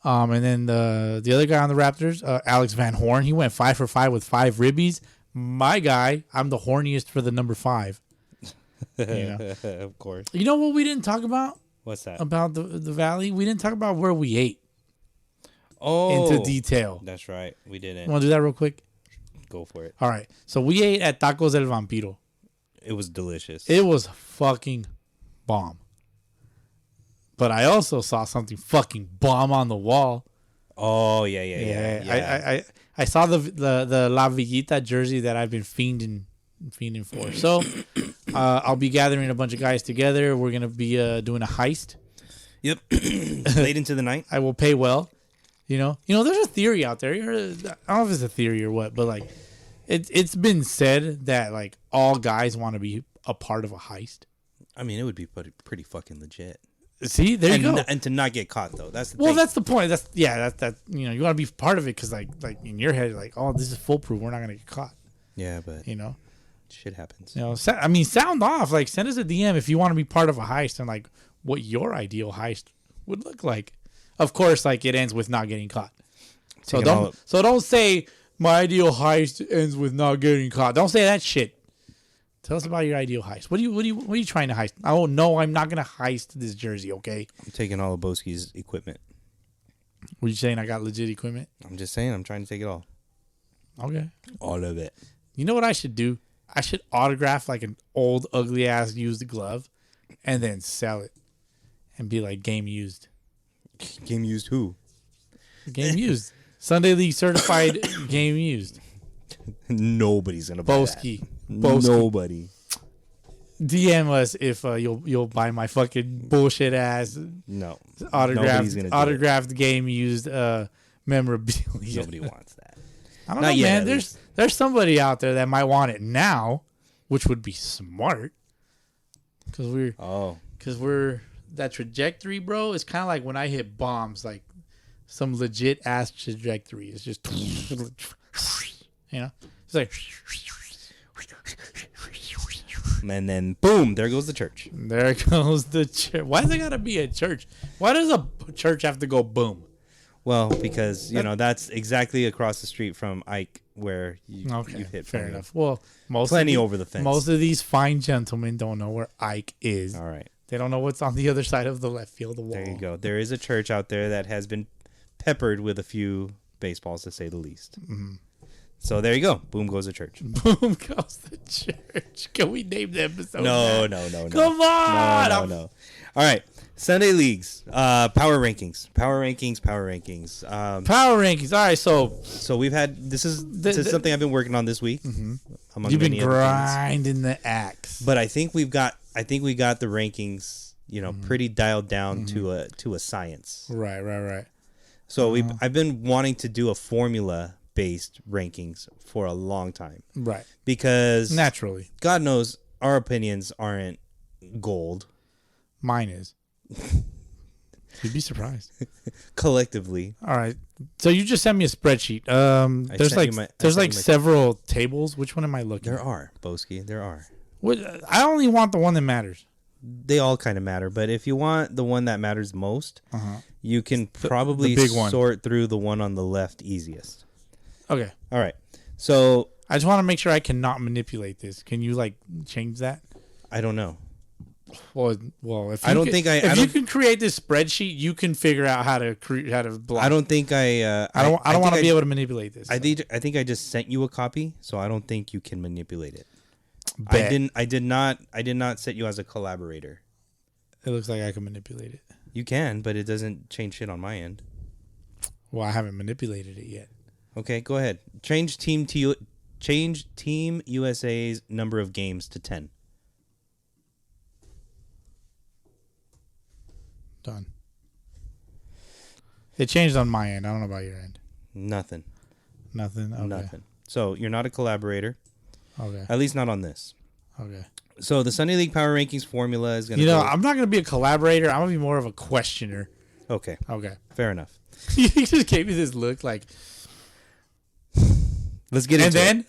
And then the other guy on the Raptors, Alex Van Horn, he went 5 for 5 with 5 ribbies. My guy, I'm the horniest for the number 5. Of course. You know what we didn't talk about? What's that? About the Valley? We didn't talk about where we ate into detail. That's right. We didn't. Want to do that real quick? Go for it. All right. So we ate at Tacos El Vampiro. It was delicious. It was fucking bomb. But I also saw something fucking bomb on the wall. Oh yeah. I saw the La Villita jersey that I've been fiending for. So I'll be gathering a bunch of guys together. We're gonna be doing a heist. Yep. Late into the night. I will pay well. There's a theory out there. I don't know if it's a theory or what, but like, it's been said that like all guys want to be a part of a heist. I mean, it would be pretty fucking legit. See, there you go. And to not get caught though. That's the Well, thing. that's the point. That's you want to be part of it because like in your head, like, oh, this is foolproof. We're not gonna get caught. Yeah, but shit happens. Sound off. Like, send us a DM if you want to be part of a heist and like what your ideal heist would look like. Of course, like it ends with not getting caught. So don't say my ideal heist ends with not getting caught. Don't say that shit. Tell us about your ideal heist. What are you trying to heist? Oh no, I'm not gonna heist this jersey. Okay. I'm taking all of Bowski's equipment. Were you saying I got legit equipment? I'm just saying I'm trying to take it all. Okay. All of it. You know what I should do? I should autograph like an old, ugly ass used glove, and then sell it, and be like game used. Game used who? Game used. Sunday League certified game used. Nobody's gonna buy Bowski. that. Nobody. DM us if you'll buy my fucking bullshit ass No. Nobody's gonna do autographed game used memorabilia. Nobody wants that. I don't Not know, yet, man. at There's somebody out there that might want it now, which would be smart. Because we're that trajectory, bro. It's kind of like when I hit bombs, like some legit ass trajectory. It's just, it's like, And then boom, there goes the church. there goes the church. Why does it gotta be a church? Why does a church have to go boom? Well, because that's exactly across the street from Ike, where you hit. Fair enough. Well, Plenty over the fence. Most of these fine gentlemen don't know where Ike is. All right. They don't know what's on the other side of the left field wall. There you go. There is a church out there that has been peppered with a few baseballs, to say the least. Mm-hmm. So there you go. Boom goes the church. Boom goes the church. Can we name the episode? No. Come on. No. All right. Sunday leagues. Power rankings. Power rankings. Power rankings. All right. So we've had this is something I've been working on this week. Mm-hmm. You've been grinding the axe. But I think we got the rankings, pretty dialed down to a science. Right. So I've been wanting to do a formula-based rankings for a long time. Right. Because naturally, God knows our opinions aren't gold. Mine is. You'd be surprised. Collectively. All right. So you just sent me a spreadsheet. There's like several tables. Which one am I looking at? There are, Bowski. There are. I only want the one that matters. They all kind of matter, but if you want the one that matters most, you can probably the big one. Sort through the one on the left easiest. Okay. All right. So I just want to make sure I cannot manipulate this. Can you change that? I don't know. Well, if you can create this spreadsheet, you can figure out how to block. I don't think I don't want to be able to manipulate this. I think I just sent you a copy, so I don't think you can manipulate it. Bet. I did not set you as a collaborator. It looks like I can manipulate it. You can, but it doesn't change shit on my end. Well, I haven't manipulated it yet. Okay, go ahead. Change Team USA's number of games to 10. Done. It changed on my end. I don't know about your end. Nothing. Nothing. Okay. Nothing. So you're not a collaborator. Okay. At least not on this. Okay. So the Sunday League Power Rankings formula is going to I'm not going to be a collaborator. I'm going to be more of a questioner. Okay. Okay. Fair enough. You just gave me this look like... Let's get into it.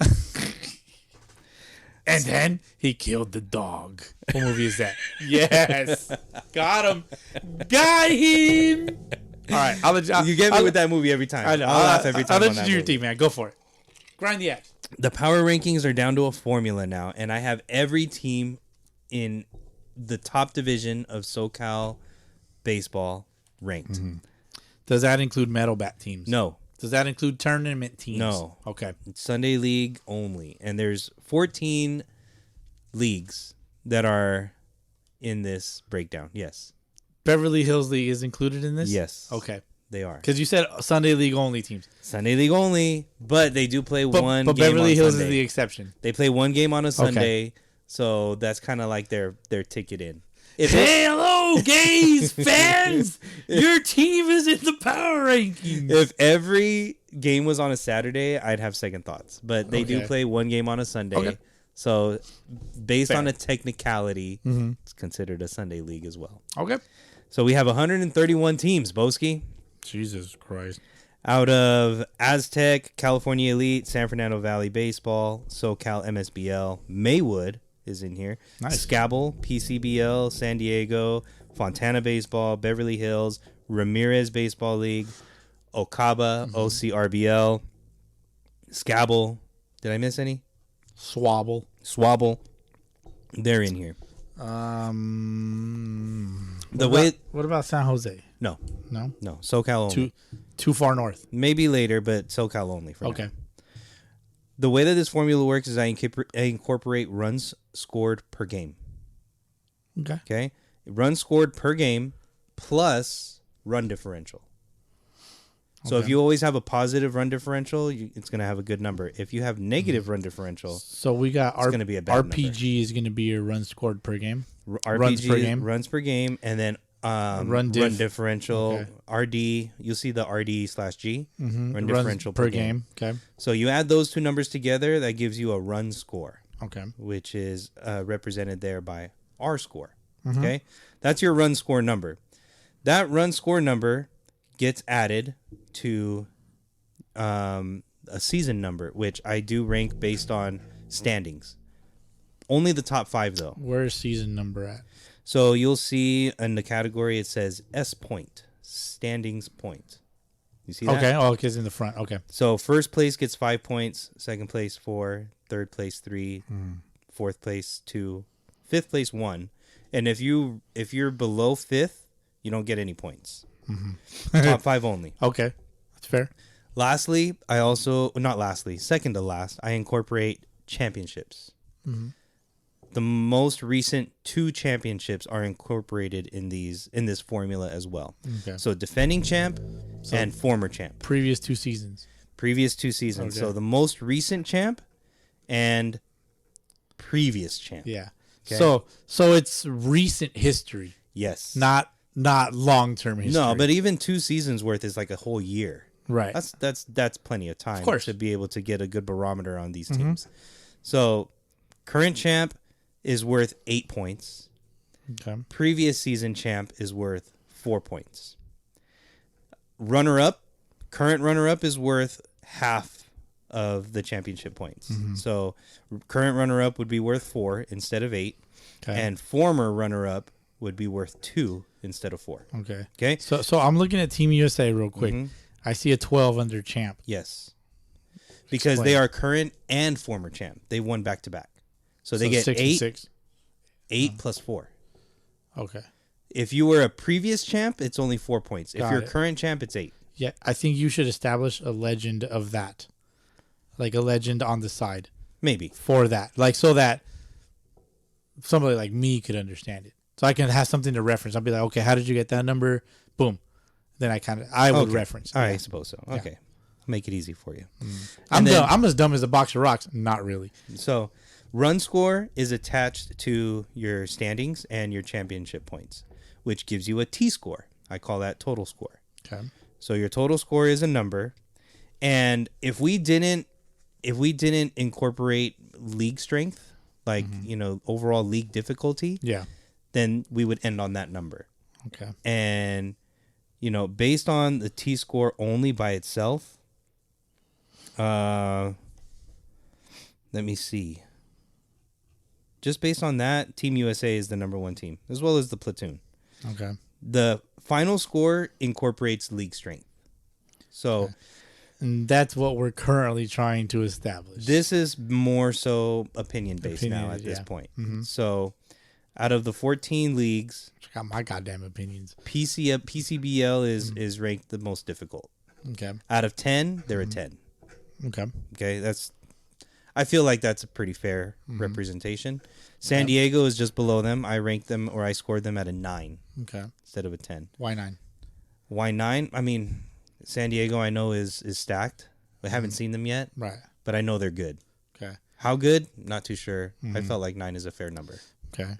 And then he killed the dog. What movie is that? Yes. Got him. Got him. All right. You get me with that movie every time. I know. I'll laugh every time. I'll let you do your thing, man. Go for it. Grind the axe. The power rankings are down to a formula now, and I have every team in the top division of SoCal baseball ranked. Mm-hmm. Does that include metal bat teams? No. Does that include tournament teams? No. Okay. It's Sunday League only. And there's 14 leagues that are in this breakdown. Yes. Beverly Hills League is included in this? Yes. Okay. They are. Because you said Sunday League only teams. Sunday League only, but they do play one game But Beverly Hills Sunday. is the exception. They play one game on a Sunday, so that's kind of like their ticket in. Hello, gays fans! Your team is in the power rankings. If every game was on a Saturday, I'd have second thoughts. But they do play one game on a Sunday. Okay. So based on a technicality, it's considered a Sunday league as well. Okay. So we have 131 teams, Bowski. Jesus Christ. Out of Aztec, California Elite, San Fernando Valley Baseball, SoCal MSBL, Maywood is in here. Nice. Scabble, PCBL, San Diego, Fontana Baseball, Beverly Hills, Ramirez Baseball League, Okaba, OCRBL, Scabble. Did I miss any? Swabble. They're in here. What about San Jose? No, No? SoCal only. Too far north. Maybe later, but SoCal only for now. Okay. The way that this formula works is I incorporate runs scored per game. Okay. Okay. Runs scored per game plus run differential. So if you always have a positive run differential, it's going to have a good number. If you have negative run differential, so we got it's going to be a bad RPG number. is going to be your run scored per game. RPG runs per game, and then run differential, RD. You'll see the RD/G run differential per game. Okay. So you add those two numbers together, that gives you a run score. Okay. Which is represented there by R score. Okay, that's your run score number. That run score number gets added to a season number, which I do rank based on standings. Only the top 5 though. Where's season number at? So you'll see in the category it says S point, standings point. You see that? Okay. Oh, okay, it's in the front. Okay. So first place gets 5 points, second place 4, third place 3, fourth place 2, fifth place 1. And if you're below 5th, you don't get any points. Top 5 only. Okay. That's fair. Lastly, second to last, I incorporate championships. The most recent 2 championships are incorporated in this formula as well. Okay. So defending champ and former champ. Previous 2 seasons. Okay. So the most recent champ and previous champ. Yeah. Okay. So it's recent history. Yes. Not long-term history. No, but even 2 seasons worth is like a whole year. Right. That's plenty of time, of course, to be able to get a good barometer on these teams. So current champ is worth 8 points. Okay. Previous season champ is worth 4 points. Current runner-up is worth half of the championship points. So current runner-up would be worth 4 instead of 8. Okay. And former runner-up would be worth 2 instead of 4. Okay. Okay? So I'm looking at Team USA real quick. I see a 12 under champ. Yes. Because they are current and former champ. They won back-to-back. So they get 6 and 8, 6. 8 plus 4. Okay. If you were a previous champ, it's only 4 points. If Got you're it. current champ, it's 8. Yeah, I think you should establish a legend of that. Like a legend on the side Maybe. for that. Like so that somebody like me could understand it. So I can have something to reference. I'll be like, okay, how did you get that number? Boom. Then I would reference. All right, I suppose so. Okay. I'll make it easy for you. I'm dumb. I'm as dumb as a box of rocks. Not really. So run score is attached to your standings and your championship points, which gives you a T score. I call that total score. Okay. So your total score is a number. And if we didn't incorporate league strength, like, overall league difficulty, Yeah. then we would end on that number. Okay. And, based on the T score only by itself, let me see. Just based on that, Team USA is the number 1 team, as well as the platoon. Okay. The final score incorporates league strength. So And that's what we're currently trying to establish. this is more so opinion-based now at this point. So out of the 14 leagues, I got my goddamn opinions. PCBL is ranked the most difficult. Okay. Out of 10, they're a 10. Okay. Okay, I feel like that's a pretty fair representation. San Diego is just below them. I ranked them, or I scored them at a 9 Okay. instead of a 10. Why 9? Why 9? I mean, San Diego I know is stacked. I haven't seen them yet, Right. but I know they're good. Okay. How good? Not too sure. I felt like 9 is a fair number. Okay.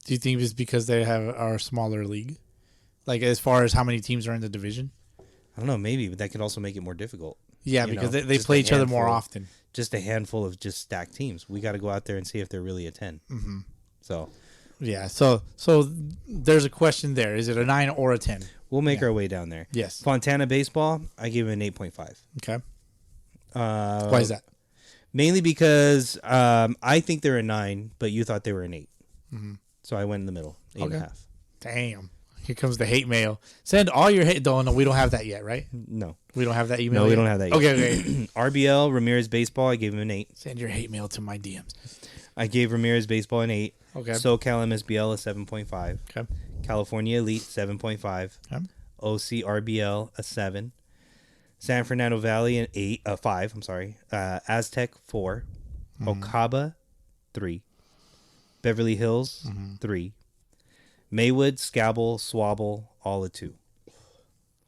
Do you think it's because they are a smaller league? Like as far as how many teams are in the division? I don't know, maybe, but that could also make it more difficult. Yeah, You because know, they just play a each other more handful. often. Just a handful of just stacked teams. We got to go out there and see if they're really a 10. So Yeah. So there's a question there. Is it a 9 or a 10? we'll make our way down there. Yes. Fontana Baseball, I give it an 8.5. Okay. Why is that? Mainly because I think they're a 9, but you thought they were an 8. So I went in the middle, 8.5. Damn. Here comes the hate mail. Send all your hate. No, we don't have that yet, right? No. We don't have that email. No, we yet? don't have that yet. Okay. RBL, Ramirez Baseball, I gave him an 8. Send your hate mail to my DMs. I gave Ramirez Baseball an 8. Okay. SoCal MSBL a 7.5. Okay. California Elite 7.5. Okay. OC RBL a 7. San Fernando Valley in 5. I'm sorry. Aztec 4. Okaba 3. Beverly Hills 3. Maywood, Scabble, Swabble, all a 2.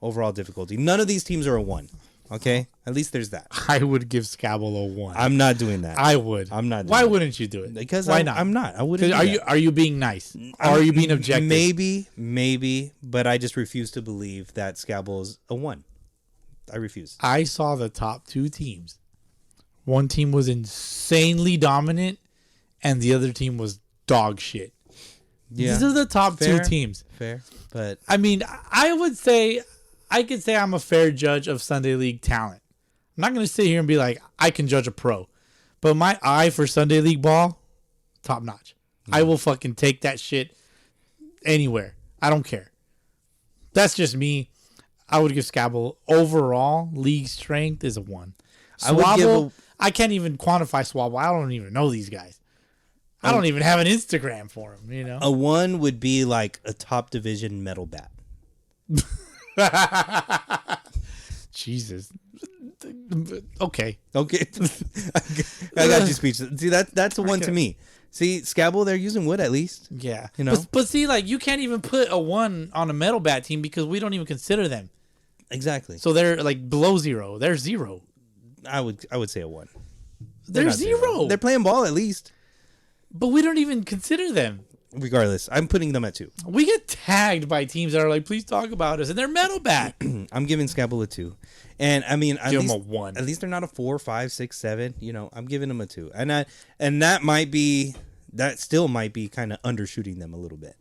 Overall difficulty. None of these teams are a 1. Okay? At least there's that. I would give Scabble a 1. I'm not doing that. I would. I'm not doing Why that. wouldn't you do it? Because why not? I'm not. I wouldn't. Are you being nice? Or are you being objective? Maybe, but I just refuse to believe that Scabble is a 1. I refuse. I saw the top 2 teams. One team was insanely dominant, and the other team was dog shit. Yeah. These are the top 2 teams. Fair, but I mean, I could say I'm a fair judge of Sunday League talent. I'm not going to sit here and be like, I can judge a pro. But my eye for Sunday League ball, top notch. I will fucking take that shit anywhere. I don't care. That's just me. I would give Scabble overall league strength is a 1. Swabble, I can't even quantify Swabble. I don't even know these guys. I don't even have an Instagram for them, you know? A 1 would be like a top division metal bat. Jesus. Okay. Okay. I got you speechless. See, that's a 1 to me. See, Scabble, they're using wood at least. Yeah. You know? But see, like, you can't even put a 1 on a metal bat team because we don't even consider them. Exactly. So they're like below 0. They're 0. I would say a 1. They're not 0. They're playing ball at least. But we don't even consider them. Regardless, I'm putting them at 2. We get tagged by teams that are like, please talk about us. And they're metal bat. I'm giving Scabble a 2. And I mean, Give them a 1. At least they're not a 4, 5, 6, 7. You know, I'm giving them a 2. And that still might be kind of undershooting them a little bit.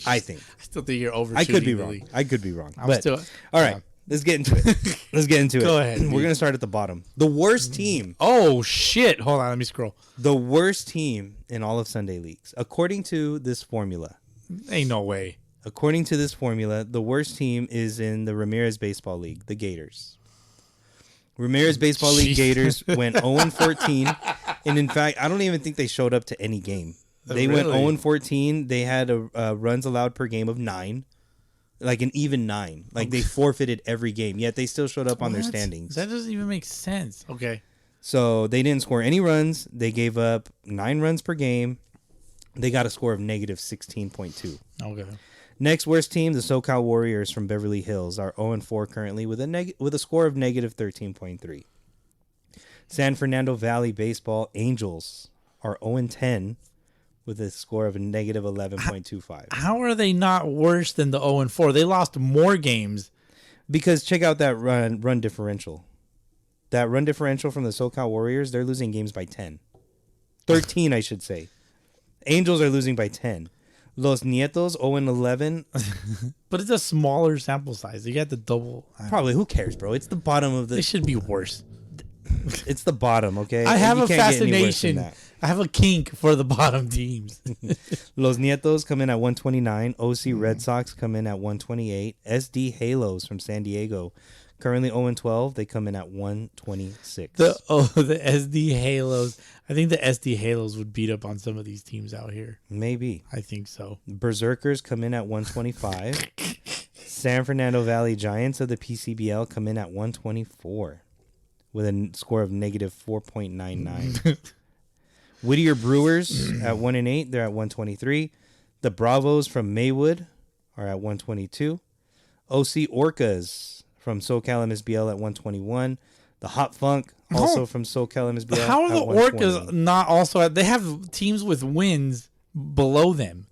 I still think you're overshooting. I could be the wrong. league. I could be wrong. I'm still. All right. Let's get into it. Go ahead. We're going to start at the bottom. The worst team. Oh, shit. Hold on. Let me scroll. The worst team in all of Sunday leagues. According to this formula. Ain't no way. According to this formula, the worst team is in the Ramirez Baseball League, the Gators. Ramirez Baseball League Gators went 0-14. And in fact, I don't even think they showed up to any game. They went 0-14. They had a runs allowed per game of 9. Like an even 9. Like they forfeited every game, yet they still showed up on their standings. That doesn't even make sense. Okay. So they didn't score any runs. They gave up 9 runs per game. They got a score of negative 16.2. Okay. Next worst team, the SoCal Warriors from Beverly Hills, are 0-4 currently with a score of negative 13.3. San Fernando Valley Baseball Angels are 0-10 with a score of a negative 11.25. How are they not worse than the 0-4? They lost more games. Because check out that run differential. That run differential from the SoCal Warriors, they're losing games by 10. 13, I should say. Angels are losing by 10. Los Nietos 0-11. But it's a smaller sample size. You got the double. Probably. Who cares, bro? It's the bottom of the... They should be worse. It's the bottom, okay? I have You a can't get any worse than fascination. that. I have a kink for the bottom teams. Los Nietos come in at 129. OC Red Sox come in at 128. SD Halos from San Diego, currently 0-12. They come in at 126. The SD Halos. I think the SD Halos would beat up on some of these teams out here. Maybe. I think so. Berserkers come in at 125. San Fernando Valley Giants of the PCBL come in at 124 with a score of negative 4.99. Whittier Brewers at 1-8. They're at 123. The Bravos from Maywood are at 122. OC Orcas from SoCal MSBL at 121. The Hot Funk also from SoCal MSBL. How are at the 120. Orcas not also at... They have teams with wins below them.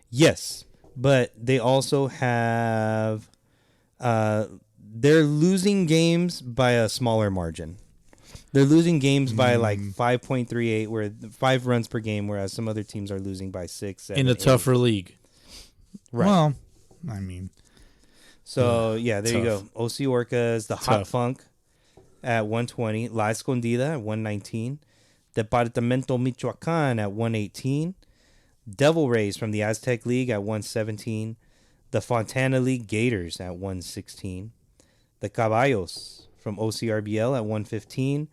Yes, but they also have... they're losing games by a smaller margin. They're losing games by like 5.38, where 5 runs per game, whereas some other teams are losing by 6, 7, In a 8. tougher league. Right. Well, I mean... So, yeah, there you go. OC Orcas, the Hot Tough. Funk at 120. La Escondida at 119. Departamento Michoacan at 118. Devil Rays from the Aztec League at 117. The Fontana League Gators at 116. The Caballos from OCRBL at 115.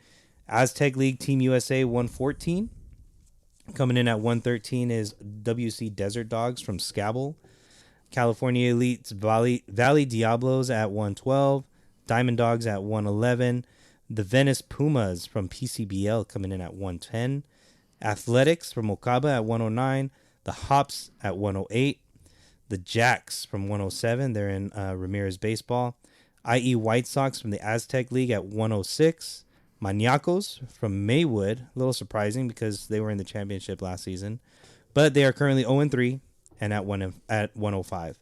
Aztec League Team USA 114. Coming in at 113 is WC Desert Dogs from Scabble. California Elites Valley Diablos at 112. Diamond Dogs at 111. The Venice Pumas from PCBL coming in at 110. Athletics from Okaba at 109. The Hops at 108. The Jacks from 107. They're in Ramirez Baseball. IE White Sox from the Aztec League at 106. Maniacos from Maywood. A little surprising because they were in the championship last season. But they are currently 0-3 and at 105.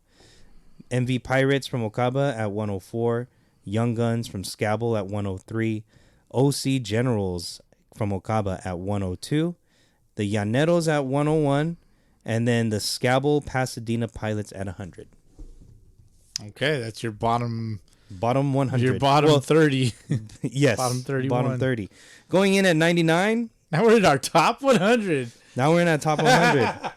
MV Pirates from Okaba at 104. Young Guns from Scabble at 103. OC Generals from Okaba at 102. The Llaneros at 101. And then the Scabble Pasadena Pilots at 100. Okay, that's your bottom 100. Your bottom 30. Yes. Bottom 31. Bottom 30. Going in at 99. Now we're in our top 100. Now we're in that top 100.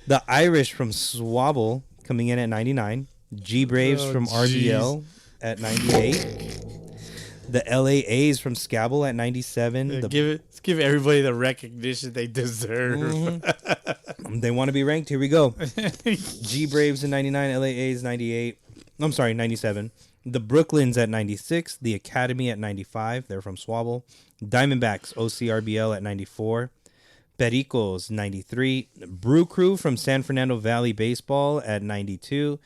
The Irish from Swabble coming in at 99. G Braves from RDL at 98. The LA A's from Scabble at 97. Let's give everybody the recognition they deserve. Mm-hmm. They want to be ranked. Here we go. G Braves at 99. LA A's 98. I'm sorry, 97. The Brooklyns at 96. The Academy at 95. They're from Swabble. Diamondbacks, OCRBL at 94. Pericos, 93. Brew Crew from San Fernando Valley Baseball at 92.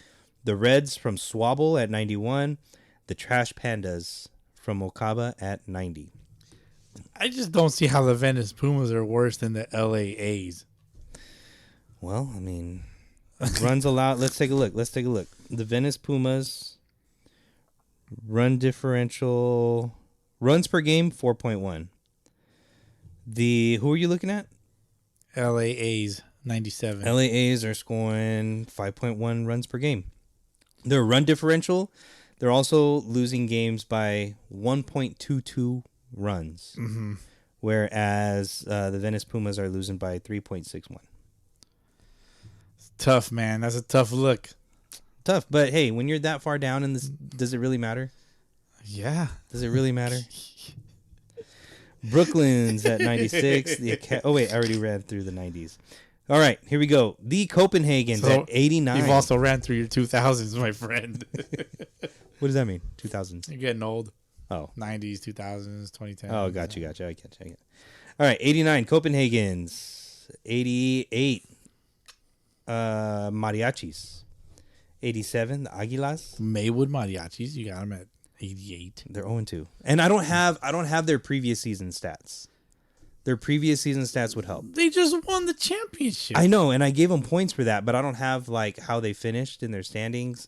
The Reds from Swabble at 91. The Trash Pandas from Okaba at 90. I just don't see how the Venice Pumas are worse than the LA A's. Well, I mean, runs allowed. Let's take a look. The Venice Pumas run differential, runs per game, 4.1. Who are you looking at? LA A's, 97. LA A's are scoring 5.1 runs per game. Their run differential, they're also losing games by 1.22 runs. Mm-hmm. Whereas the Venice Pumas are losing by 3.61. Tough, man. That's a tough look. Tough, but hey, when you're that far down in this, does it really matter? Yeah. Does it really matter? Brooklyn's at 96. I already ran through the 90s. All right, here we go. The Copenhagen's at 89. You've also ran through your 2000s, my friend. What does that mean? 2000s? You're getting old. Oh. 90s, 2000s, 2010s. Oh, got you. I get it. All right, 89, Copenhagen's. 88, Mariachis. 87, the Aguilas. Maywood Mariachis, you got them at 88. They're 0-2. And I don't have their previous season stats. Their previous season stats would help. They just won the championship. I know, and I gave them points for that, but I don't have like how they finished in their standings.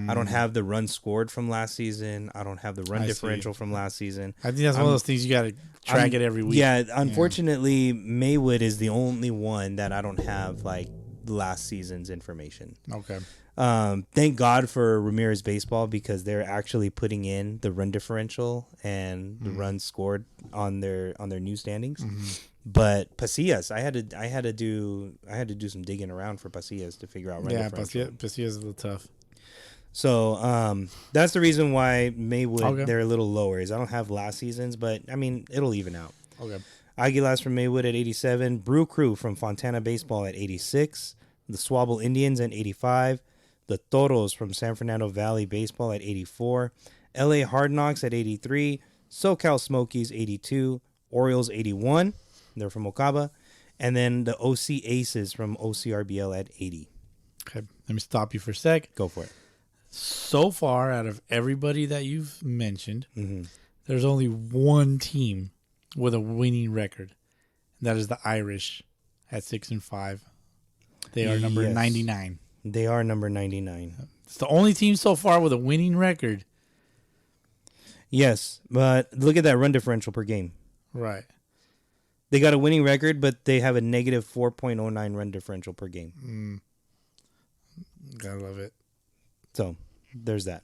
I don't have the runs scored from last season. I don't have the run differential from last season. I think that's one of those things you got to track it every week. Yeah, unfortunately, Maywood is the only one that I don't have like last season's information. Okay. Thank God for Ramirez Baseball because they're actually putting in the run differential and the runs scored on their new standings. But Pasillas, I had to do some digging around for Pasillas to figure out run differential. Yeah, Pasillas is a little tough. So that's the reason why Maywood they're a little lower. Is I don't have last season's, but I mean it'll even out. Okay. Aguilas from Maywood at 87. Brew Crew from Fontana Baseball at 86. The Swabble Indians at 85. The Toros from San Fernando Valley Baseball at 84. LA Hard Knocks at 83. SoCal Smokies 82. Orioles 81. They're from Okaba. And then the OC Aces from OCRBL at 80. Okay. Let me stop you for a sec. Go for it. So far, out of everybody that you've mentioned, there's only one team with a winning record. And that is the Irish at 6-5. They are number 99. They are number 99. It's the only team so far with a winning record. Yes, but look at that run differential per game. Right. They got a winning record, but they have a negative 4.09 run differential per game. Gotta love it. So, there's that.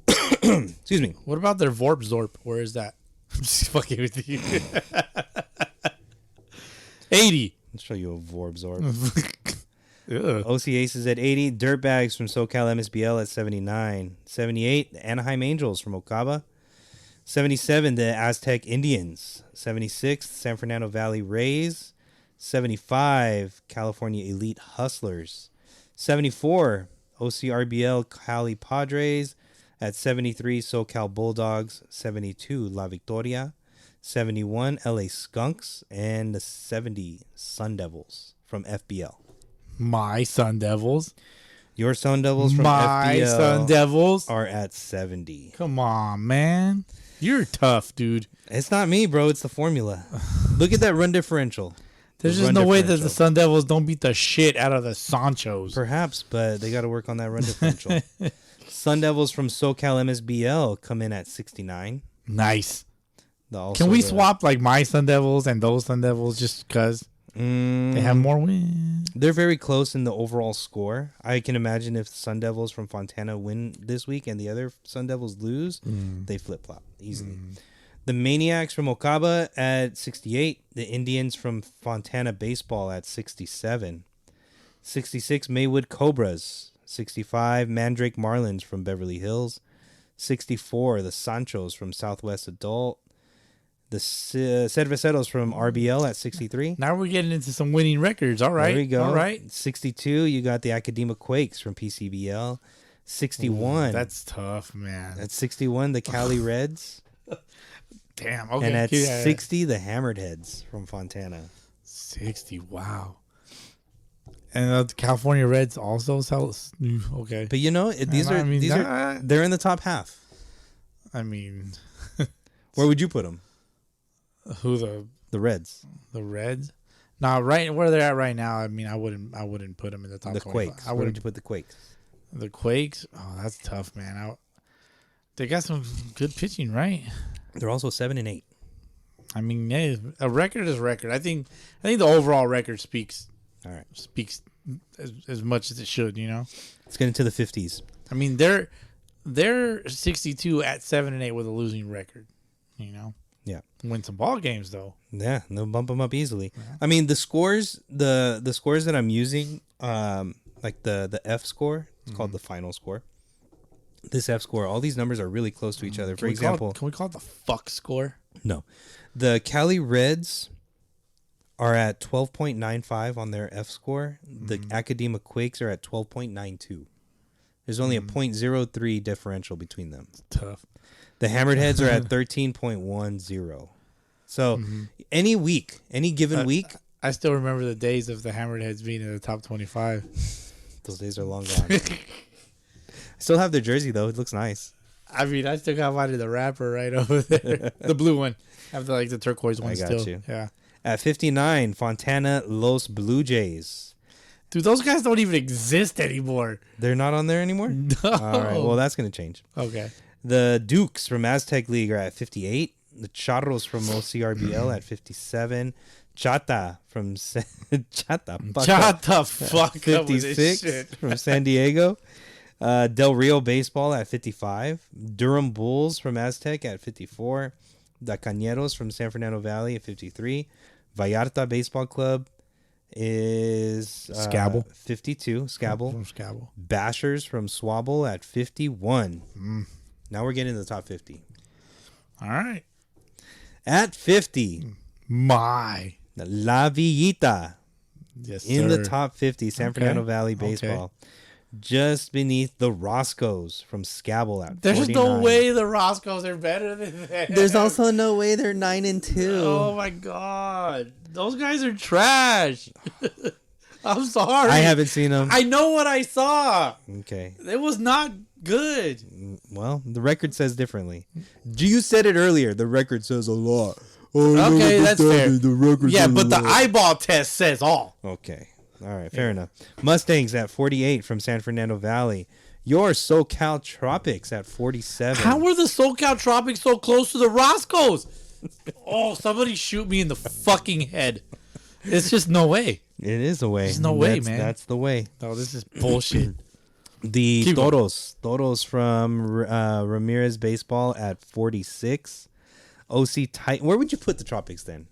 Excuse me. What about their Vorp Zorp? Where is that? I'm just fucking with you. 80. I'll show you a Vorb Zorb. OC Aces at 80. Dirtbags from SoCal MSBL at 79. 78, the Anaheim Angels from Okaba. 77, the Aztec Indians. 76, San Fernando Valley Rays. 75, California Elite Hustlers. 74, OCRBL Cali Padres. At 73, SoCal Bulldogs. 72, La Victoria. 71, LA Skunks. And the 70, Sun Devils from FBL. My Sun Devils. Your Sun Devils from My FBL Sun Devils are at 70. Come on, man. You're tough, dude. It's not me, bro. It's the formula. Look at that run differential. There's just no way that the Sun Devils don't beat the shit out of the Sanchos. Perhaps, but they got to work on that run differential. Sun Devils from SoCal MSBL come in at 69. Nice. Can we swap like my Sun Devils and those Sun Devils just because they have more wins? They're very close in the overall score. I can imagine if the Sun Devils from Fontana win this week and the other Sun Devils lose, they flip-flop easily. The Maniacs from Okaba at 68. The Indians from Fontana Baseball at 67. 66, Maywood Cobras. 65, Mandrake Marlins from Beverly Hills. 64, the Sanchos from Southwest Adult. The Cerveceros from RBL at 63. Now we're getting into some winning records. All right. There we go. All right. 62, you got the Academa Quakes from PCBL. 61. Ooh, that's tough, man. At 61, the Cali Reds. Damn. Okay. And at 60, the Hammered Heads from Fontana. 60. Wow. And the California Reds also sell. Okay. But you know, these are they're in the top half. I mean, where would you put them? Who the Reds? The Reds? Now, right where they're at right now, I mean, I wouldn't put them in the top. The 25. Quakes. Where would you put the Quakes? The Quakes? Oh, that's tough, man. They got some good pitching, right? They're also 7-8. I mean, yeah, a record is a record. I think the overall record speaks. All right, speaks as much as it should. You know, let's get into the 50s. I mean, they're 62 at 7-8 with a losing record. You know. Yeah. Win some ball games though. Yeah, they'll bump them up easily. Yeah. I mean, the scores that I'm using, like the F score, it's called the final score. This F score, all these numbers are really close to each other. For example, can we call it the fuck score? No. The Cali Reds are at 12.95 on their F score. The Academa Quakes are at 12.92. There's only a 0.03 differential between them. It's tough. The Hammered Heads are at 13.10. So any given week. I still remember the days of the Hammered Heads being in the top 25. Those days are long gone. I still have their jersey, though. It looks nice. I mean, I still got mine in the wrapper right over there. The blue one. I have the turquoise one still. I got you. Yeah. At 59, Fontana Los Blue Jays. Dude, those guys don't even exist anymore. They're not on there anymore? No. All right. Well, that's going to change. Okay. The Dukes from Aztec League are at 58. The Charros from OCRBL at 57. Chata from Shut the fuck 56 from San Diego. Del Rio Baseball at 55. Durham Bulls from Aztec at 54. The Cañeros from San Fernando Valley at 53. Vallarta Baseball Club is Scabble 52. Scabble. From Scabble. Bashers from Swabble at 51. Now we're getting to the top 50. All right. At 50. La Villita. Yes, in the top 50. San Fernando Valley Baseball. Okay. Just beneath the Roscoes from Scabble at 49. There's no way the Roscoes are better than that. There's also no way they're 9-2. Oh my god. Those guys are trash. I'm sorry. I haven't seen them. I know what I saw. Okay. It was not good. Well, the record says differently. You said it earlier. The record says a lot. Oh, okay, that's fair. Yeah, but the eyeball test says all. Okay. All right, fair enough. Mustangs at 48 from San Fernando Valley. Your SoCal Tropics at 47. How were the SoCal Tropics so close to the Roscoes? Oh, somebody shoot me in the fucking head. It's just no way. It is a way. There's no way, man. That's the way. Oh, this is bullshit. The Toros from Ramirez Baseball at 46. OC Titan. Where would you put the Tropics then?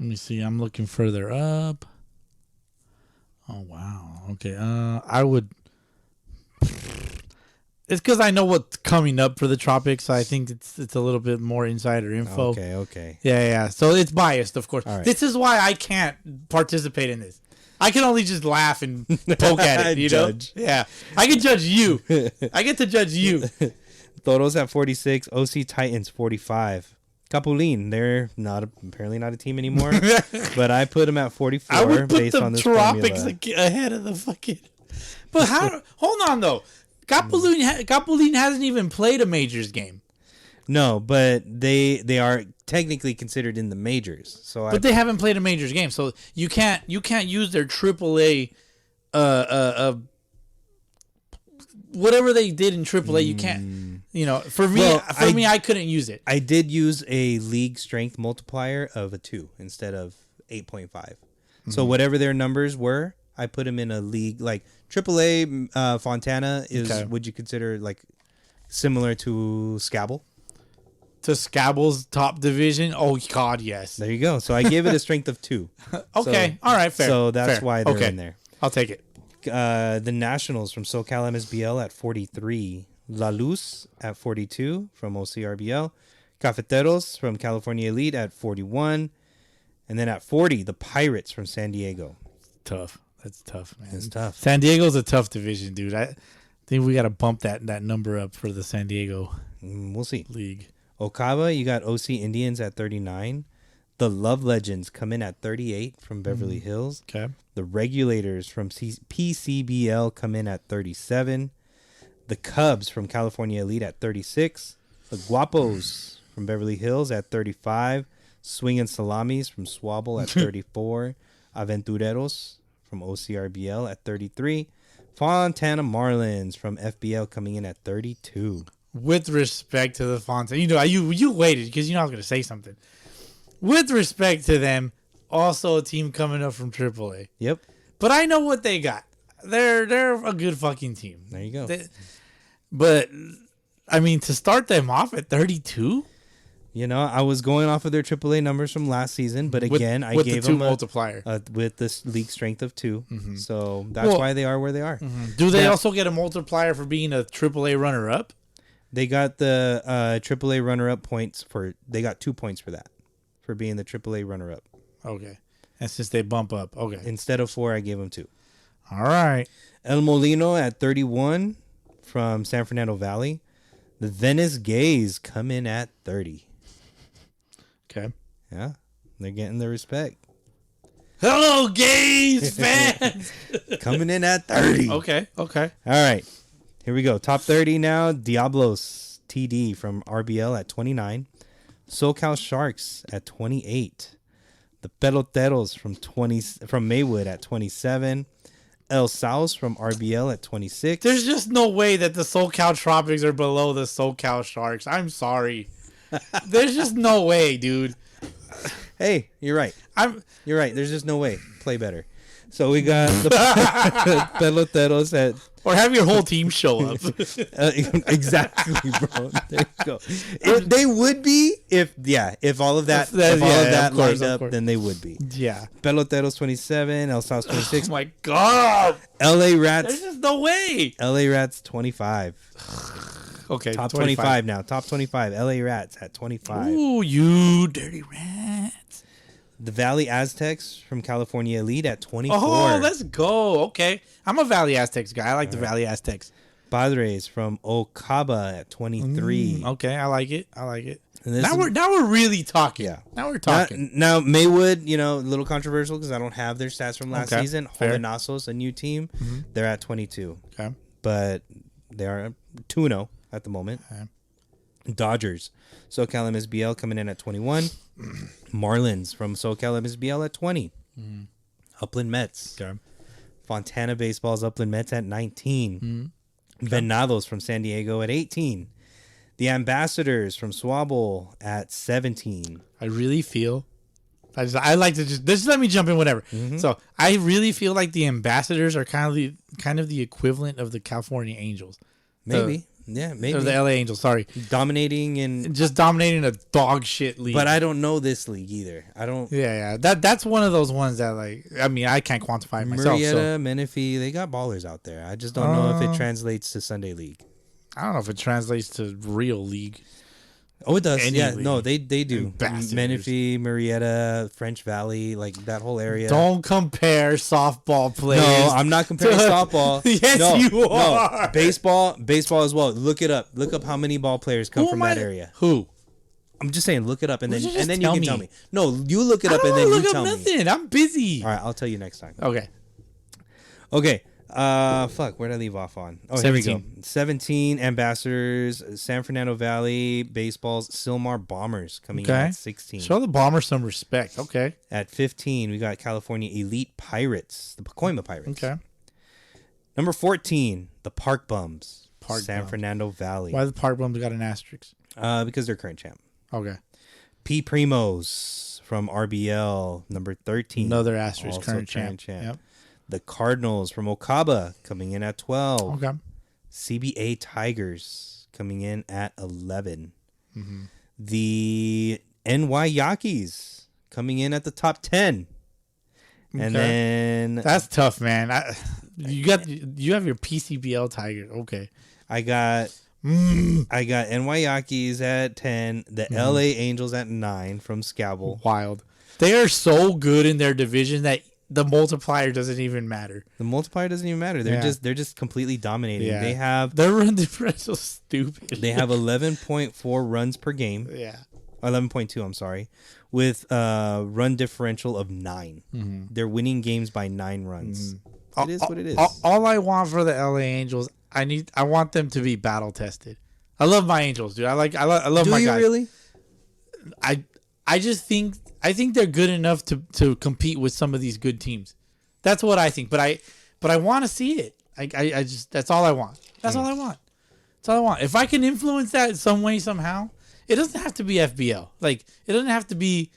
Let me see. I'm looking further up. Oh, wow. Okay. I would. It's because I know what's coming up for the Tropics. So I think it's a little bit more insider info. Okay. Yeah. So it's biased, of course. Right. This is why I can't participate in this. I can only just laugh and poke at it. You know? Yeah, I can judge you. I get to judge you. Toros at 46. OC Titans 45. Capulin, they're apparently not a team anymore, but I put them at 44. I would put based the on this Tropics formula. ahead of the fucking. But how? Hold on though. Capulin hasn't even played a majors game. No, but they are technically considered in the majors. But they haven't played a majors game, so you can't use their AAA, whatever they did in AAA. You can't. You know, for me, I couldn't use it. I did use a league strength multiplier of a 2 instead of 8.5. So whatever their numbers were, I put them in a league like AAA. Fontana is would you consider like similar to Scabble? To Scabble's top division? Oh God, yes. There you go. So I gave it a strength of 2. Okay, all right, fair. So that's fair. why they're in there. I'll take it. The Nationals from SoCal MSBL at 43. La Luz at 42 from OCRBL. Cafeteros from California Elite at 41. And then at 40, the Pirates from San Diego. Tough. That's tough, man. It's tough. San Diego's a tough division, dude. I think we got to bump that number up for the San Diego We'll see. League. Okava, you got OC Indians at 39. The Love Legends come in at 38 from Beverly Hills. Okay. The Regulators from PCBL come in at 37. The Cubs from California Elite at 36. The Guapos from Beverly Hills at 35. Swingin' Salamis from Swabble at 34. Aventureros from OCRBL at 33. Fontana Marlins from FBL coming in at 32. With respect to the Fontana, you waited because you know I was going to say something. With respect to them, also a team coming up from AAA. Yep. But I know what they got. They're a good fucking team. There you go. But I mean, to start them off at 32, you know, I was going off of their AAA numbers from last season, but again, I with gave the 2 them multiplier with this league strength of 2. So that's why they are where they are. Do they also get a multiplier for being a AAA runner-up? They got the AAA runner-up points they got 2 points for that, for being the AAA runner-up. Okay. And since they bump up, okay. Instead of 4, I gave them 2. All right. El Molino at 31 from San Fernando Valley. The Venice Gays come in at 30. Okay. Yeah, they're getting the respect. Hello, Gays fans. Coming in at 30. Okay. All right. Here we go. Top 30 now. Diablos TD from RBL at 29. SoCal Sharks at 28. The Peloteros from Maywood at 27. El Saus from RBL at 26. There's just no way that the SoCal Tropics are below the SoCal Sharks. I'm sorry. There's just no way, dude. Hey, you're right. You're right. There's just no way. Play better. So we got the Peloteros at... Or have your whole team show up. Exactly, bro. There you go. They would be if all of that lined up, then they would be. Yeah. Peloteros 27, El Saus 26. Oh my God. LA Rats. There's just no way. LA Rats 25. Okay. Top 25 now. Top 25. LA Rats at 25. Ooh, you dirty rats. The Valley Aztecs from California Elite at 24. Oh, let's go. Okay. I'm a Valley Aztecs guy. I like the Valley Aztecs. Padres from Okaba at 23. Okay, I like it. And Now we're really talking. Yeah. Now we're talking. Now Maywood, a little controversial because I don't have their stats from last season. Fair. Jovenasos, a new team, they're at 22. Okay. But they are 2-0 at the moment. Okay. Dodgers, SoCal MSBL coming in at 21. Marlins from SoCal MSBL at 20. Upland Mets. Okay. Fontana Baseball's Upland Mets at 19. Venados from San Diego at 18. The Ambassadors from Swabble at 17. I really feel. I like to just let me jump in whatever. So I really feel like the Ambassadors are kind of the equivalent of the California Angels. Maybe. Or the LA Angels, sorry. Dominating a dog shit league. But I don't know this league either. I don't. Yeah. That's one of those ones that I can't quantify it myself. Murrieta, Menifee, they got ballers out there. I just don't know if it translates to Sunday League. I don't know if it translates to real league. Oh, it does. Any Yeah, league. no, they do. Ambassadors. Menifee, Marietta, French Valley, like that whole area. Don't compare softball players. No, I'm not comparing softball. Yes, no, you are. No, baseball as well. Look it up. Look up how many ball players come from that area. Who? I'm just saying, look it up and then Well, you can tell tell me. me. No, you look it up and then you tell me. Nothing. I'm busy. All right, I'll tell you next time. Okay. Okay. Fuck, where did I leave off on? Oh, 17. Here we go. 17 ambassadors, San Fernando Valley, baseballs, Sylmar Bombers coming in at 16. Show the Bombers some respect. Okay. At 15, we got California Elite Pirates, the Pacoima Pirates. Okay. Number 14, the Park Bums, San Bums. Fernando Valley. Why the Park Bums got an asterisk? Because they're current champ. Okay. P Primos from RBL, number 13. Another asterisk. Also Current champ. Yep. The Cardinals from Okaba coming in at 12. Okay. CBA Tigers coming in at 11. Mm-hmm. The NY Yankees coming in at the top 10. And then that's tough, man. You have your PCBL Tigers. Okay. I got NY Yankees at 10, the LA Angels at 9 from Scabble. Wild. They are so good in their division that the multiplier doesn't even matter. The multiplier doesn't even matter. They're just completely dominating. Yeah. Their run differential stupid. They have 11.4 runs per game. Yeah. 11.2, I'm sorry. With run differential of 9. Mm-hmm. They're winning games by 9 runs. Mm-hmm. It is what it is. All I want for the LA Angels, I want them to be battle tested. I love my Angels, dude. I love my guys. Do you really? I think they're good enough to compete with some of these good teams. That's what I think. But I want to see it. I just that's all I want. That's all I want. That's all I want. If I can influence that in some way somehow, it doesn't have to be FBL. Like it doesn't have to be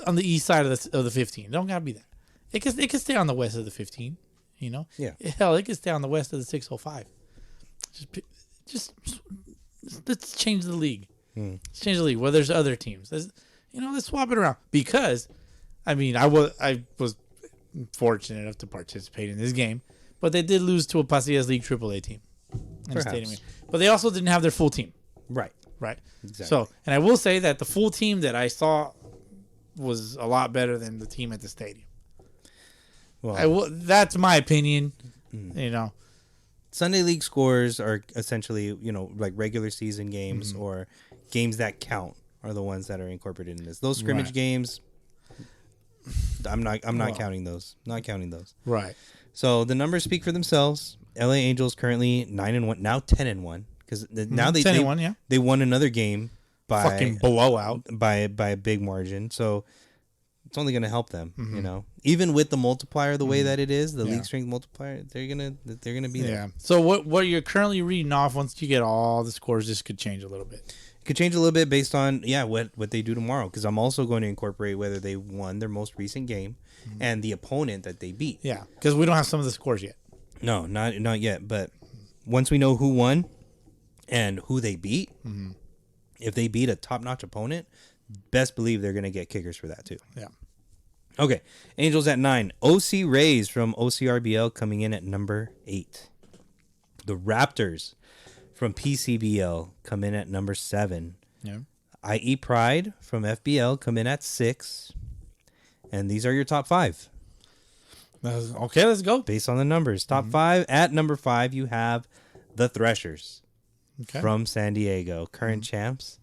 on the east side of the 15. It don't gotta be that. It can stay on the west of the 15. You know. Yeah. Hell, it can stay on the west of the 605. Just let's change the league. Let's change the league. Well, there's other teams. Let's swap it around. Because, I was fortunate enough to participate in this game, but they did lose to a Pasillas League AAA team. But they also didn't have their full team. Right. Exactly. So, and I will say that the full team that I saw was a lot better than the team at the stadium. Well, that's my opinion. Sunday League scores are essentially, like regular season games or games that count are the ones that are incorporated in this. Those scrimmage games, I'm not counting those. Not counting those. Right. So the numbers speak for themselves. LA Angels currently 9-1, now 10-1 because now they 10-1, yeah. They won another game by fucking blowout by a big margin. So it's only going to help them, Even with the multiplier the way that it is, the league strength multiplier, they're gonna be there. Yeah. So what you're currently reading off, once you get all the scores, this could change a little bit. It could change a little bit based on what they do tomorrow. Because I'm also going to incorporate whether they won their most recent game and the opponent that they beat. Yeah, because we don't have some of the scores yet. No, not yet. But once we know who won and who they beat, if they beat a top-notch opponent, best believe they're going to get kickers for that too. Yeah. Okay, Angels at 9. OC Rays from OCRBL coming in at number 8. The Raptors from PCBL come in at number 7. Yeah. IE Pride from FBL come in at 6. And these are your top 5. Okay, let's go. Based on the numbers. Top 5. At number 5, you have the Threshers from San Diego, current champs.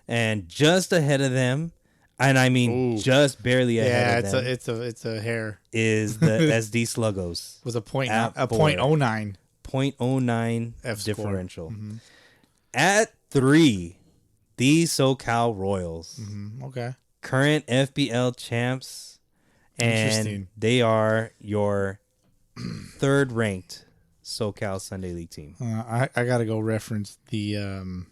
And just ahead of them, and I mean just barely ahead of them. It's a hair. Is the SD Sluggos. With a point at 0.09. 0.09 F differential. At 3, the SoCal Royals. Okay. Current FBL champs. And they are your 3rd ranked SoCal Sunday League team. I gotta go reference the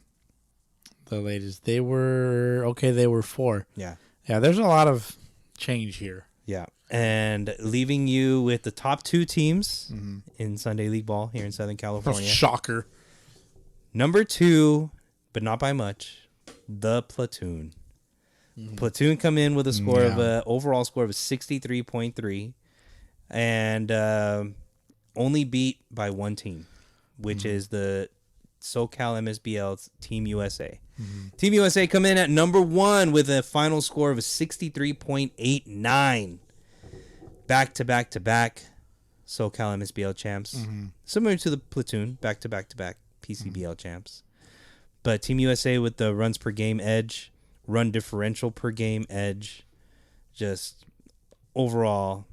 latest. They were 4. Yeah. Yeah, there's a lot of change here. Yeah. And leaving you with the top 2 teams in Sunday League ball here in Southern California. Shocker. Number 2, but not by much, the Platoon. Platoon come in with a score of overall score of 63.3 and only beat by one team, which is the SoCal MSBL's Team USA. Team USA come in at number 1 with a final score of 63.89. Back to back to back SoCal MSBL champs. Similar to the Platoon, back to back to back PCBL champs. But Team USA with the runs per game edge, run differential per game edge, just overall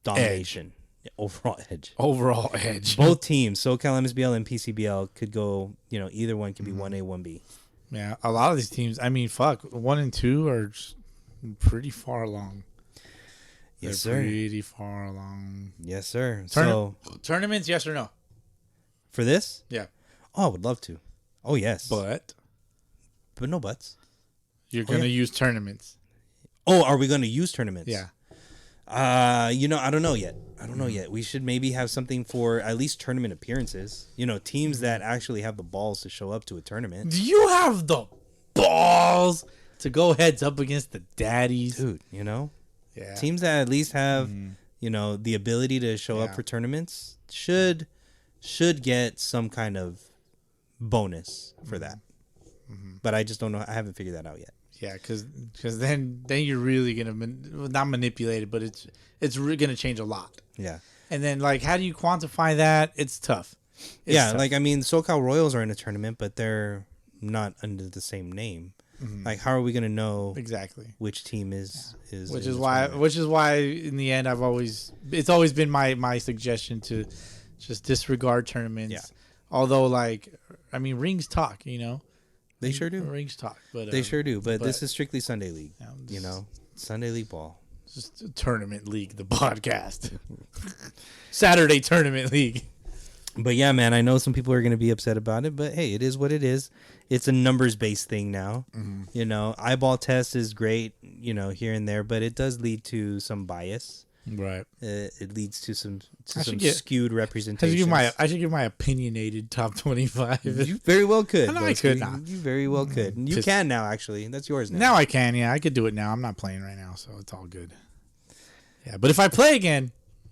domination. Overall edge. Overall edge. Both teams, SoCal MSBL and PCBL, could go, either one could be 1A, 1B. Yeah, a lot of these teams, 1 and 2 are just pretty far along. Yes, They're sir. pretty far along. Yes, sir. Tournaments, yes or no? For this? Yeah. Oh, I would love to. Oh, yes. But no buts. you're going to use tournaments. Oh, are we going to use tournaments? Yeah. I don't know yet. We should maybe have something for at least tournament appearances. Teams that actually have the balls to show up to a tournament. Do you have the balls to go heads up against the daddies? Dude, Yeah. teams that at least have, the ability to show up for tournaments should get some kind of bonus for that. But I just don't know. I haven't figured that out yet. Yeah, because then you're really gonna not manipulate it, but it's gonna change a lot. Yeah. And then how do you quantify that? It's tough. It's tough. SoCal Royals are in a tournament, but they're not under the same name. How are we gonna know exactly which team is? Which is why in the end it's always been my suggestion to just disregard tournaments. Yeah. Although rings talk, They sure do. Rings talk, but They sure do. But this is strictly Sunday League. Sunday League ball. Just a tournament league, the podcast. Saturday tournament league. But yeah, man, I know some people are going to be upset about it, but hey, it is what it is. It's a numbers-based thing now. Eyeball test is great, here and there, but it does lead to some bias. Right. It leads to some skewed representation. I should give my opinionated top 25. You very well could. I know I could not. You very well could. You can now, actually. That's yours now. Now I can, yeah. I could do it now. I'm not playing right now, so it's all good. Yeah, but if I play again,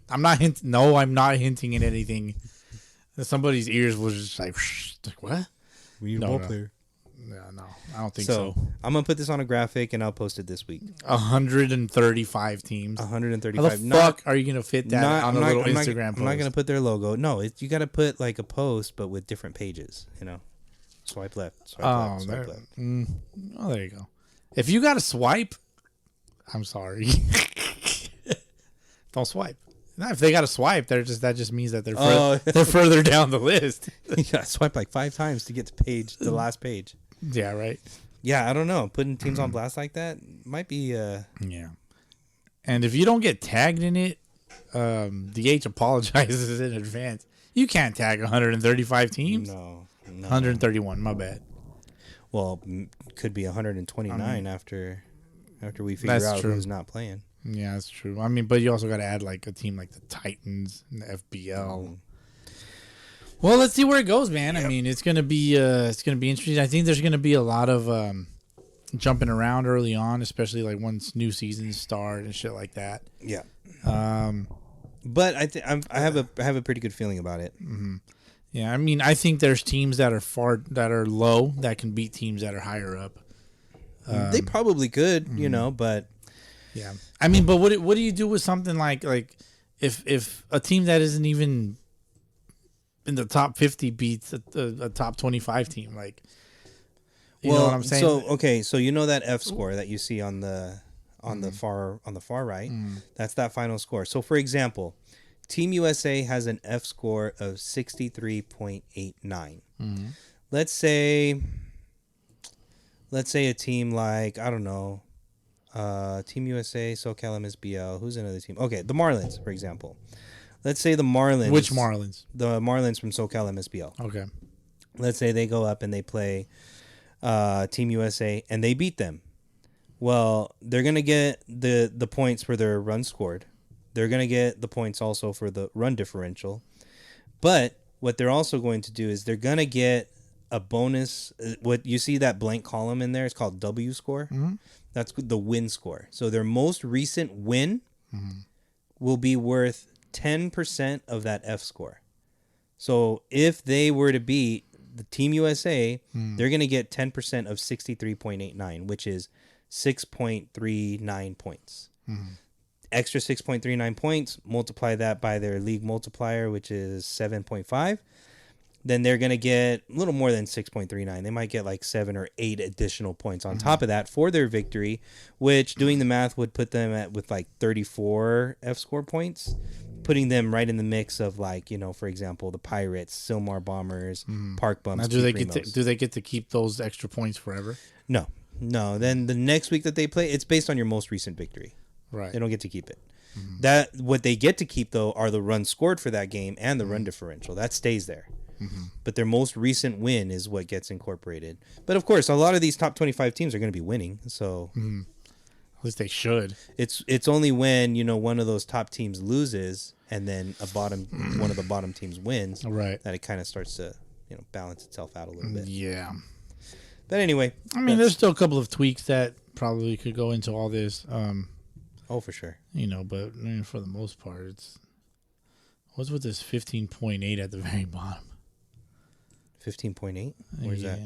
I'm not hinting at anything. Somebody's ears was just like what? Were you a ball player? No, I don't think so. I'm going to put this on a graphic, and I'll post it this week. 135 teams. 135. How the fuck are you going to fit that on a little Instagram post? I'm not going to put their logo. No, you got to put a post, but with different pages, Swipe left, swipe left. Oh, there you go. If you got to swipe, I'm sorry. Don't swipe. Now, if they got to swipe, that just means that they're further down the list. You got to swipe 5 times to get to the last page. Yeah, right. Yeah, I don't know. Putting teams on blast like that might be. Yeah. And if you don't get tagged in it, DH apologizes in advance. You can't tag 135 teams. No. 131. My bad. Well, could be 129 after we figure out who's not playing. Yeah, that's true. But you also got to add a team like the Titans and the FBL. Well, let's see where it goes, man. Yep. It's gonna be interesting. I think there's gonna be a lot of jumping around early on, especially once new seasons start and shit like that. Yeah. But I have a pretty good feeling about it. Mm-hmm. Yeah, I think there's teams that are low that can beat teams that are higher up. They probably could, but. Yeah, but what do you do with something like if a team that isn't even in the top 50 beats a top 25 team, you know what I'm saying? So that F score that you see on the far right, that's that final score. So for example, Team USA has an F score of 63.89. Let's say a team like, I don't know, Team USA, SoCal MSBL. Who's another team? Okay, the Marlins, for example. Let's say the Marlins. Which Marlins? The Marlins from SoCal MSBL. Okay. Let's say they go up and they play Team USA and they beat them. Well, they're going to get the points for their runs scored. They're going to get the points also for the run differential. But what they're also going to do is they're going to get a bonus. What you see that blank column in there is called W score. Mm-hmm. That's the win score. So their most recent win will be worth 10% of that F score. So if they were to beat the Team USA, they're going to get 10% of 63.89, which is 6.39 points. Extra 6.39 points, multiply that by their league multiplier, which is 7.5. Then they're going to get a little more than 6.39. They might get like 7 or 8 additional points on top of that for their victory, which doing the math would put them at with like 34 F-score points, putting them right in the mix of like, you know, for example, the Pirates, Silmar Bombers, Park Bums. Now, do they get to keep those extra points forever? No. Then the next week that they play, it's based on your most recent victory. Right. They don't get to keep it. That what they get to keep though are the runs scored for that game and the run differential. That stays there. But their most recent win is what gets incorporated. But of course, a lot of these top 25 teams are going to be winning. So at least they should. It's only when, you know, one of those top teams loses and then one of the bottom teams wins, right, that it kind of starts to, you know, balance itself out a little bit. Yeah. But anyway, I mean, there's still a couple of tweaks that probably could go into all this. Oh, for sure. You know, but I mean, for the most part, what's with this 15.8 at the very bottom? 15.8? Where's that?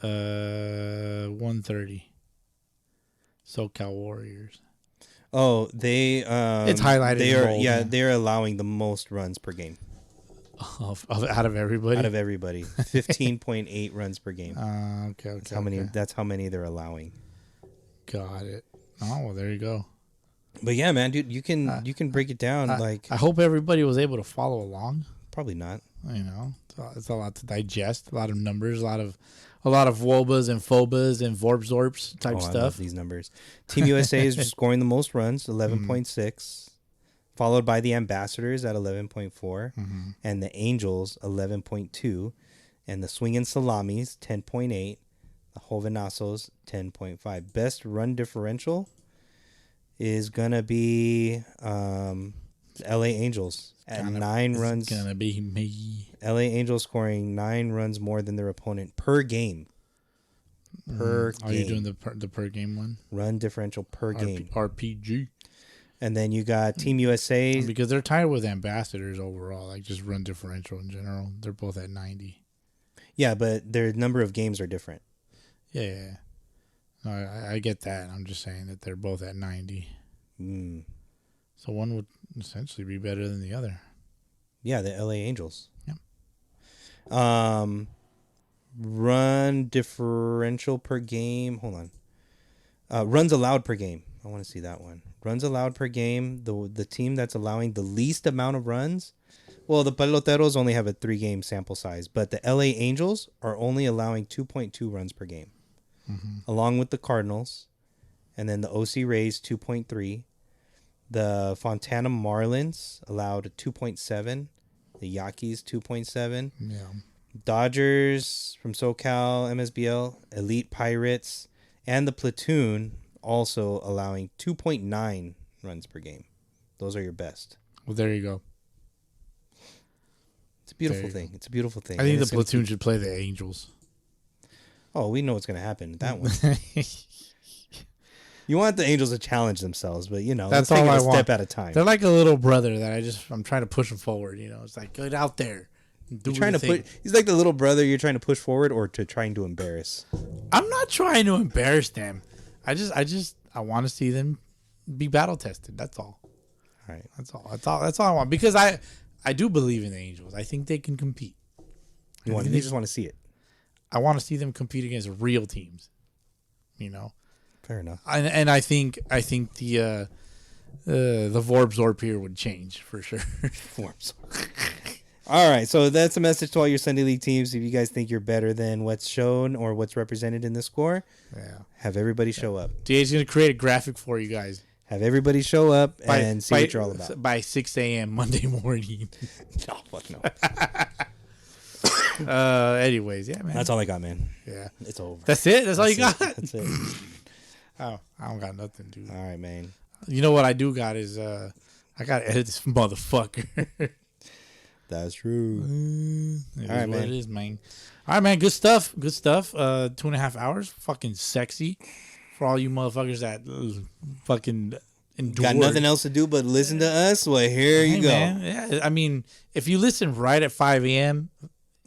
130. SoCal Warriors. Oh, they it's highlighted. They're allowing the most runs per game. Out of everybody. 15.8 runs per game. Okay. That's how many they're allowing. Got it. Oh, well, there you go. But yeah, man, dude, you can break it down. I hope everybody was able to follow along. Probably not. You know, it's a lot to digest. A lot of numbers. A lot of wobas and phobas and vorps type stuff. I love these numbers. Team USA is scoring the most runs, 11.6, followed by the Ambassadors at 11.4, and the Angels 11.2, and the Swingin' Salamis 10.8, the Jovenazos 10.5. Best run differential is gonna be LA Angels at 9 runs. It's gonna be me. LA Angels scoring 9 runs more than their opponent per game. Are you doing the per game one? Run differential per game. RPG. And then you got Team USA. Because they're tied with Ambassadors overall, like just run differential in general. They're both at 90. Yeah, but their number of games are different. Yeah. No, I get that. I'm just saying that they're both at 90. So one would essentially be better than the other. Yeah, the LA Angels. Yeah. Run differential per game. Hold on. Runs allowed per game. I want to see that one. Runs allowed per game. The team that's allowing the least amount of runs. Well, the Peloteros only have a 3-game sample size, but the LA Angels are only allowing 2.2 runs per game, along with the Cardinals, and then the OC Rays 2.3. The Fontana Marlins allowed 2.7. The Yankees 2.7. Yeah. Dodgers from SoCal, MSBL, Elite Pirates, and the Platoon also allowing 2.9 runs per game. Those are your best. Well, there you go. It's a beautiful thing. It's a beautiful thing. I think the Platoon should play the Angels. Oh, we know what's going to happen with that one. You want the Angels to challenge themselves, but, you know, that's all I want. Step at a time. They're like a little brother that I'm trying to push them forward. You know, it's like, get out there. He's like the little brother you're trying to push forward or trying to embarrass. I'm not trying to embarrass them. I want to see them be battle tested. That's all. All right. That's all I want, because I do believe in the Angels. I think they can compete. You just want to see it. I want to see them compete against real teams. You know. Fair enough. And I think the Vorbzorp here would change for sure. All right, so that's a message to all your Sunday League teams. If you guys think you're better than what's shown or what's represented in the score, have everybody show up. DA's going to create a graphic for you guys. Have everybody show up and see what you're all about. By 6 a.m. Monday morning. No, fuck no. Anyways, yeah, man. That's all I got, man. Yeah. It's over. That's it? That's all you got? That's it. Oh, I don't got nothing, dude. All right, man. You know what I do got is I got to edit this motherfucker. That's true. All right, man. It is, man. All right, man. Good stuff. 2.5 hours. Fucking sexy for all you motherfuckers that fucking endure. Got nothing else to do but listen to us? Well, here you go. Man. Yeah, I mean, if you listen right at 5 a.m.,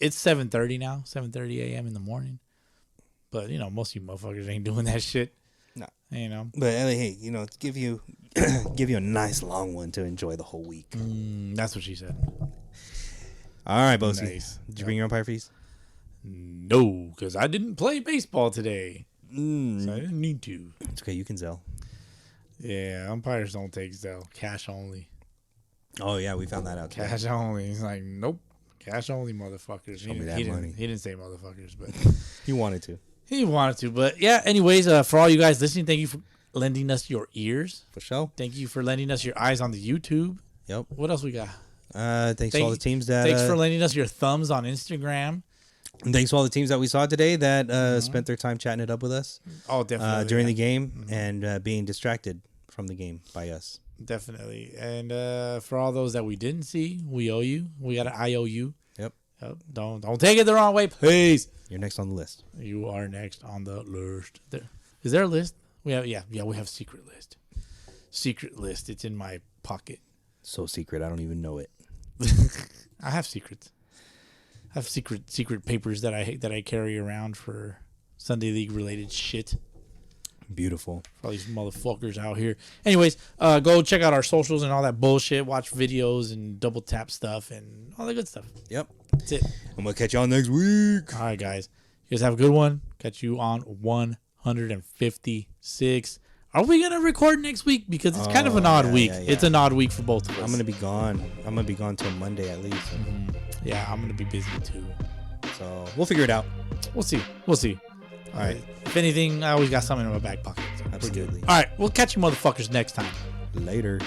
it's 7:30 now, 7:30 a.m. in the morning. But you know, most of you motherfuckers ain't doing that shit. No, you know. But hey, you know, give you a nice long one to enjoy the whole week. That's what she said. All right, Bowski. Nice. Did you bring your umpire fees? No, because I didn't play baseball today. So I didn't need to. It's okay. You can Zelle. Yeah, umpires don't take Zelle. Cash only. Oh yeah, we found that out. Cash only. He's like, nope. Cash only, motherfuckers. Show me that money. He didn't say motherfuckers, but He wanted to. he wanted to. But yeah, anyways, for all you guys listening, thank you for lending us your ears. For sure. Thank you for lending us your eyes on the YouTube. Yep. What else we got? Thanks to all the teams that. Thanks for lending us your thumbs on Instagram. And thanks to all the teams that we saw today that spent their time chatting it up with us. Oh, definitely. During the game and being distracted from the game by us. Definitely. And for all those that we didn't see, we owe you. We got an IOU. Yep. Don't take it the wrong way, please. You're next on the list. You are next on the list. Is there a list? We have we have secret list. Secret list. It's in my pocket. So secret, I don't even know it. I have secrets. I have secret papers that I carry around for Sunday League related shit. Beautiful. For all these motherfuckers out here. Anyways, go check out our socials and all that bullshit. Watch videos and double tap stuff and all that good stuff. Yep. That's it. I'm going to catch y'all next week. All right, guys. You guys have a good one. Catch you on 156. Are we going to record next week? Because it's kind of an odd week. Yeah. It's an odd week for both of us. I'm going to be gone. I'm going to be gone till Monday at least. Mm-hmm. Yeah, I'm going to be busy too. So we'll figure it out. We'll see. All right. If anything, I always got something in my back pocket. So absolutely. All right. We'll catch you motherfuckers next time. Later.